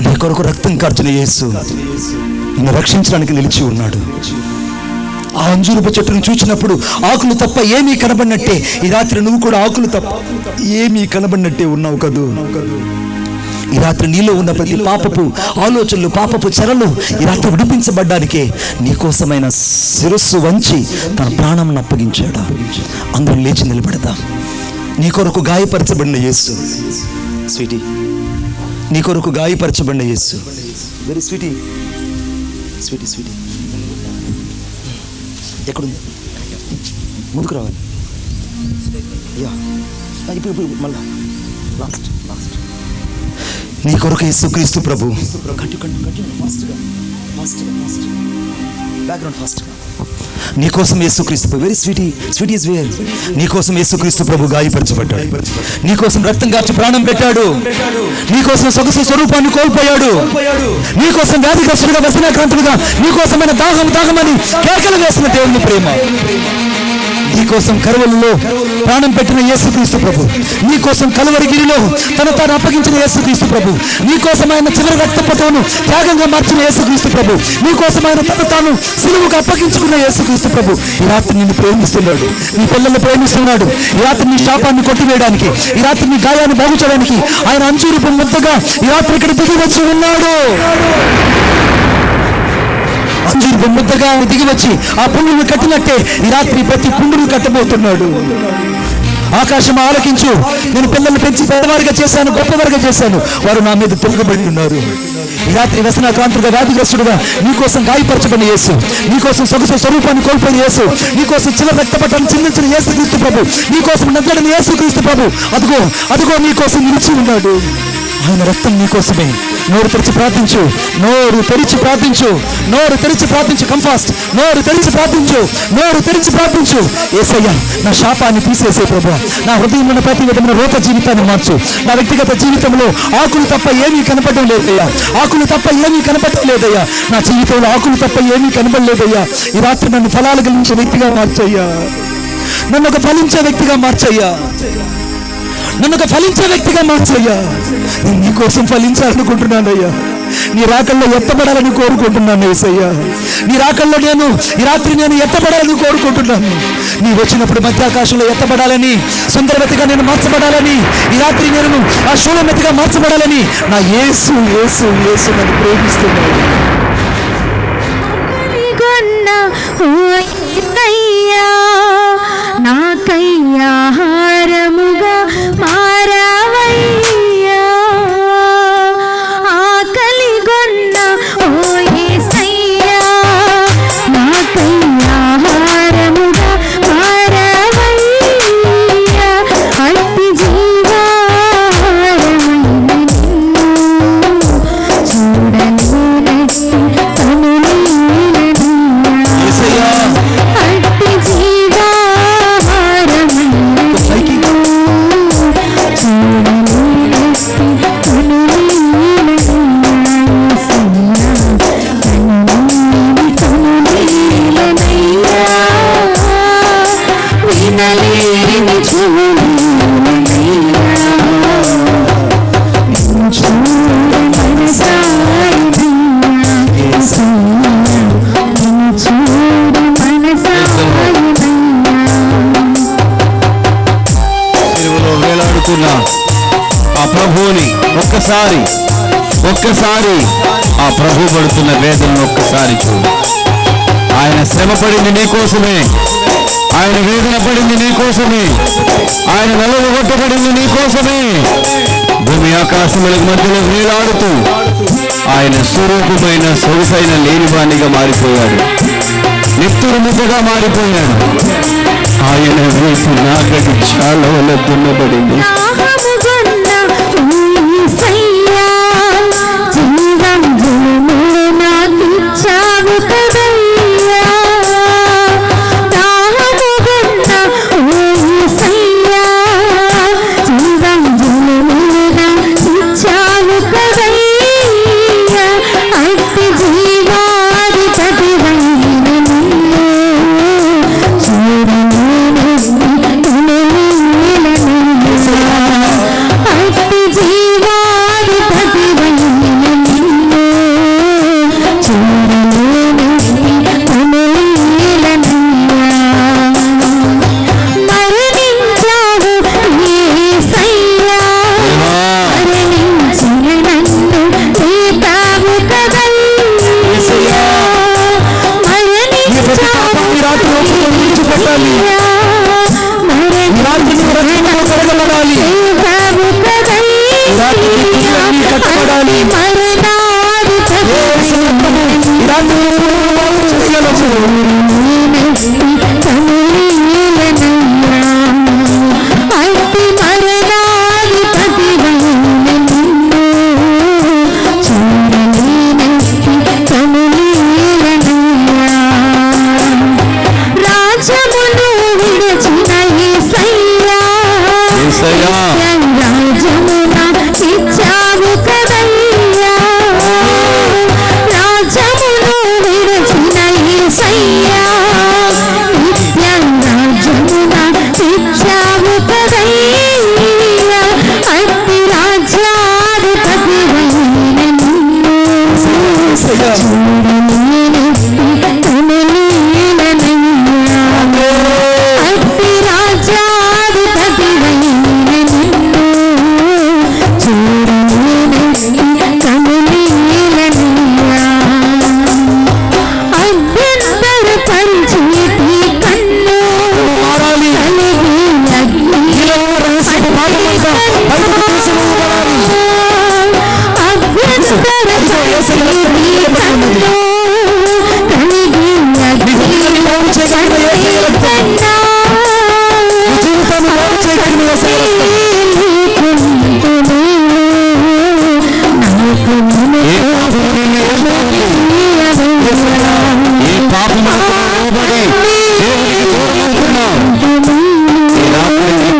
నీ కొరకు రక్తం కార్చిన యేసు నిన్ను రక్షించడానికి నిలిచి ఉన్నాడు. ఆ అంజూరపు చెట్టును చూచినప్పుడు ఆకులు తప్ప ఏమీ కనబడినట్టే ఈ రాత్రి నువ్వు కూడా ఆకులు తప్ప ఏమీ కనబడినట్టే ఉన్నావు కదూ. ఈ రాత్రి నీలో ఉన్న ప్రతి పాపపు ఆలోచనలు, పాపపు చెరలు ఈ రాత్రి విడిపించబడ్డానికే నీకోసమైన శిరస్సు వంచి తన ప్రాణం అప్పగించాడు. అందరం లేచి నిలబడదాం. నీ కొరకు గాయపరచబడిన యేసు, స్వీటీ, నీ కొరకు గాయపరచబడిన యేసు. వెరీ స్వీటీ, స్వీటీ, స్వీటీ ఎక్కడుంది? ముందుకు రావాలి. యా, ఇప్పుడు మళ్ళా లాస్ట్. నీ కొరకు యేసుక్రీస్తు ప్రభు నీ కోసం యేసుక్రీస్తు ప్రభు, వెరీ స్వీటీ ఇస్ వేర్, నీ కోసం యేసుక్రీస్తు ప్రభు గాయపరచబడ్డాడు. నీ కోసం రక్తం కార్చి ప్రాణం పెట్టాడు. నీ కోసం సొగసు స్వరూపాన్ని కోల్పోయాడు. నీ కోసం వ్యాధిగ్రస్తుడుగా, వ్యసనాక్రాంతుడుగా, నీ కోసమైన దాహమని కేకలు వేసిన దేవుని ప్రేమ. నీ కోసం కరువులలో ప్రాణం పెట్టిన యేసుక్రీస్తు ప్రభు, నీ కోసం కలువరిగిరిలో తాను అప్పగించిన యేసుక్రీస్తు ప్రభు, నీ కోసమైన చివరి రక్తపటమును త్యాగంగా మార్చిన యేసుక్రీస్తు ప్రభు, నీ కోసమైన తాను సిలువకు అప్పగించుకున్న యేసుక్రీస్తు ప్రభు ఈ రాత్రి నిన్ను ప్రేమిస్తున్నాడు. నీ పిల్లల్ని ప్రేమిస్తున్నాడు. ఈ రాత్రి నీ శాపాన్ని కొట్టివేయడానికి, ఈ రాత్రి నీ గాయాన్ని బాగు చేయడానికి ఆయన అంచురూపం ముద్దగా ఈ రాత్రి ఇక్కడ దిగి వచ్చి ఉన్నాడు. అంజూరు ముద్దగా దిగి వచ్చి ఆ పుండును కట్టినట్టే ఈ రాత్రి ప్రతి పుండును కట్టబోతున్నాడు. ఆకాశం ఆలకించు, నేను పిల్లల్ని పెంచి పెద్దవారిగా చేశాను, గొప్పవారిగా చేశాను, వారు నా మీద తిరగబడి ఉన్నారు. ఈ రాత్రి వ్యసనాక్రాంతుడుగా, వ్యాధిగ్రస్తుడుగా నీకోసం గాయపరచబడిన యేసు, నీకోసం సొగసు స్వరూపాన్ని కోల్పోయిన యేసు, నీకోసం చివరి రక్తపట్టాన్ని చిందించిన యేసుక్రీస్తు ప్రభు, నీకోసం నగ్గడని యేసుక్రీస్తు ప్రభు అదిగో నీకోసం నిలిచి ఉన్నాడు. ఆయన రక్తం నీకోసమే. నోరు తెరిచి ప్రార్థించు, నోరు తెరిచి ప్రార్థించు, నోరు తెరిచి ప్రార్థించు. కంఫాస్ట్, నోరు తెరిచి ప్రార్థించు, నోరు తెరిచి ప్రార్థించు. యేసయ్యా, నా శాపాన్ని తీసేసే ప్రభు, నా హృదయంలో ఉన్న ప్రతి విధమైన రోత జీవితాన్ని మార్చు. నా వ్యక్తిగత జీవితంలో ఆకులు తప్ప ఏమీ కనపడడం లేదయ్యా, ఆకులు తప్ప ఏమీ కనపడటం లేదయ్యా, నా జీవితంలో ఆకులు తప్ప ఏమీ కనపడలేదయ్యా. ఈ రాత్రి నన్ను ఫలాలు కలిగించే వ్యక్తిగా మార్చయ్యా, నన్ను ఒక ఫలించే వ్యక్తిగా మార్చయ్యా, నన్ను ఒక ఫలించే వ్యక్తిగా మార్చయ్యా. నేను నీ కోసం ఫలించాలనుకుంటున్నానయ్యా. నీ రాకల్లో ఎత్తబడాలని కోరుకుంటున్నాను యేసయ్యా. నీ రాకల్లో ఈ రాత్రి నేను ఎత్తబడాలని కోరుకుంటున్నాను. నీ వచ్చినప్పుడు మధ్యాకాశంలో ఎత్తబడాలని, సుందరవతిగా నేను మార్చబడాలని, ఈ రాత్రి నేను ఆ శూలమతిగా మార్చబడాలని నా యేసు నన్ను ప్రేమిస్తున్నాడు. నాకయ్యా హారముగా మారావయ్యా, ఆకలిగొన్న ఓ యేసయ్యా, నాకయ్యా హారముగా మారావయ్యా, అట్టి జీవాహారమైన నిన్ను చూడలేనట్టి కనులీనయ్యా, అట్టి ఆ ప్రభువుని ఒక్కసారి ఆ ప్రభు పడుతున్న వేదనను ఒక్కసారి చూడు. ఆయన శ్రమ పడింది నీకోసమే, ఆయన వేదన పడింది నీకోసమే, ఆయన నలుగుగొట్టబడింది నీకోసమే. భూమి ఆకాశములకు మధ్యలో వేలాడుతూ ఆయన స్వరూపమైన సొగసైన లేనివాణిగా మారిపోయాడు, నెత్తురు ముద్దగా మారిపోయాడు. ఆయన వేసి నాగడి చాలా వల్ల దున్నబడింది. కట్టబడాలి. యేసు రక్తము ఇలాంటి చేయగలదు.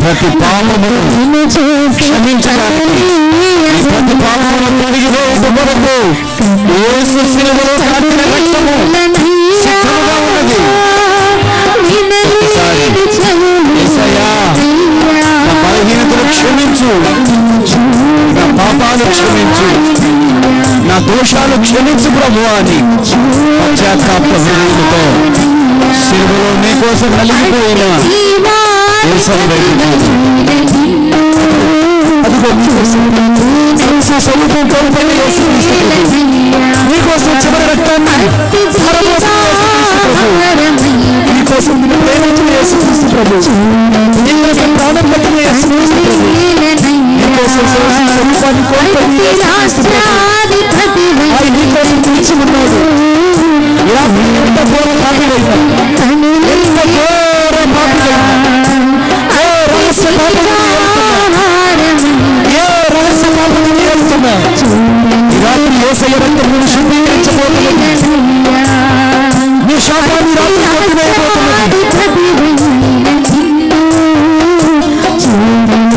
ప్రతి పాపమును క్షమించడానికి ప్రతి పాపమును తొలగివేయుట కొరకు యేసు శిలువలో కార్చిన రక్తము సిద్ధముగా ఉన్నది. యేసయ్యా, నా బలహీనతలు క్షమించు, నా పాపాలు క్షమించు, నా దోషాలు క్షమించు ప్రభువా అని పశ్చాత్తాప హృదయంతో శిలువలో నీ కోసం నలిగిపోయిన నీకోసం చివరి రక్తాన్ని నీకోసం ప్రేమించిన యేసుక్రీస్తు ప్రభు, నీకోసం ప్రాణం పెట్టిన యేసుక్రీస్తు ప్రభు, నీకోసం రూపాన్ని కోల్పోయిన యేసుక్రీస్తు ప్రభు, ఆయన నీకోసం పిలిచి ఉన్నాడు. ఎంత ఘోర పాపివైనా, ఎంత ఘోర పాపివైనా, ఈ రాత్రి యేసయ్య రక్తమును శుద్ధీకరించబోతున్నది. నీ శాపాన్ని రాత్రి కొట్టివేయబోతున్నది.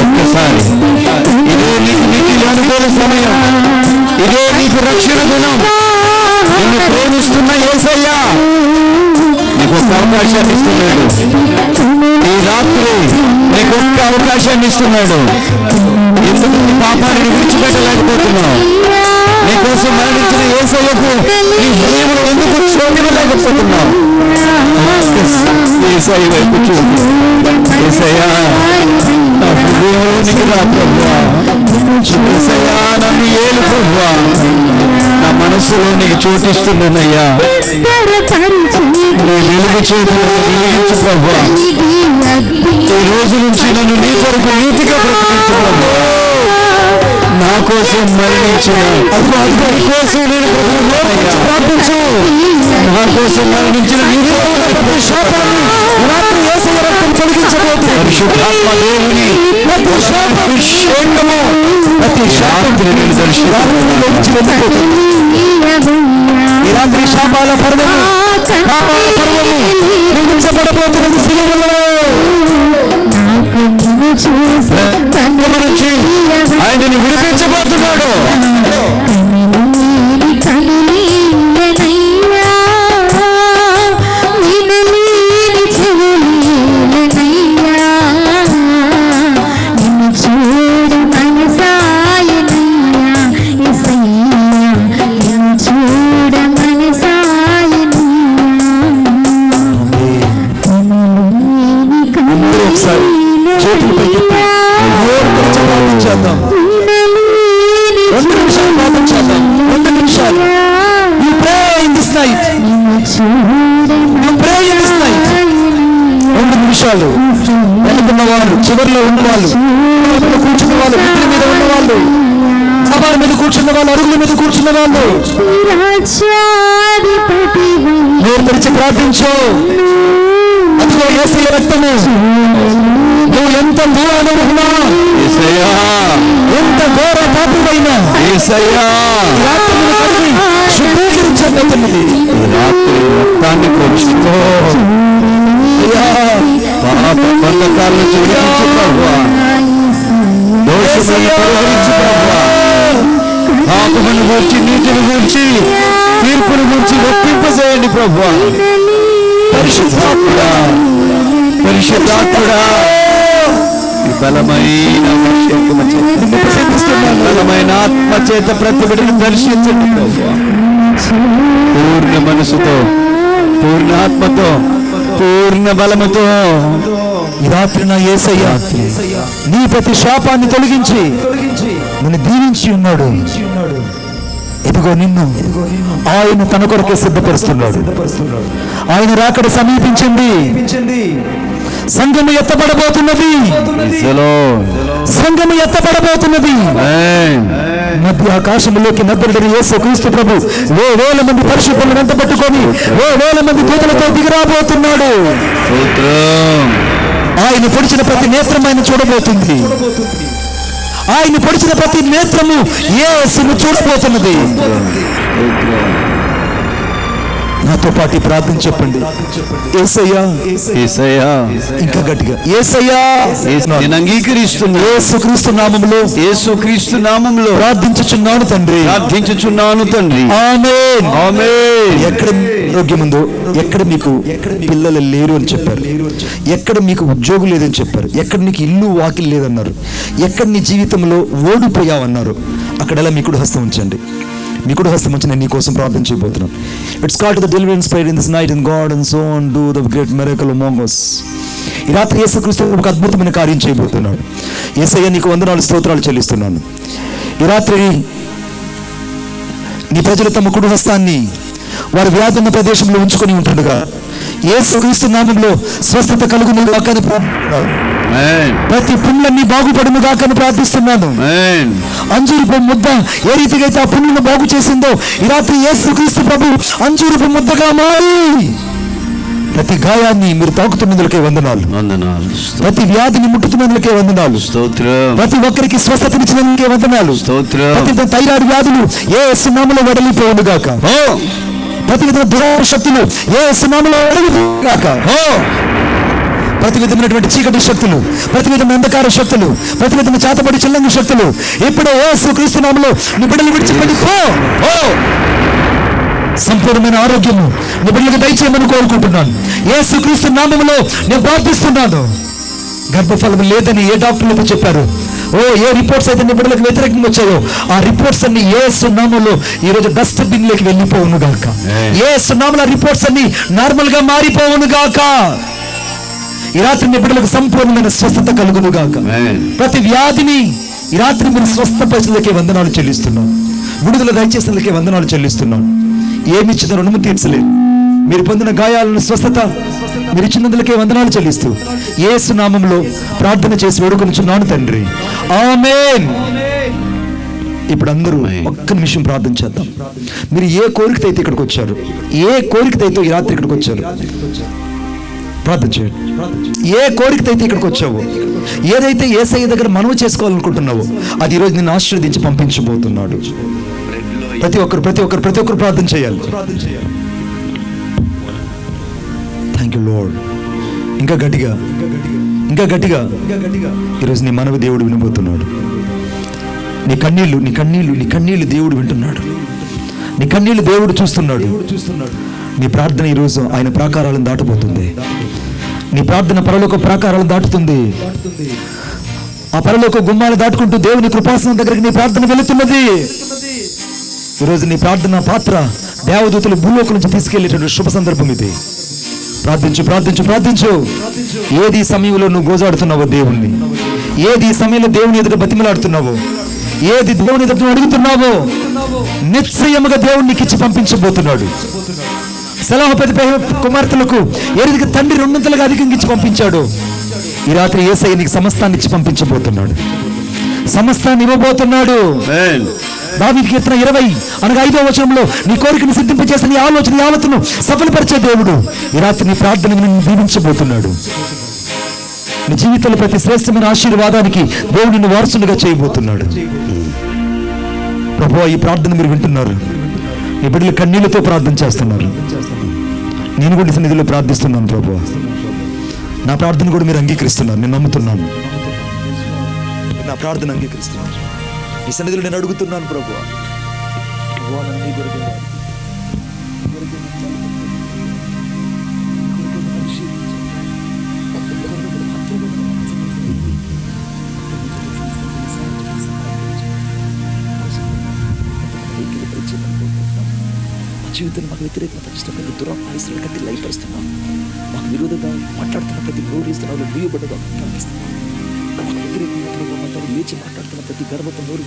ఒక్కసారి ఇదే నీకు మిక్కిలి అనుకూల సమయం, ఇదే నీకు రక్షణ దినం. నిన్ను ప్రేమిస్తున్న యేసయ్య నీకు ఒక అవకాశాన్ని ఇస్తున్నాడు. ఈ రాత్రి నీకు ఒక్క అవకాశాన్ని ఇస్తున్నాడు. ఎందుకు నీ పాపాన్ని విడిచిపెట్టలేకపోతున్నావు? నీకోసం మరణించిన యేసయ్యకు నీ హృదయంలో ఎందుకు చోటివ్వలేకపోతున్నావు? యేసయ్య వైపు చూడు. యేసయ్యా, నా హృదయంలోనికి రా ప్రభువా. యేసయ్యా, నన్ను ఏలు ప్రభువా. నా మనస్సులో నీకు చోటిస్తున్నానయ్యా. నీ వెలుగు చేతులను నిలిగించు ప్రభువా. ఈ రోజు నుంచి నన్ను నీ కొరకు నీతిగా బ్రతికించు ప్రభువా. నా కోసం మరణించిన కోసం నేను ప్రార్థించు. నా కోసం మరణించిన శాపాన్ని రాత్రి యేసయ్య రక్తం తొలగించబోతుంది. పరిశుద్ధాత్మ దేవుని అభిషేకము ప్రతి శాపంని నేను దర్శించి ఈ రాత్రి శాపాల పర్వము, పాపాల పర్వము ముగించబడబోతున్నది శిలువలో. నుంచి ఆయనని విడిపించబోతున్నాడు. వెనుకున్న వాళ్ళు, చివరిలో ఉన్న వాళ్ళు, కూర్చున్న వాళ్ళు, మిద్ర మీద ఉన్న వాళ్ళు సభల మీద కూర్చున్న వాళ్ళు, అరుగుల మీద కూర్చున్న వాళ్ళు రాజ్యాధిపతివై నోరు తెరిచి ప్రార్థించు. అదిగో యేసయ్య రక్తము. నువ్వు ఎంత దూరమైనా, ఎంత ఘోర పాపమైనా శుద్ధీకరించబోతున్నది. రక్తాన్ని కోరుచుకో, పాప బంధకాలను తొలగించు ప్రభువా, దోషములను పరిహరించు ప్రభువా, పాపమును గూర్చి, నీతిని గూర్చి, తీర్పును గూర్చి ఒప్పింపజేయండి ప్రభువా. పరిశుద్ధాత్ముడా, పరిశుద్ధాత్ముడా, ఈ బలమైన అభిషేకము చేత, బలమైన ఆత్మ చేత ప్రతి బిడ్డను దర్శించండి ప్రభువా. పూర్ణ మనసుతో, పూర్ణ ఆత్మతో, పూర్ణ బలముతో ఈ రాత్రి నా యేసయ్య నీ ప్రతి శాపాన్ని తొలగించి నిన్ను దీవించి ఉన్నాడు. ఇదిగో నిన్ను ఆయన తన కొరకే సిద్ధపరుస్తున్నాడు. ఆయన రాకడ సమీపించింది. సంఘము ఎత్తబడబోతున్నది. సంఘము ఎత్తబడబోతున్నది. మధ్య ఆకాశంలోకి నబ్బరుడైన యేసుక్రీస్తు ప్రభు వేల మంది పరిశుద్ధులను వెంట పట్టుకొని వేల మంది దూతలతో దిగిరాబోతున్నాడు. ఆయన పొడిచిన ప్రతి నేత్రం ఆయన చూడబోతుంది. ఆయన పొడిచిన ప్రతి నేత్రము యేసును చూడబోతున్నది. నాతో పాటు ప్రార్థన చెప్పండి. యేసయ్యా, యేసయ్యా, ఇంకా గట్టిగా యేసయ్యా, నేను అంగీకరిస్తున్నాను. యేసుక్రీస్తు నామములో, యేసుక్రీస్తు నామములో ప్రార్థించుచున్నాను తండ్రి, ప్రార్థించుచున్నాను తండ్రి. ఆమేన్, ఆమేన్. ఎక్కడ ఆరోగ్యం ఉందో, ఎక్కడ మీకు పిల్లలు లేరు అని చెప్పారు, ఎక్కడ మీకు ఉద్యోగం లేదని చెప్పారు, ఎక్కడ నీకు ఇల్లు వాకిలు లేదన్నారు, ఎక్కడ నీ జీవితంలో ఓడిపోయావన్నారు, అక్కడలా మీ కుడి హస్తం ఉంచండి. మీ కుడి హస్తం ఉంచి నేను నీ కోసం ప్రార్థన చేయబోతున్నాను. It's called the deliverance prayer in this night and God and so on do the great miracle among us. ఈ రాత్రి యేసుక్రీస్తు ఒక అద్భుతమైన కార్యం చేయబోతున్నాడు. యేసయ్య నీకు వందనాలు, స్తోత్రాలు చెల్లిస్తున్నాను. ఈ రాత్రి నీ ప్రజలు తమ కుడి హస్తాన్ని వారి వ్యాధి ఉన్న ప్రదేశంలో ఉంచుకొని ఉంటుండగా యేసుక్రీస్తు నామములో స్వస్థత కలుగును గాకని ప్రతి పుండ్లన్నీ బాగుపడును గాకని ప్రార్థిస్తున్నాను. అంజూరపు ముద్ద ఏ రీతిగా అయితే ఆ పుండ్లను బాగు చేసిందో ఈ రాత్రి యేసుక్రీస్తు ప్రభు అంజూరపు ముద్దగా మారి ప్రతి గాయాన్ని మీరు తాకుతున్నందులకే వందనాలు. ప్రతి వ్యాధిని ముట్టుతున్నందులకే వందనాలు. ప్రతి ఒక్కరికి స్వస్థతనిచ్చినందుకే వందనాలు. ప్రతి థైరాయిడ్ వ్యాధులు యేసు నామములో వెడలిపోవును గాక. ప్రతి విధమైన దురాత్మ శక్తులు యేసు నామములో వెడలిపోవును గాక. ప్రతి విధమైనటువంటి చీకటి శక్తులు, ప్రతి విధమైన అంధకార శక్తులు, ప్రతి విధమైన చేతబడి చెల్లంగి శక్తులు ఇప్పుడే యేసుక్రీస్తు నామములో నీ బిడ్డలు విడిచిపెట్టి సంపూర్ణమైన ఆరోగ్యము నీ బిడ్డలకు దయచేయమని కోరుకుంటున్నాను. యేసుక్రీస్తు నామములో నేను ప్రార్థిస్తున్నాను. గర్భఫలం లేదని ఏ డాక్టర్లతో చెప్పారు, ఏ రిపోర్ట్స్ అయితే నీ బిడ్డలకు వ్యతిరేకంగా వచ్చాయో ఆ రిపోర్ట్స్ అన్ని యేసు నామములో ఈ రోజు డస్ట్బిన్ లోకి వెళ్ళిపోవును గాక. యేసు నామములో రిపోర్ట్స్ అన్ని నార్మల్ గా మారిపోవును గాక. ఈ రాత్రి నీ బిడ్డలకు సంపూర్ణమైన స్వస్థత కలుగును గాక. ప్రతి వ్యాధిని ఈ రాత్రి మీరు స్వస్థపరిచినకే వందనాలు చెల్లిస్తున్నాను. విడుదల దయచేసినకే వందనాలు చెల్లిస్తున్నాను. ఏమి ఇచ్చిన రుణము తీర్చలేదు. మీరు పొందిన గాయాలను స్వస్థత మీరు ఇచ్చినందులకే వందనాలు చెల్లిస్తూ యేసు నామములో ప్రార్థన చేసి వేడుకొనుచున్నాను తండ్రి. ఆమేన్. ఇప్పుడు అందరూ ఒక్క నిమిషం ప్రార్థన చేద్దాం. మీరు ఏ కోరికతో అయితే ఇక్కడికి వచ్చారు, ఏ కోరికతో అయితే ఈ రాత్రి ఇక్కడికి వచ్చారు, ప్రార్థన చేయండి. ఏ కోరికతో అయితే ఇక్కడికి వచ్చావో, ఏదైతే యేసయ్య దగ్గర మనవి చేసుకోవాలనుకుంటున్నావో అది ఈరోజు నిన్ను ఆశీర్వదించి పంపించబోతున్నాడు. ప్రతి ఒక్కరు ప్రార్థన చేయాలి. Thank you lord. ఇంకా గట్టిగా ఈరోజు నీ మనవి దేవుడు వినబోతున్నాడు. నీ కన్నీళ్లు దేవుడు వింటున్నాడు. నీ కన్నీళ్లు దేవుడు చూస్తున్నాడు. నీ ప్రార్థన ఈరోజు ఆయన ప్రాకారాలను దాటబోతుంది. నీ ప్రార్థన పరలోక ప్రాకారాలను దాటుతుంది. ఆ పరలోక గుమ్మాలు దాటుకుంటూ దేవుని కృపాసనం దగ్గరికి నీ ప్రార్థన వెళుతున్నది. ఈరోజు నీ ప్రార్థన పాత్ర దేవదూతలు భూలోకం నుంచి తీసుకెళ్లేటువంటి శుభ సందర్భం ఇది. ప్రార్థించు. ఏది సమయంలో నువ్వు గోజాడుతున్నావో దేవుణ్ణి, ఏది సమయంలో దేవుని ఎదుట బతిమలాడుతున్నావో, ఏది దేవుని ఎదుట అడుగుతున్నావో నిశ్చయముగా దేవునికి ఇచ్చి పంపించబోతున్నాడు. సెలవుపతి కుమార్తెలకు ఏ రీతిగా తండ్రి రెండంతలుగా అధికంగా ఇచ్చి పంపించాడు, ఈ రాత్రి యేసయ్య నీకు సమస్తాన్ని ఇచ్చి పంపించబోతున్నాడు. సమస్తాన్ని ఇవ్వబోతున్నాడు. దావీదు కీర్తన 20 అనగా 5వ వచనంలో నీ కోరికను సిద్ధింపచేసి నీ ఆలోచన యావత్తును సఫలపరిచే దేవుడు ఈ రాత్రి నీ ప్రార్థన నిన్ను దీవించబోతున్నాడు. నీ జీవితంలో ప్రతి శ్రేష్టమైన ఆశీర్వాదానికి దేవుడు నిన్ను వారసునిగా చేయబోతున్నాడు. ప్రభువా, ఈ ప్రార్థన మీరు వింటున్నారు. ఈ బిడ్డలు కన్నీళ్లతో ప్రార్థన చేస్తున్నారు. నేను కూడా సన్నిధిలో ప్రార్థిస్తున్నాను. ప్రభువా, నా ప్రార్థన కూడా మీరు అంగీకరిస్తున్నారు. నేను నమ్ముతున్నాను, నా ప్రార్థన అంగీకరిస్తున్నాను. ఈ సన్నిధిలో నేను అడుగుతున్నాను. ప్రభువా, నన్ను నీ కొరకు జీవితంలో మాకు వ్యతిరేకంగా పరిస్థితున్న ప్రతి దురాత్మలు కట్టి లయపరుస్తున్నాం. మాకు విరోధంగా మాట్లాడుతున్న ప్రతి నోరు వీయబడ్డగా మాకు వ్యతిరేకంగా ప్రభావం లేచి మాట్లాడుతున్న ప్రతి గర్భపు నోరు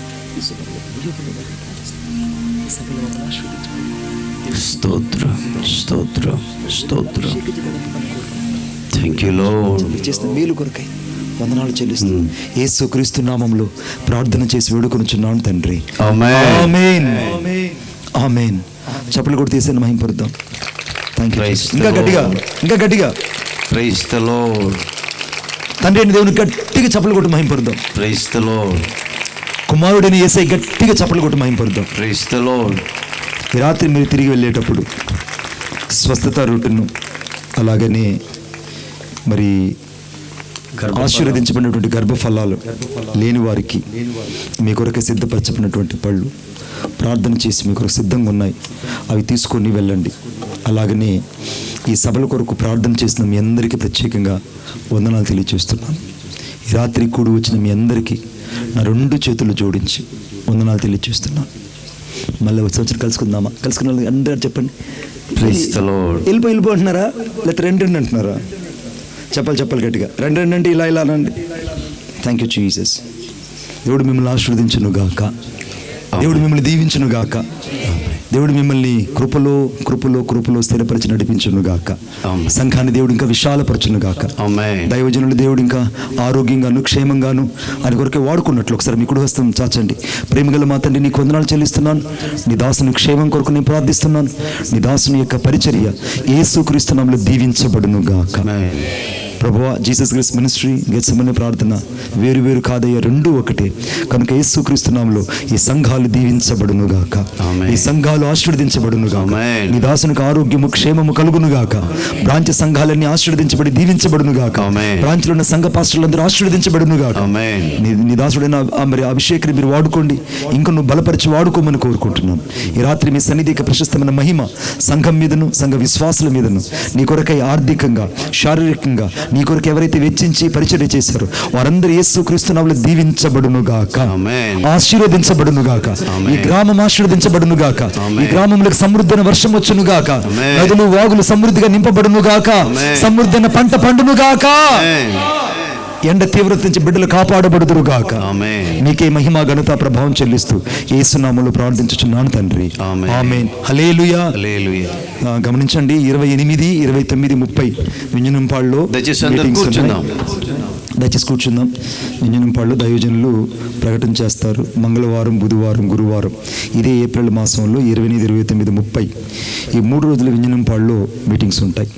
చేసిన మేలు కొరకై వందనాలు చెల్లిస్తూ యేసుక్రీస్తు నామములో ప్రార్థన చేసి వేడుకొనుచున్నాను తండ్రి. ఆమేన్, ఆమేన్. చప్పట్లు కూడా తీసి మహింపరుద్దాం. ఇంకా గట్టిగా ప్రైజ్ ది లార్డ్. తండ్రి అయిన దేవుని గట్టిగా చప్పట్లు కొట్టి మహింపరుద్దాం. Praise the lord. కుమారుడని యేసయ్య గట్టిగా చప్పట్లు కొట్టి మహింపరుద్దాం. Praise the lord. ఈ రాత్రి మీరు తిరిగి వెళ్ళేటప్పుడు స్వస్థత రూటును అలాగనే మరి ఆశీర్వదించబడినటువంటి గర్భఫలాలు లేని వారికి మీ కొరకు సిద్ధపరచబడినటువంటి పళ్ళు ప్రార్థన చేసి మీ కొరకు సిద్ధంగా ఉన్నాయి. అవి తీసుకొని వెళ్ళండి. అలాగనే ఈ సభల కొరకు ప్రార్థన చేసిన మీ అందరికీ ప్రత్యేకంగా వందనాలు తెలియజేస్తున్నాను. ఈ రాత్రి కూడి వచ్చిన మీ అందరికీ నా 2 చేతులు జోడించి వందనాలు తెలియజేస్తున్నాను. మళ్ళీ సంవత్సరం కలుసుకుందామా? కలుసుకున్న వాళ్ళకి అందరూ చెప్పండి. వెళ్ళిపో అంటున్నారా, లేకపోతే 2 అంటున్నారా? చెప్పాలి గట్టిగా. 2 అంటే ఇలా అనండి. Thank you Jesus. దేవుడు మిమ్మల్ని ఆశీర్వదించును గాక. దేవుడు మిమ్మల్ని దీవించును గాక. దేవుడు మిమ్మల్ని కృపలో స్థిరపరిచి నడిపించును గాక. సంఘాన్ని దేవుడు ఇంకా విశాలపరచును గాక. దైవజనులు దేవుడు ఇంకా ఆరోగ్యంగాను క్షేమంగాను ఆయన కొరకే వాడుకున్నట్లు ఒకసారి మీ కుడి హస్తం చాచండి. ప్రేమగల మా తండ్రి, నీకు వందనాలు చెల్లిస్తున్నాను. నీ దాసుని క్షేమం కొరకు నేను ప్రార్థిస్తున్నాను. నీ దాసుని యొక్క పరిచర్య యేసుక్రీస్తు నామములో దీవించబడును గాక. ప్రభువా, జీసస్ క్రైస్ట్ మినిస్ట్రీ గెత్సెమనే ప్రార్థన వేరు కాదయ్యా, 2 ఒకటే కనుక యేసుక్రీస్తు నామములో ఈ సంఘాలు దీవించబడును గాక. ఈ సంఘాలు ఆశీర్వదించబడును గాక. నీ దాసునికి ఆరోగ్యము క్షేమము కలుగును గాక. బ్రాంచ్ సంఘాలన్నీ ఆశీర్వదించబడి దీవించబడును గాక. బ్రాంచ్లో ఉన్న సంఘ పాస్టర్లందరూ ఆశీర్వదించబడును గాక. నీ దాసుడైన మరి అభిషేకుని మీరు వాడుకోండి, ఇంకా నువ్వు బలపరిచి వాడుకోమని కోరుకుంటున్నాను. ఈ రాత్రి మీ సన్నిధికి ప్రశస్తమైన మహిమ సంఘం మీదను సంఘ విశ్వాసుల మీదను నీ కొరకై ఆర్థికంగా శారీరకంగా నీ కొరకు ఎవరైతే వెచ్చించి పరిచర్య చేశారో వారందరూ యేసుక్రీస్తు నామములో దీవించబడును గాక. ఆశీర్వదించబడును గాక. ఈ గ్రామం ఆశీర్వదించబడును గాక. ఈ గ్రామంలోకి సమృద్ధైన వర్షం వచ్చును గాక. నదులు వాగులు సమృద్ధిగా నింపబడును గాక. సమృద్ధైన పంట పండును గాక. ఎండ తీవ్రత నుంచి బిడ్డలు కాపాడబడుదురు గాక. నీకే మహిమ ఘనత ప్రభావం చెల్లిస్తూ యేసు నామములో ప్రార్థించుచున్నాను తండ్రి. ఆమేన్. హల్లెలూయా. గమనించండి, 28, 29, 30 వింజనంపాడులో దయచేసి కూర్చుందాం. వింజనంపాడులో దైవజనులు ప్రకటన చేస్తారు. మంగళవారం, బుధవారం, గురువారం ఇదే ఏప్రిల్ మాసంలో 28, 29, 30 ఈ 3 రోజుల వింజనంపాడులో మీటింగ్స్ ఉంటాయి.